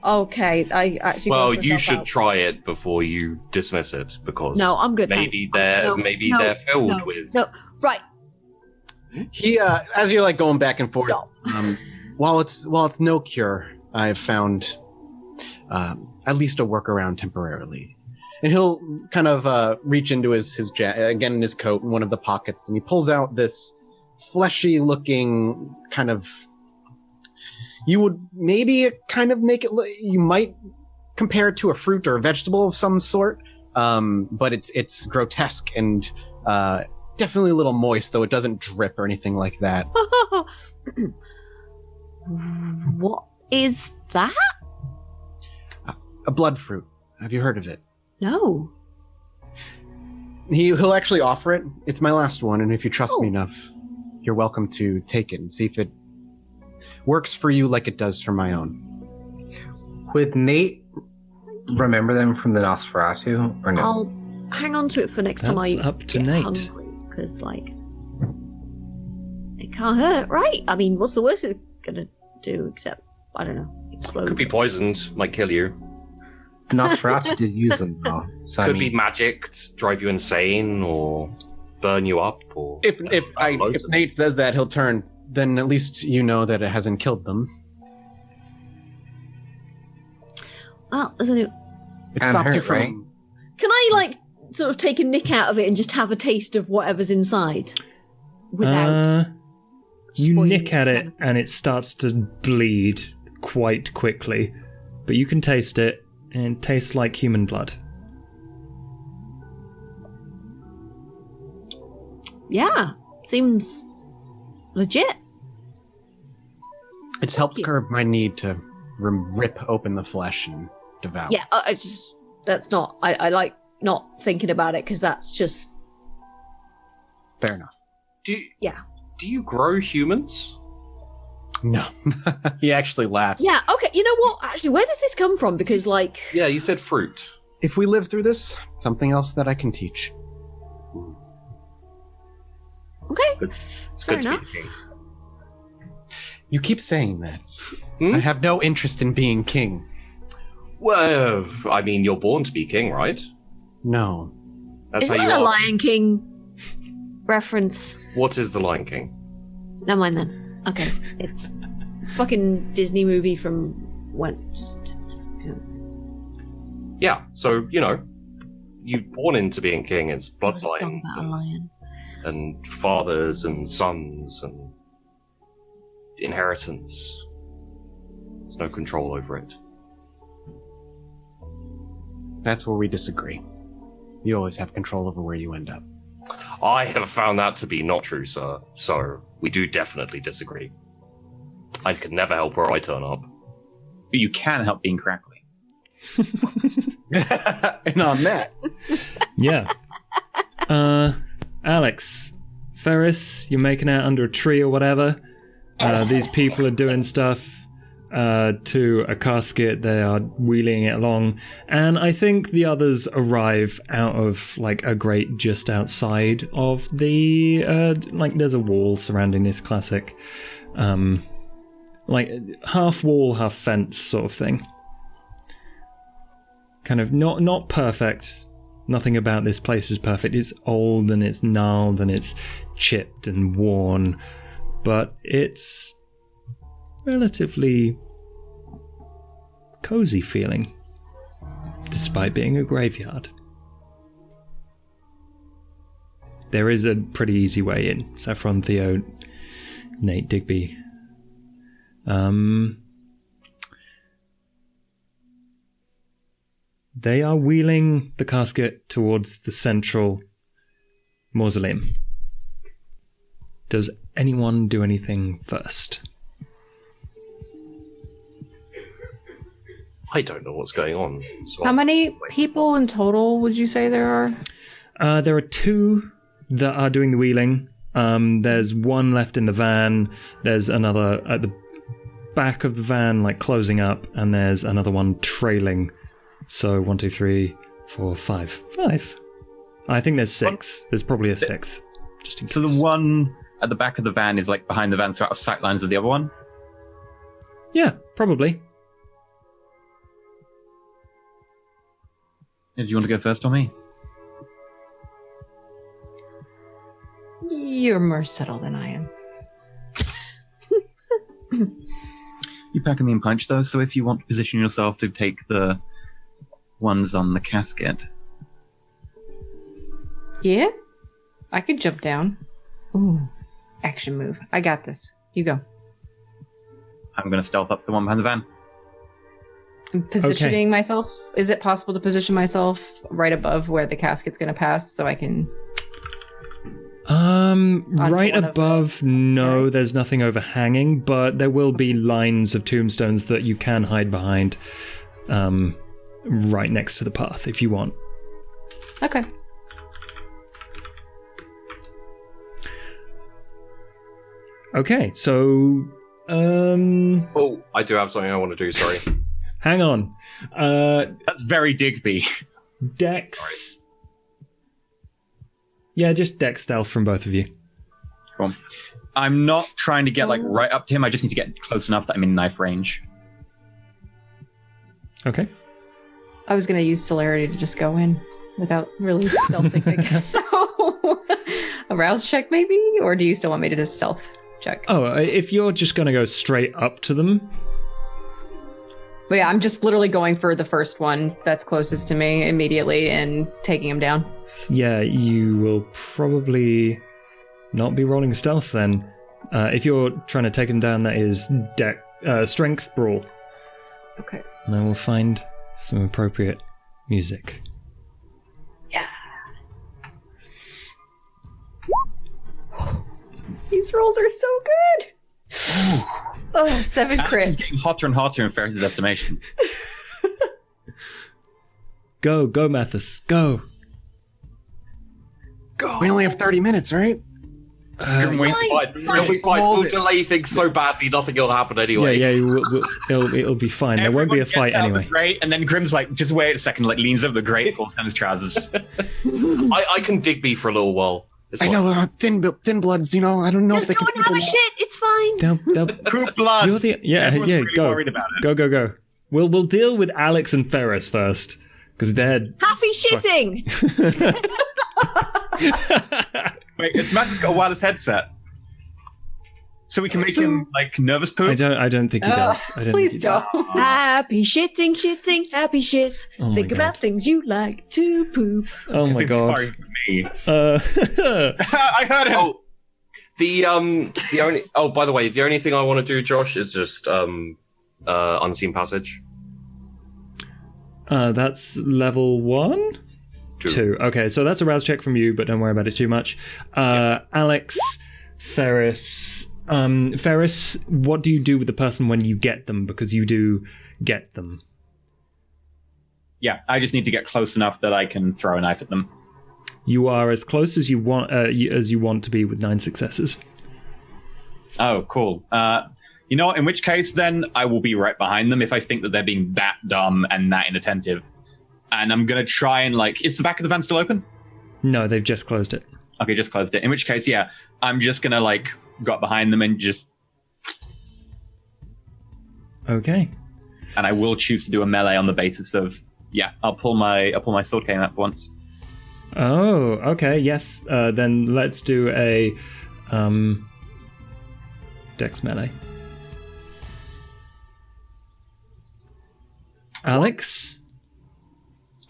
Okay, I actually. Well, got you myself should out. try it before you dismiss it, because No, I'm good. maybe thanks. they're filled with. No, right. He, as you're like going back and forth, No. while it's no cure, I've found at least a workaround temporarily. And he'll kind of reach into his again in his coat in one of the pockets, and he pulls out this fleshy looking kind of. You would maybe kind of make it. You might compare it to a fruit or a vegetable of some sort, but it's grotesque and definitely a little moist, though it doesn't drip or anything like that. What is that? A blood fruit. Have you heard of it? No. He'll actually offer it. It's my last one, and if you trust me enough, you're welcome to take it and see if it works for you like it does for my own. Would Nate remember them from the Nosferatu, or no? I'll hang on to it for next time I That's up to get Nate. hungry, because like it can't hurt, right? I mean, what's the worst it's gonna do except I don't know, explode? Could be poisoned, might kill you. The Nosferatu did use them, though. So, Could be magicked, drive you insane, or burn you up. Or If Nate says that, he'll turn. Then at least you know that it hasn't killed them. Well, there's a new. It Can't stops you hurt, from. right? Can I like sort of take a nick out of it and just have a taste of whatever's inside without? You spoiling nick at kind it of thing? and it starts to bleed quite quickly, but you can taste it and it tastes like human blood. Yeah, seems legit. It's helped curb my need to rip open the flesh and devour. Yeah, it's just that's not. I like not thinking about it because that's just Fair enough. Do you grow humans? No. He actually laughs. yeah. Okay, you know what? Actually, where does this come from? Because like, Yeah, you said fruit. If we live through this, something else that I can teach. okay, It's Fair good to be enough. the king. You keep saying that. Hmm? I have no interest in being king. Well, I mean, you're born to be king, right? No. That's is how you that a are. Lion King reference? What is the Lion King? Never mind then. Okay, it's fucking Disney movie from when. Just, Yeah, so, you're born into being king. It's what was the song bloodlines about a lion? and fathers and sons and inheritance. There's no control over it. That's where we disagree. You always have control over where you end up. I have found that to be not true, sir. So we do definitely disagree. I can never help where I turn up. But you can help being crackly. And on that, Yeah. Alex, Ferris, you're making out under a tree or whatever. These people are doing stuff to a casket. They are wheeling it along. And I think the others arrive out of like a grate just outside of the there's a wall surrounding this classic like half wall, half fence sort of thing. Kind of not perfect. Nothing about this place is perfect. It's old and it's gnarled and it's chipped and worn, but it's relatively cozy feeling, despite being a graveyard. There is a pretty easy way in. Saffron, Theo, Nate, Digby. They are wheeling the casket towards the central mausoleum. Does anyone do anything first? I don't know what's going on. So How many people in total would you say there are? There are two that are doing the wheeling. There's one left in the van. There's another at the back of the van, like closing up, and there's another one trailing. So 1, 2, 3, 4, 5. 5. I think there's 6. There's probably a 6th. Just in So case. the one at the back of the van is like behind the van, so out of sight lines of the other one? Yeah, probably. Do you want to go first or me? You're more subtle than I am. You pack a mean punch, though, so if you want to position yourself to take the ones on the casket. Yeah? I could jump down. Ooh. Action move. I got this. You go. I'm going to stealth up to the one behind the van. I'm positioning myself. Is it possible to position myself right above where the casket's going to pass so I can... Right above, no, there's nothing overhanging, but there will be lines of tombstones that you can hide behind, right next to the path if you want. Okay. Okay, so, Oh, I do have something I want to do, sorry. hang on. That's very Digby. Dex. Yeah, just Dex stealth from both of you. Cool. I'm not trying to get right up to him. I just need to get close enough that I'm in knife range. Okay. I was going to use celerity to just go in without really stealthing, I guess. So, a rouse check maybe? Or do you still want me to just stealth check? Oh, if you're just going to go straight up to them... But yeah, I'm just literally going for the first one that's closest to me immediately and taking him down. Yeah, you will probably not be rolling stealth then. If you're trying to take him down, that is strength brawl. Okay. And I will find some appropriate music. Yeah. These rolls are so good. Oh, 7 Alex crit. is getting hotter and hotter in Ferris's estimation. Go, Mathis, go. We only have 30 minutes, right? It'll be fine. We'll delay things so badly, nothing will happen anyway. Yeah, it'll be fine. There won't be a fight anyway. Great, and then Grimm's like, just wait a second, leans over the grate, falls down his trousers. I can Digby for a little while. It's I fine. know, thin bloods, I don't know Just if they go can and have a shit. It's fine. They'll Poop blood. You're the Everyone's really go. worried about it. Go. We'll deal with Alex and Ferris first because they're Happy shitting. Wait, it's Matt's got a wireless headset. So we can make him nervous poop. I don't think he does. I don't Please think he does. don't. Happy shitting, happy shit. Oh Think my about God. things you like to poop. Oh my god. Sorry for me. I I heard him. Oh, the only. Oh, by the way, the only thing I want to do, Josh, is just unseen passage. That's level 1? 2. Okay, so that's a rouse check from you, but don't worry about it too much. Alex, Ferris. Ferris, what do you do with the person when you get them? Because you do get them. Yeah, I just need to get close enough that I can throw a knife at them. You are as close as you want to be with 9 successes. Oh, cool. You know what? In which case, then I will be right behind them if I think that they're being that dumb and that inattentive. And I'm going to try and, is the back of the van still open? No, they've just closed it. Okay, just closed it. In which case, yeah, I'm just going to, go up behind them and just... Okay. And I will choose to do a melee on the basis of, yeah, I'll pull my sword cane out for once. Oh, okay, yes. Then let's do a dex melee. Alex?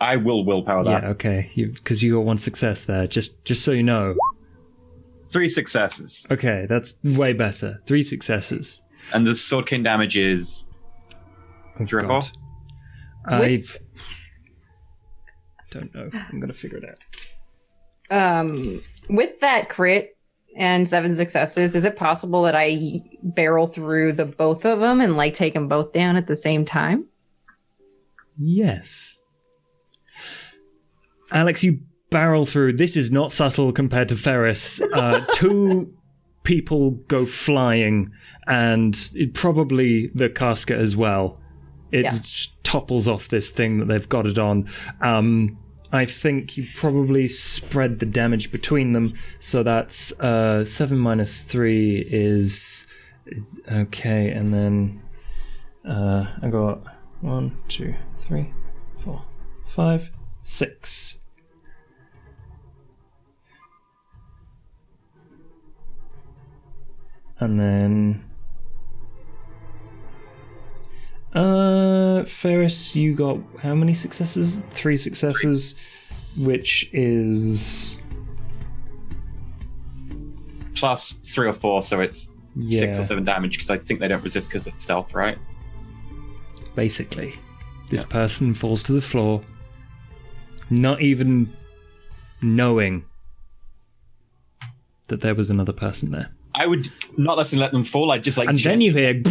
I will willpower that. Yeah, okay. Because you got 1 success there, just so you know. 3 successes. Okay, that's way better. 3 successes. And the sword cane damage is... Oh, 3 or God. 4? I don't know. I'm going to figure it out. With that crit and 7 successes, is it possible that I barrel through the both of them and take them both down at the same time? Yes. Alex, you barrel through. This is not subtle compared to Ferris. 2 people go flying, and probably the casket as well. It topples off this thing that they've got it on. I think you probably spread the damage between them, so that's 7 minus 3 is... Okay, and then I got 1, 2, 3, 4, 5, 6. And then Ferris, you got how many successes? 3 successes, which is Plus 3 or 4, so it's 6 yeah, or 7 damage, because I think they don't resist because it's stealth, right? basically. This person falls to the floor, not even knowing that there was another person there. I would not necessarily let them fall, I'd just like... And then you hear...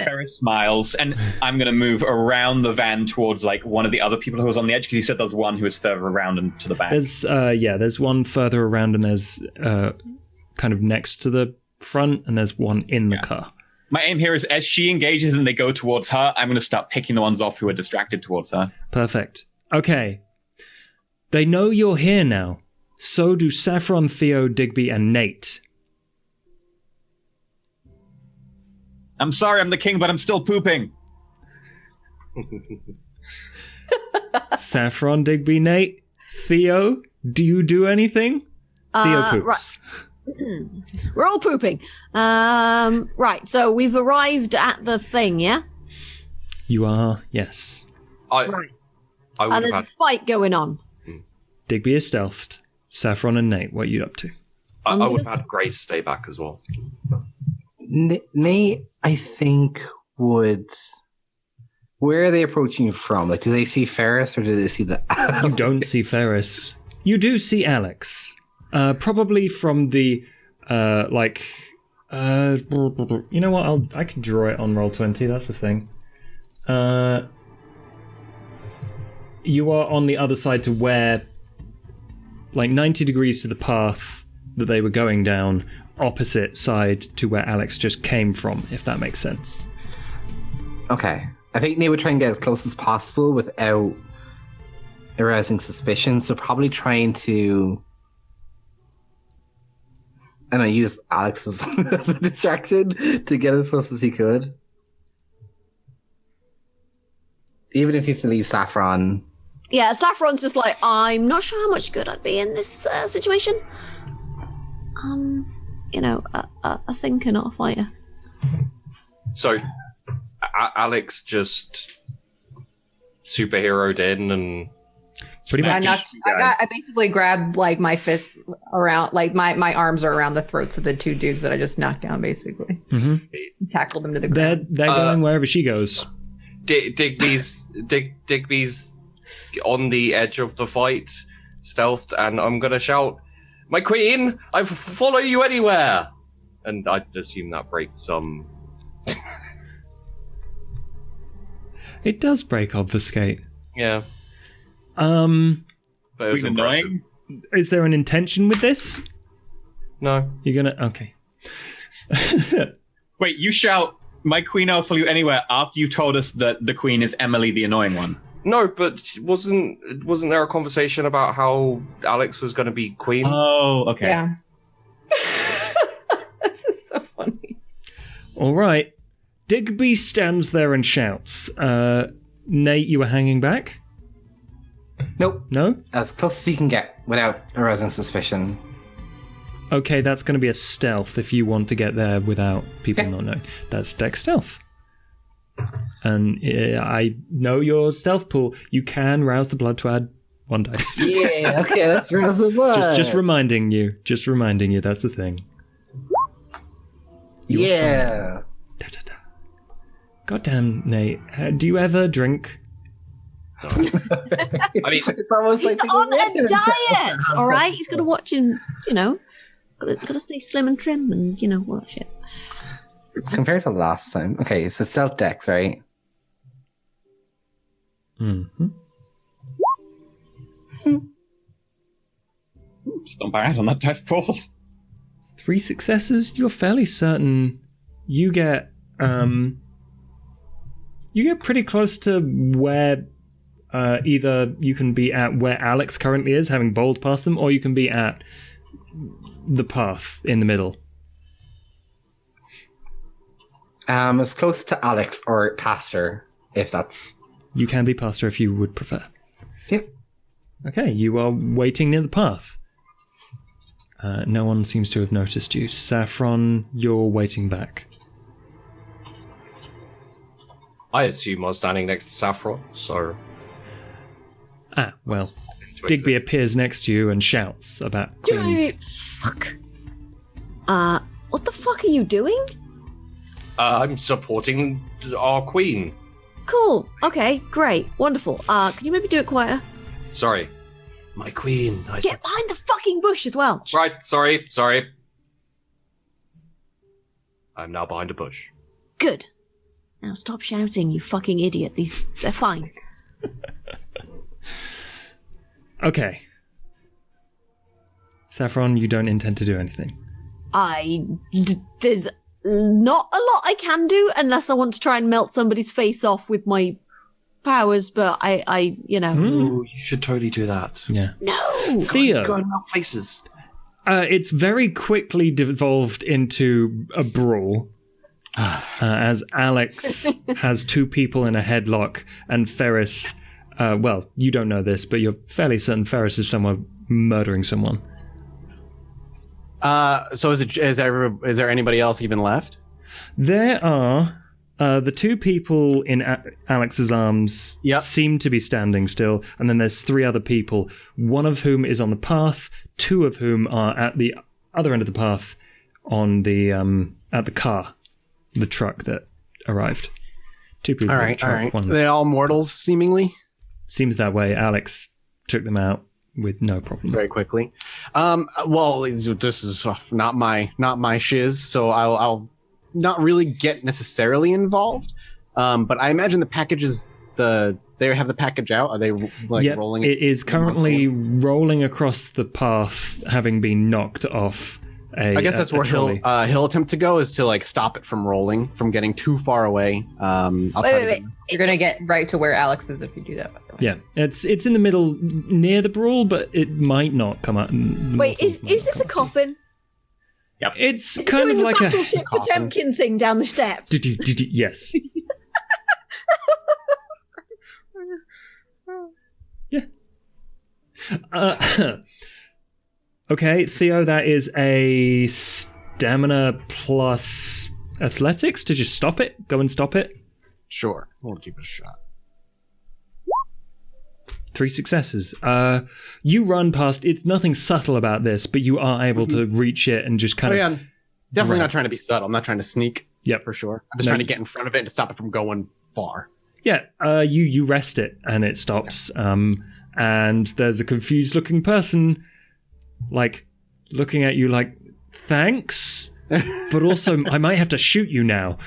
Ferris smiles, and I'm going to move around the van towards like one of the other people who was on the edge, because you said there's one who was further around and to the back. There's one further around, and there's kind of next to the front, and there's one in the car. My aim here is as she engages and they go towards her, I'm going to start picking the ones off who are distracted towards her. Perfect. Okay. They know you're here now. So do Saffron, Theo, Digby, and Nate. I'm sorry, I'm the king, but I'm still pooping. Saffron, Digby, Nate. Theo, do you do anything? Theo poops. Right. We're all pooping. Right, so we've arrived at the thing, yeah? You are, yes. I Right. I would And have there's had. a fight going on. Digby is stealthed. Saffron and Nate, what are you up to? I would have had Grace stay back as well. Nate, I think, would... Where are they approaching from? Like, do they see Ferris or do they see the... You don't see Ferris. You do see Alex. Probably from the, you know what, I can draw it on Roll20, that's the thing. You are on the other side to where, like 90 degrees to the path that they were going down, opposite side to where Alex just came from, if that makes sense. Okay. I think Nate would try and get as close as possible without arousing suspicion, so probably trying to... And I use Alex as a distraction to get as close as he could. Even if he's to leave Saffron. Yeah, Saffron's just like, I'm not sure how much good I'd be in this situation. A thinker, not a fighter. So, Alex just superheroed in and Pretty much. I basically grabbed like my fists around, like my arms are around the throats of the 2 dudes that I just knocked down, basically. Mm-hmm. Tackled them to the ground. They're going wherever she goes. Digby's on the edge of the fight, stealthed, and I'm gonna shout, "My queen! I follow you anywhere!" And I assume that breaks some. It does break obfuscate. Yeah. But it was annoying. Is there an intention with this? No. You're gonna... Okay. Wait, you shout, "My queen, I'll follow you anywhere," after you told us that the queen is Emily, the annoying one. No, but wasn't there a conversation about how Alex was going to be queen? Oh, okay. Yeah. This is so funny. All right. Digby stands there and shouts. Nate, you were hanging back? Nope. No? As close as he can get without arousing suspicion. Okay, that's going to be a stealth if you want to get there without people not knowing. That's dex stealth. And I know your stealth pool. You can rouse the blood to add 1 dice. Yeah, okay, that's rouse the blood. Just reminding you. Just reminding you. That's the thing. Yeah. Goddamn, Nate. Do you ever drink? I mean, It's almost like He's on a diet, all right? He's got to watch him, got to stay slim and trim and, all that shit. Compared to last time. Okay, so stealth dex, right? Mm-hmm. Just not bad on that dice pool. 3 successes. You're fairly certain you get pretty close to where either you can be at where Alex currently is, having bowled past them, or you can be at the path in the middle. As close to Alex or past her, if that's You can be past her if you would prefer. Yep. Okay, you are waiting near the path. No one seems to have noticed you. Saffron, you're waiting back. I assume I was standing next to Saffron, so... Ah, well, Digby appears next to you and shouts about queens. Fuck. What the fuck are you doing? I'm supporting our queen. Cool. Okay, great. Wonderful. Can you maybe do it quieter? Sorry. My queen. Get behind the fucking bush as well. Right, sorry. I'm now behind a bush. Good. Now stop shouting, you fucking idiot. They're fine. Okay. Saffron, you don't intend to do anything. There's not a lot I can do unless I want to try and melt somebody's face off with my powers, but I Ooh, you should totally do that. Yeah. No! Theo. Go and melt faces. It's very quickly devolved into a brawl. As Alex has two people in a headlock and Ferris, well, you don't know this, but you're fairly certain Ferris is somewhere murdering someone. So is there anybody else even left? There are the two people in Alex's arms seem to be standing still, and then there's three other people, one of whom is on the path, two of whom are at the other end of the path on the at the car. The truck that arrived. Two people. All right. One. They're all mortals, seemingly. Seems that way. Alex took them out with no problem. Very quickly. Well, this is not my shiz, so I'll not really get necessarily involved. But I imagine the packages. They have the package out. Are they rolling? It is currently rolling across the path, having been knocked off. I guess that's where he'll attempt to go, is to stop it from rolling, from getting too far away. Wait. You're gonna get right to where Alex is if you do that. By the way. Yeah, it's in the middle near the brawl, but it might not come out. Wait, is this a coffin? Yep. It's is kind of like a Battleship Potemkin thing down the steps. Yes. Yeah. Okay, Theo, that is a stamina plus athletics to just stop it. Go and stop it. Sure, we'll give it a shot. 3 successes. You run past. It's nothing subtle about this, but you are able to reach it and just kind of. I'm definitely not trying to be subtle. I'm not trying to sneak. Yep, for sure. I'm just trying to get in front of it and stop it from going far. Yeah. You rest it and it stops. And there's a confused looking person, looking at you like, thanks, but also I might have to shoot you now.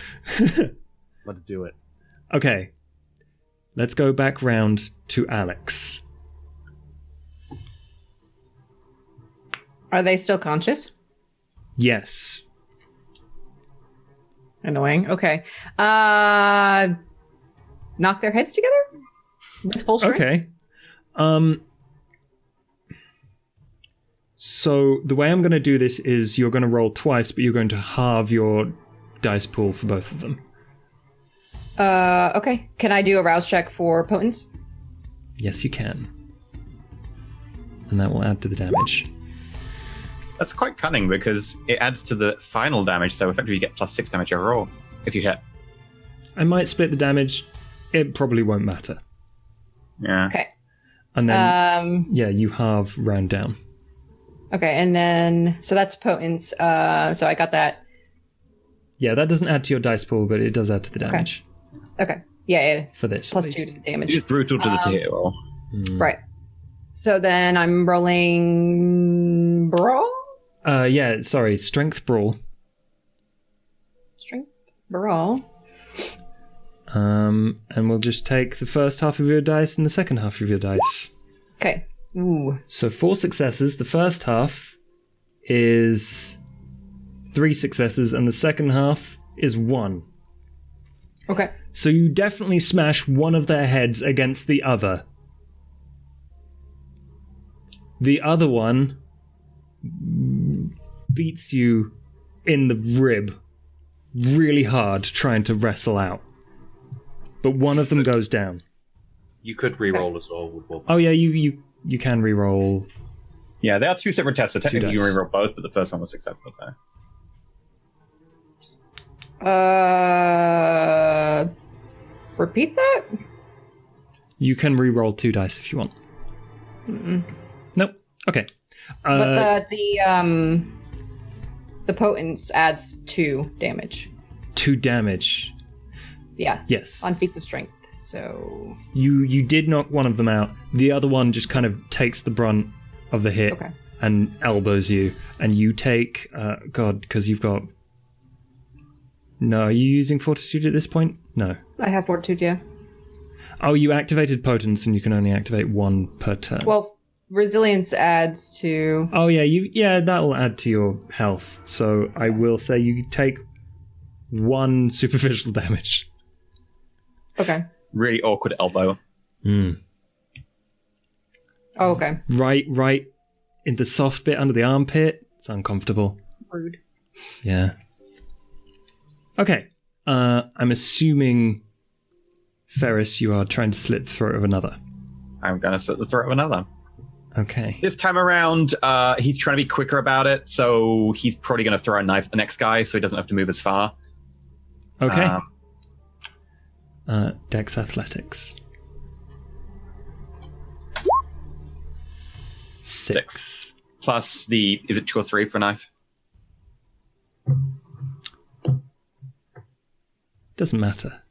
Let's do it. Okay. Let's go back round to Alex. Are they still conscious? Yes. Annoying. Okay. Knock their heads together? With full strength? Okay. So the way I'm going to do this is you're going to roll twice, but you're going to halve your dice pool for both of them. Okay. Can I do a rouse check for potence? Yes, you can. And that will add to the damage. That's quite cunning because it adds to the final damage, so effectively you get +6 damage overall if you hit. I might split the damage. It probably won't matter. Yeah. Okay. And then, you halve round down. Okay, and then, so that's potence. So I got that. Yeah, that doesn't add to your dice pool, but it does add to the damage. Okay. Yeah. For this. +2 to the damage. It's brutal to the tail. Right. So then I'm rolling brawl? Strength brawl. Strength brawl. And we'll just take the first half of your dice and the second half of your dice. Okay. Ooh. So 4 successes. The first half is 3 successes, and the second half is 1. Okay. So you definitely smash one of their heads against the other. The other one beats you in the rib really hard trying to wrestle out. But one of them goes down. You could re-roll as well with willpower. Oh yeah, you can re-roll. Yeah, they are two separate tests, so technically you dice. can reroll both, but the first one was successful, so. Repeat that? You can re-roll 2 dice if you want. Mm-mm. Nope. Okay. But the potence adds 2 damage. 2 damage. Yeah. Yes. On feats of strength. So You did knock one of them out. The other one just kind of takes the brunt of the hit and elbows you, and you take God, because you've got. No, are you using fortitude at this point? No. I have fortitude, yeah. Oh, you activated potence, and you can only activate 1 per turn. Well, resilience adds to. Oh yeah, that'll add to your health. So I will say you take 1 superficial damage. Okay. Really awkward elbow. Hmm. Oh, okay. Right in the soft bit under the armpit. It's uncomfortable. Rude. Yeah. Okay. I'm assuming, Ferris, you are trying to slit the throat of another. I'm going to slit the throat of another. Okay. This time around, he's trying to be quicker about it, so he's probably going to throw a knife at the next guy so he doesn't have to move as far. Okay. Dex Athletics. 6. Plus is it 2 or 3 for a knife? Doesn't matter.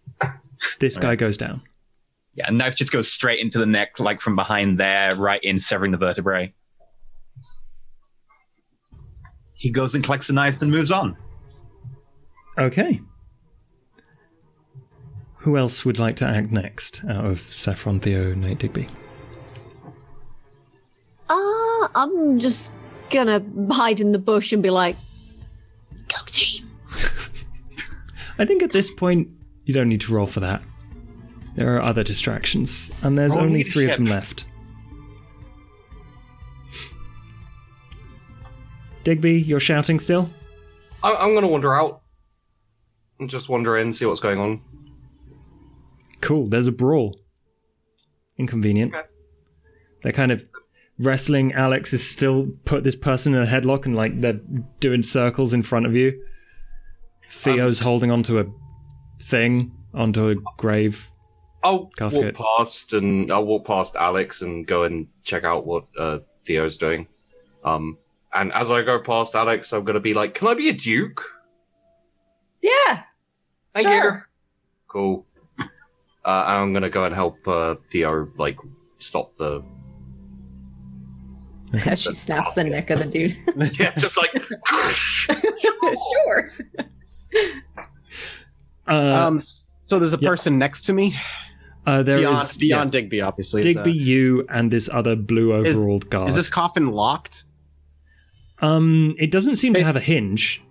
This guy goes down. Yeah, a knife just goes straight into the neck, like from behind there, right in, severing the vertebrae. He goes and collects the knife and moves on. Okay. Who else would like to act next out of Saffron, Theo, Nate, Digby? I'm just gonna hide in the bush and be like, go team. I think at this point, you don't need to roll for that. There are other distractions, and there's Roll only 3 of them leadership. left. Digby, you're shouting still? I'm going to wander out. And just wander in, see what's going on. Cool, there's a brawl. Inconvenient. Okay. They're kind of wrestling. Alex is still put this person in a headlock, and like they're doing circles in front of you. Theo's holding onto a thing, onto a grave. I'll Casket. walk past Alex and go and check out what Theo's doing. And as I go past Alex, I'm going to be like, can I be a duke? Yeah. Thank Sure. you. Cool. I'm going to go and help Theo, like, stop the... As she snaps the neck of the dude. Yeah, just like... Sure. So there's a person next to me? There beyond, is beyond Digby, obviously. Digby, you, and this other blue overalled guard. Is this coffin locked? It doesn't seem to have a hinge.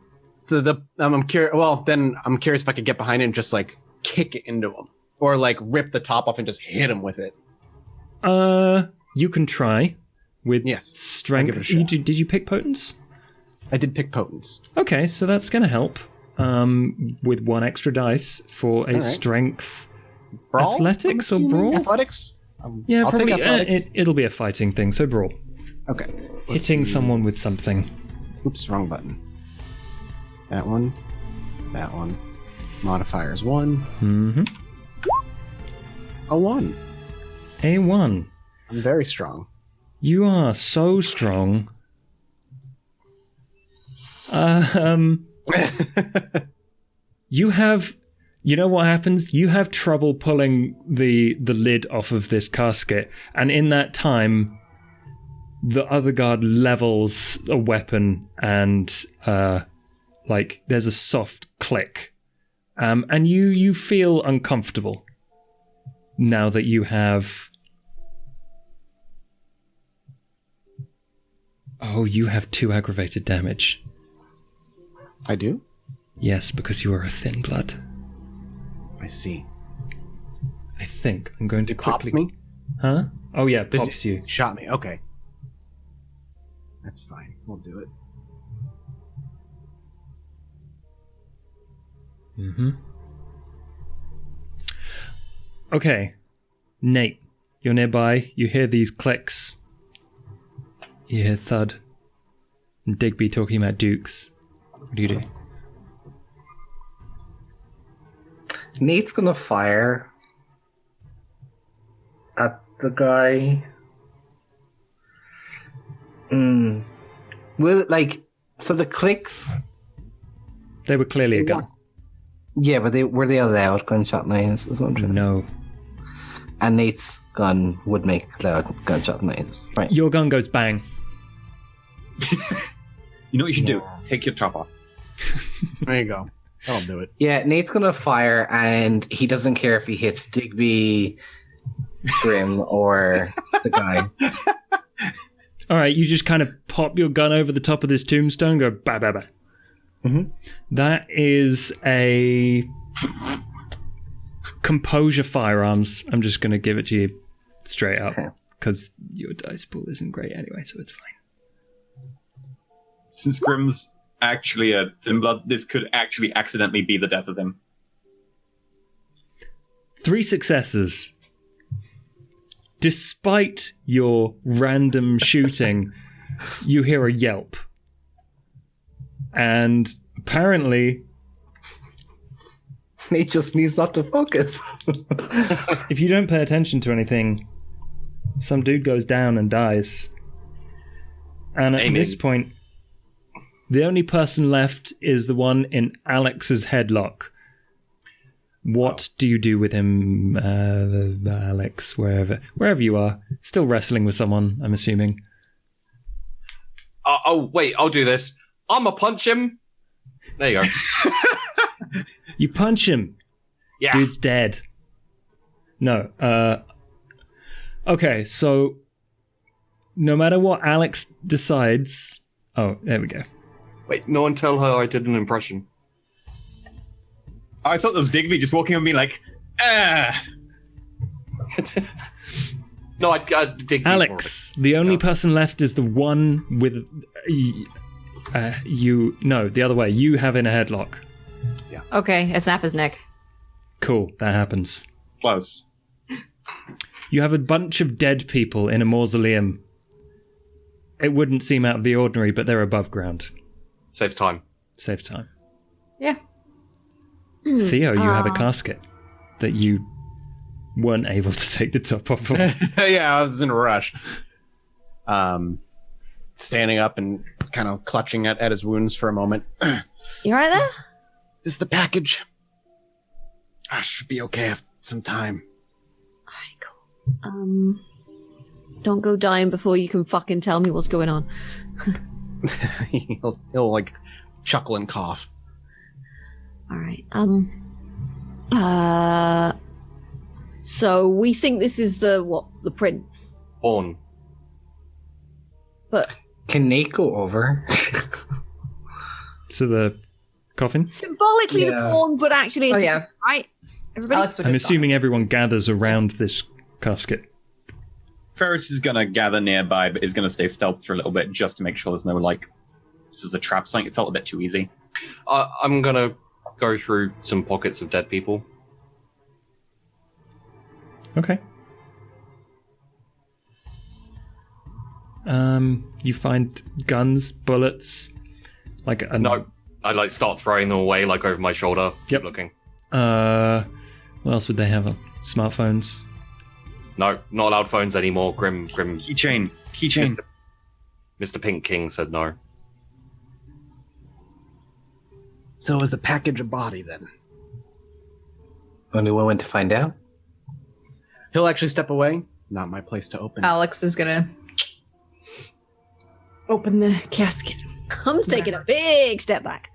I'm curious. Well, then I'm curious if I could get behind it and just like kick it into him, or like rip the top off and just hit him with it. You can try with strength. I'll give it a shot. Did you pick potence? I did pick potence. Okay, so that's going to help. With 1 extra dice for a strength. Brawl? Athletics or brawl? Athletics? Yeah, I'll probably. take athletics. It'll be a fighting thing, so brawl. Okay. Hitting someone with something. Oops, wrong button. That one. That one. Modifiers 1. Mm-hmm. A 1. A 1. I'm very strong. You are so strong. You know what happens? You have trouble pulling the lid off of this casket, and in that time, the other guard levels a weapon, and like there's a soft click, and you feel uncomfortable now that you have. Oh, you have 2 aggravated damage. I do? Yes, because you are a thin blood. I see. I think I'm going to It pops quickly... me? Huh? Oh yeah, Did pops you. Shot me. Okay. That's fine. We'll do it. Mm-hmm. Okay. Nate, You're nearby. You hear these clicks. You hear thud. And Digby talking about dukes. What do you do? Nate's gonna fire at the guy. Will it, like, so the clicks? They were clearly a gun. Yeah, but were they allowed gunshot noises? Is what I'm trying to- No. And Nate's gun would make loud gunshot noises. Right. Your gun goes bang. You know what you should do? Take your top off. There you go. That'll do it. Yeah, Nate's gonna fire, and he doesn't care if he hits Digby, Grimm, or the guy. All right, you just kind of pop your gun over the top of this tombstone and go ba ba ba. Mhm. That is a composure firearms. I'm just going to give it to you straight up because your dice pool isn't great anyway, so it's fine. Since Grimm's actually a Thin-Blood, this could actually accidentally be the death of him. 3 successes. Despite your random shooting, you hear a yelp. And apparently, Nate just needs not to focus. if you don't pay attention to anything, some dude goes down and dies. And at this point, the only person left is the one in Alex's headlock. What do you do with him, Alex, wherever you are? Still wrestling with someone, I'm assuming. Wait, I'll do this. I'ma punch him. There you go. You punch him. Yeah. Dude's dead. No. Okay, so no matter what Alex decides... Oh, there we go. Wait, no one tell her I did an impression. I thought there was Digby just walking on me like, ah. No, I dig Alex, the only person left is the one with... No, the other way. You have in a headlock. Okay, I snap his neck. Cool, that happens. Close. You have a bunch of dead people in a mausoleum. It wouldn't seem out of the ordinary, but they're above ground. Saves time. Save time. Yeah. Theo, you have a casket that you weren't able to take the top off of. Yeah, I was in a rush. Standing up and kind of clutching at his wounds for a moment. You right there? This is the package. I should be okay after some time. Alright, cool. Don't go dying before you can fucking tell me what's going on. he'll like chuckle and cough. Alright, so we think this is the prince. Born. But Can Nate go over? To the coffin? symbolically the pawn, but actually it's different, right? Everybody? Alex would I'm have assuming everyone gathers around this casket. Ferris is gonna gather nearby, but is gonna stay stealth for a little bit just to make sure there's no, like, this is a trap. Something it felt a bit too easy. I'm gonna go through some pockets of dead people. Okay. You find guns, bullets, like a... No, I like start throwing them away, like over my shoulder. Yep. Keep looking. What else would they have on? Smartphones? No, not allowed phones anymore. Grimm. Keychain. Mr. Pink King said no. So is the package a body then? Only one went to find out. He'll actually step away. Not my place to open. Alex is gonna open the casket. I'm taking a big step back.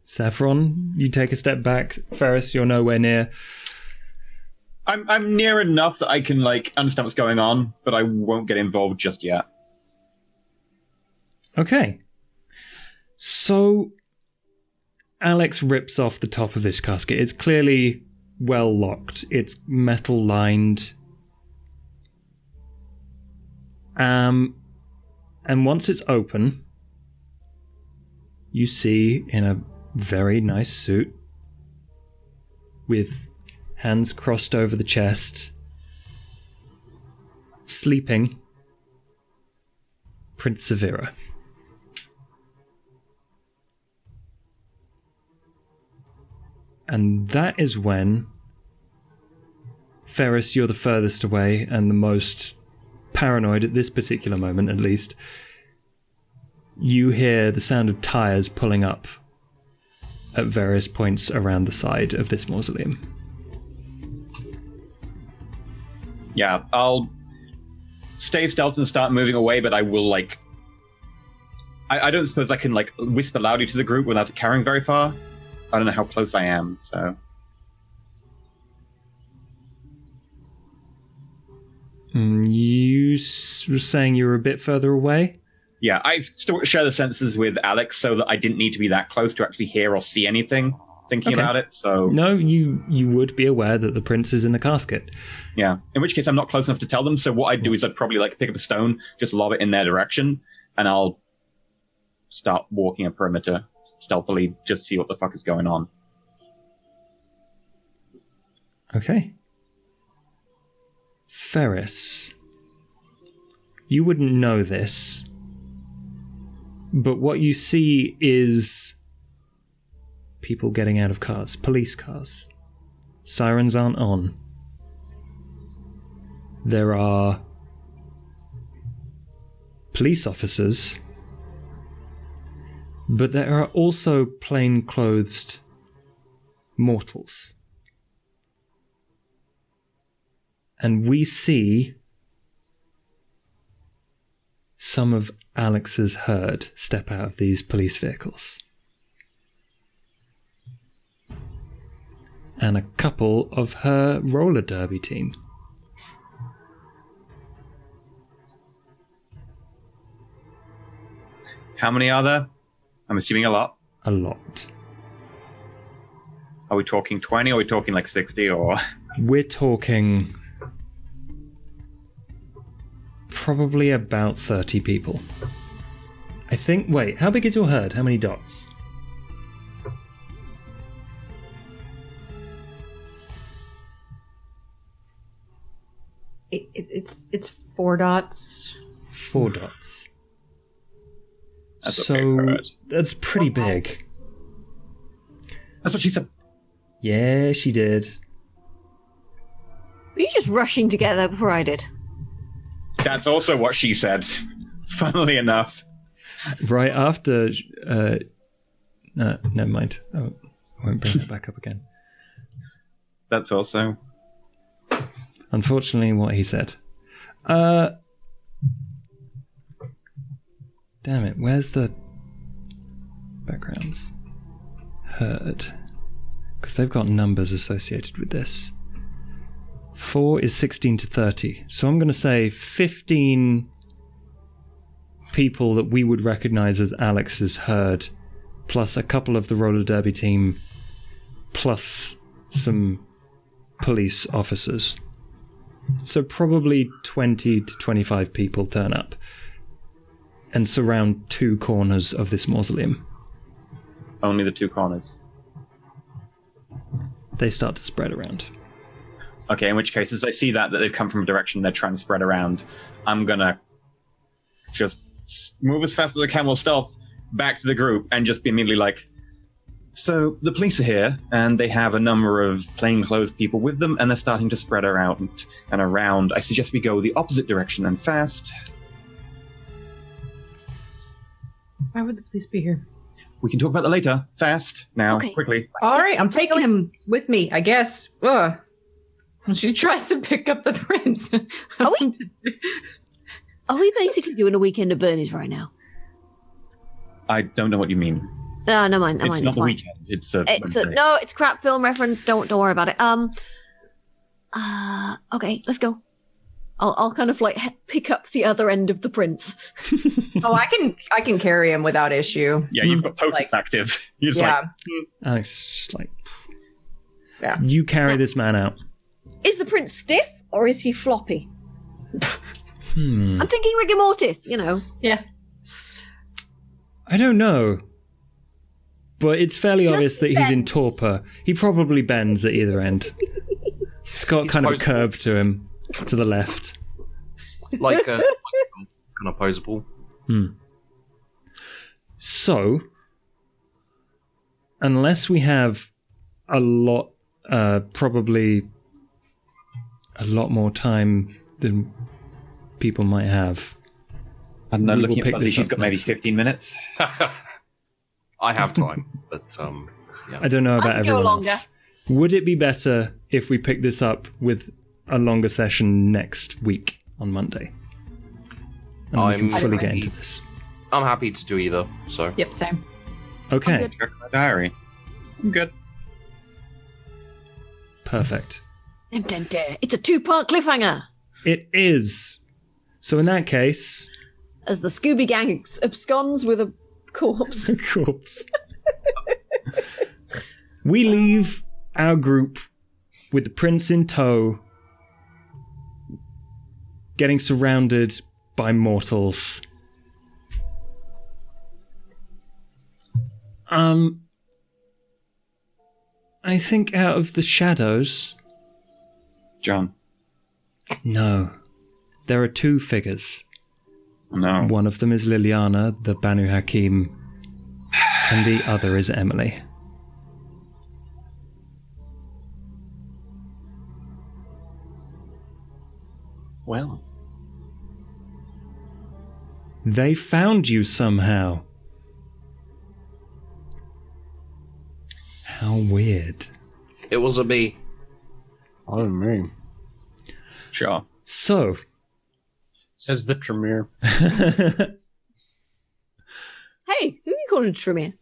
Saffron, you take a step back. Ferris, you're nowhere near. I'm near enough that I can, like, understand what's going on, but I won't get involved just yet. Okay. So, Alex rips off the top of this casket. It's clearly well locked. It's metal lined. And once it's open, you see in a very nice suit with hands crossed over the chest, sleeping Prince Severa. And that is when, Ferris, you're the furthest away and the most paranoid at this particular moment, at least. You hear the sound of tires pulling up at various points around the side of this mausoleum. Yeah, I'll stay stealth and start moving away, but I will, like... I don't suppose I can, like, whisper loudly to the group without carrying very far. I don't know how close I am, so... You were saying you were a bit further away? Yeah, I still share the senses with Alex so that I didn't need to be that close to actually hear or see anything thinking about it, so... No, you would be aware that the prince is in the casket. Yeah, in which case I'm not close enough to tell them, so what I'd do is I'd probably like pick up a stone, just lob it in their direction, and I'll start walking a perimeter stealthily, just to see what the fuck is going on. Okay. Ferris, you wouldn't know this, but what you see is people getting out of cars, police cars. Sirens aren't on. There are police officers, but there are also plain-clothed mortals. And we see some of Alex's herd step out of these police vehicles. And a couple of her roller derby team. How many are there? I'm assuming a lot. A lot. Are we talking 20? Or are we talking like 60? Or we're talking probably about 30 people. I think. Wait, how big is your herd? How many dots? It's 4 dots. 4 dots. That's a big herd. That's pretty big. That's what she said. Yeah, she did. Were you just rushing together before I did? That's also what she said. Funnily enough. Right after... no, never mind. I won't bring that back up again. That's also... Unfortunately, what he said. Damn it, where's the backgrounds? Herd. Because they've got numbers associated with this. 4 is 16 to 30. So I'm going to say 15 people that we would recognize as Alex's herd, plus a couple of the roller derby team, plus some police officers. So probably 20 to 25 people turn up and surround 2 corners of this mausoleum. Only the 2 corners. They start to spread around. Okay, in which case, as I see that they've come from a direction they're trying to spread around, I'm gonna just move as fast as I can while stealth back to the group and just be immediately like, so the police are here, and they have a number of plainclothes people with them, and they're starting to spread around and around. I suggest we go the opposite direction and fast. Why would the police be here? We can talk about that later. Fast. Now. Okay. Quickly. All right, I'm taking him with me, I guess. Ugh. She tries to pick up the prince. Are we basically doing a weekend of Bernie's right now? I don't know what you mean. No, no mind. No It's mind. not It's the fine. weekend. It's a It's Wednesday. no, it's crap film reference. Don't worry about it. Okay, let's go. I'll kind of like pick up the other end of the prince. Oh, I can carry him without issue. Yeah, you've got potence active. You're just like, Alex is just like, Yeah. you carry this man out. Is the prince stiff or is he floppy? Hmm. I'm thinking rigor mortis, you know. Yeah. I don't know. But it's fairly Just obvious that he's in bends. torpor. He probably bends at either end. He's got kind of a supposed- curve to him, to the left. like kind of posable. So, unless we have a lot, probably a lot more time than people might have. I don't know, We looking will at pick Fuzzy, this she's up got maybe next week. 15 minutes. I have time, but yeah. I don't know about I can go everyone longer. else. Would it be better if we pick this up with a longer session next week on Monday? And we can I'm fully get happy. into this. I'm happy to do either. So Yep, same. Okay, good. Check my diary. I'm good. perfect. Dun, dun, dun. It's a 2-part cliffhanger It is. So in that case, as the Scooby Gang absconds with a corpse. corpse. We leave our group with the prince in tow, getting surrounded by mortals. I think out of the shadows, John. no, there are 2 figures. No. One of them is Liliana, the Banu Hakim, and the other is Emily. Well, They found you somehow. How weird. it wasn't me. I don't know. Sure. So, Says the Tremere. Hey, who are you calling Tremere?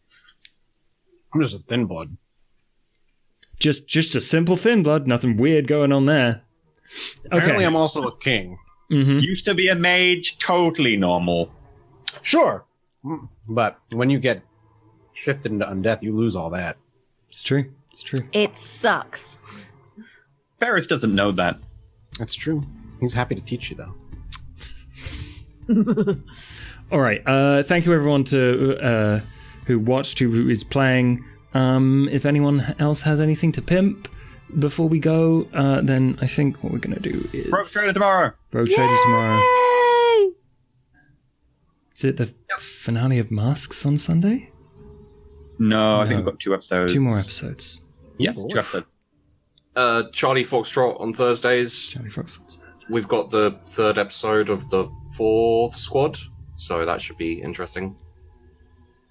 I'm just a thin blood. just a simple Thin-Blood, nothing weird going on there. Apparently, Okay. I'm also a king. Mm-hmm. Used to be a mage, totally normal. Sure. But when you get shifted into undeath, you lose all that. It's true. It's true. It sucks. Ferris doesn't know that. That's true. He's happy to teach you, though. All right. Thank you, everyone, to who watched, who is playing. If anyone else has anything to pimp before we go, then I think what we're going to do is... Rope trader tomorrow. Rogue Trader tomorrow. Yay! Is it the finale of Masks on Sunday? No, I think No. we've got 2 episodes. 2 more episodes. Yes, 2 episodes. Charlie Foxtrot on Thursdays. Charlie Fox. We've got the 3rd episode of the 4th squad, so that should be interesting.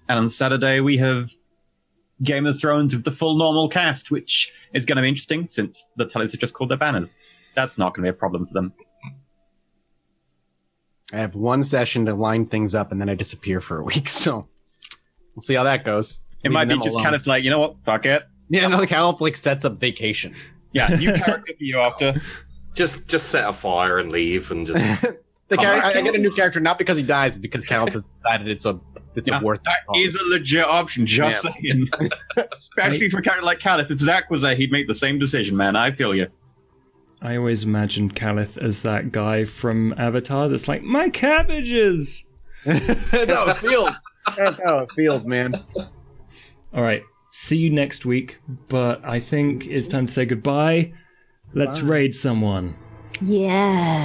And on Saturday, we have Game of Thrones with the full normal cast, which is going to be interesting since the Tullys have just called their banners. That's not going to be a problem for them. I have 1 session to line things up, and then I disappear for a week, so we'll see how that goes. It might be Leaving them just alone. kind of like, you know what, fuck it. Yeah, no, the Calip like sets up vacation. Yeah, new character for you after. Just set a fire and leave, and just I get a new character not because he dies, but because Calip has decided it's a Yeah, worth that is a legit option, just saying. Especially for a character like Cal. If Zach was there, he'd make the same decision, man. I feel you. I always imagined Calith as that guy from Avatar that's like, my cabbages! No, it feels. That's how it feels, man. All right. See you next week, but I think it's time to say goodbye. Let's raid someone. Yeah.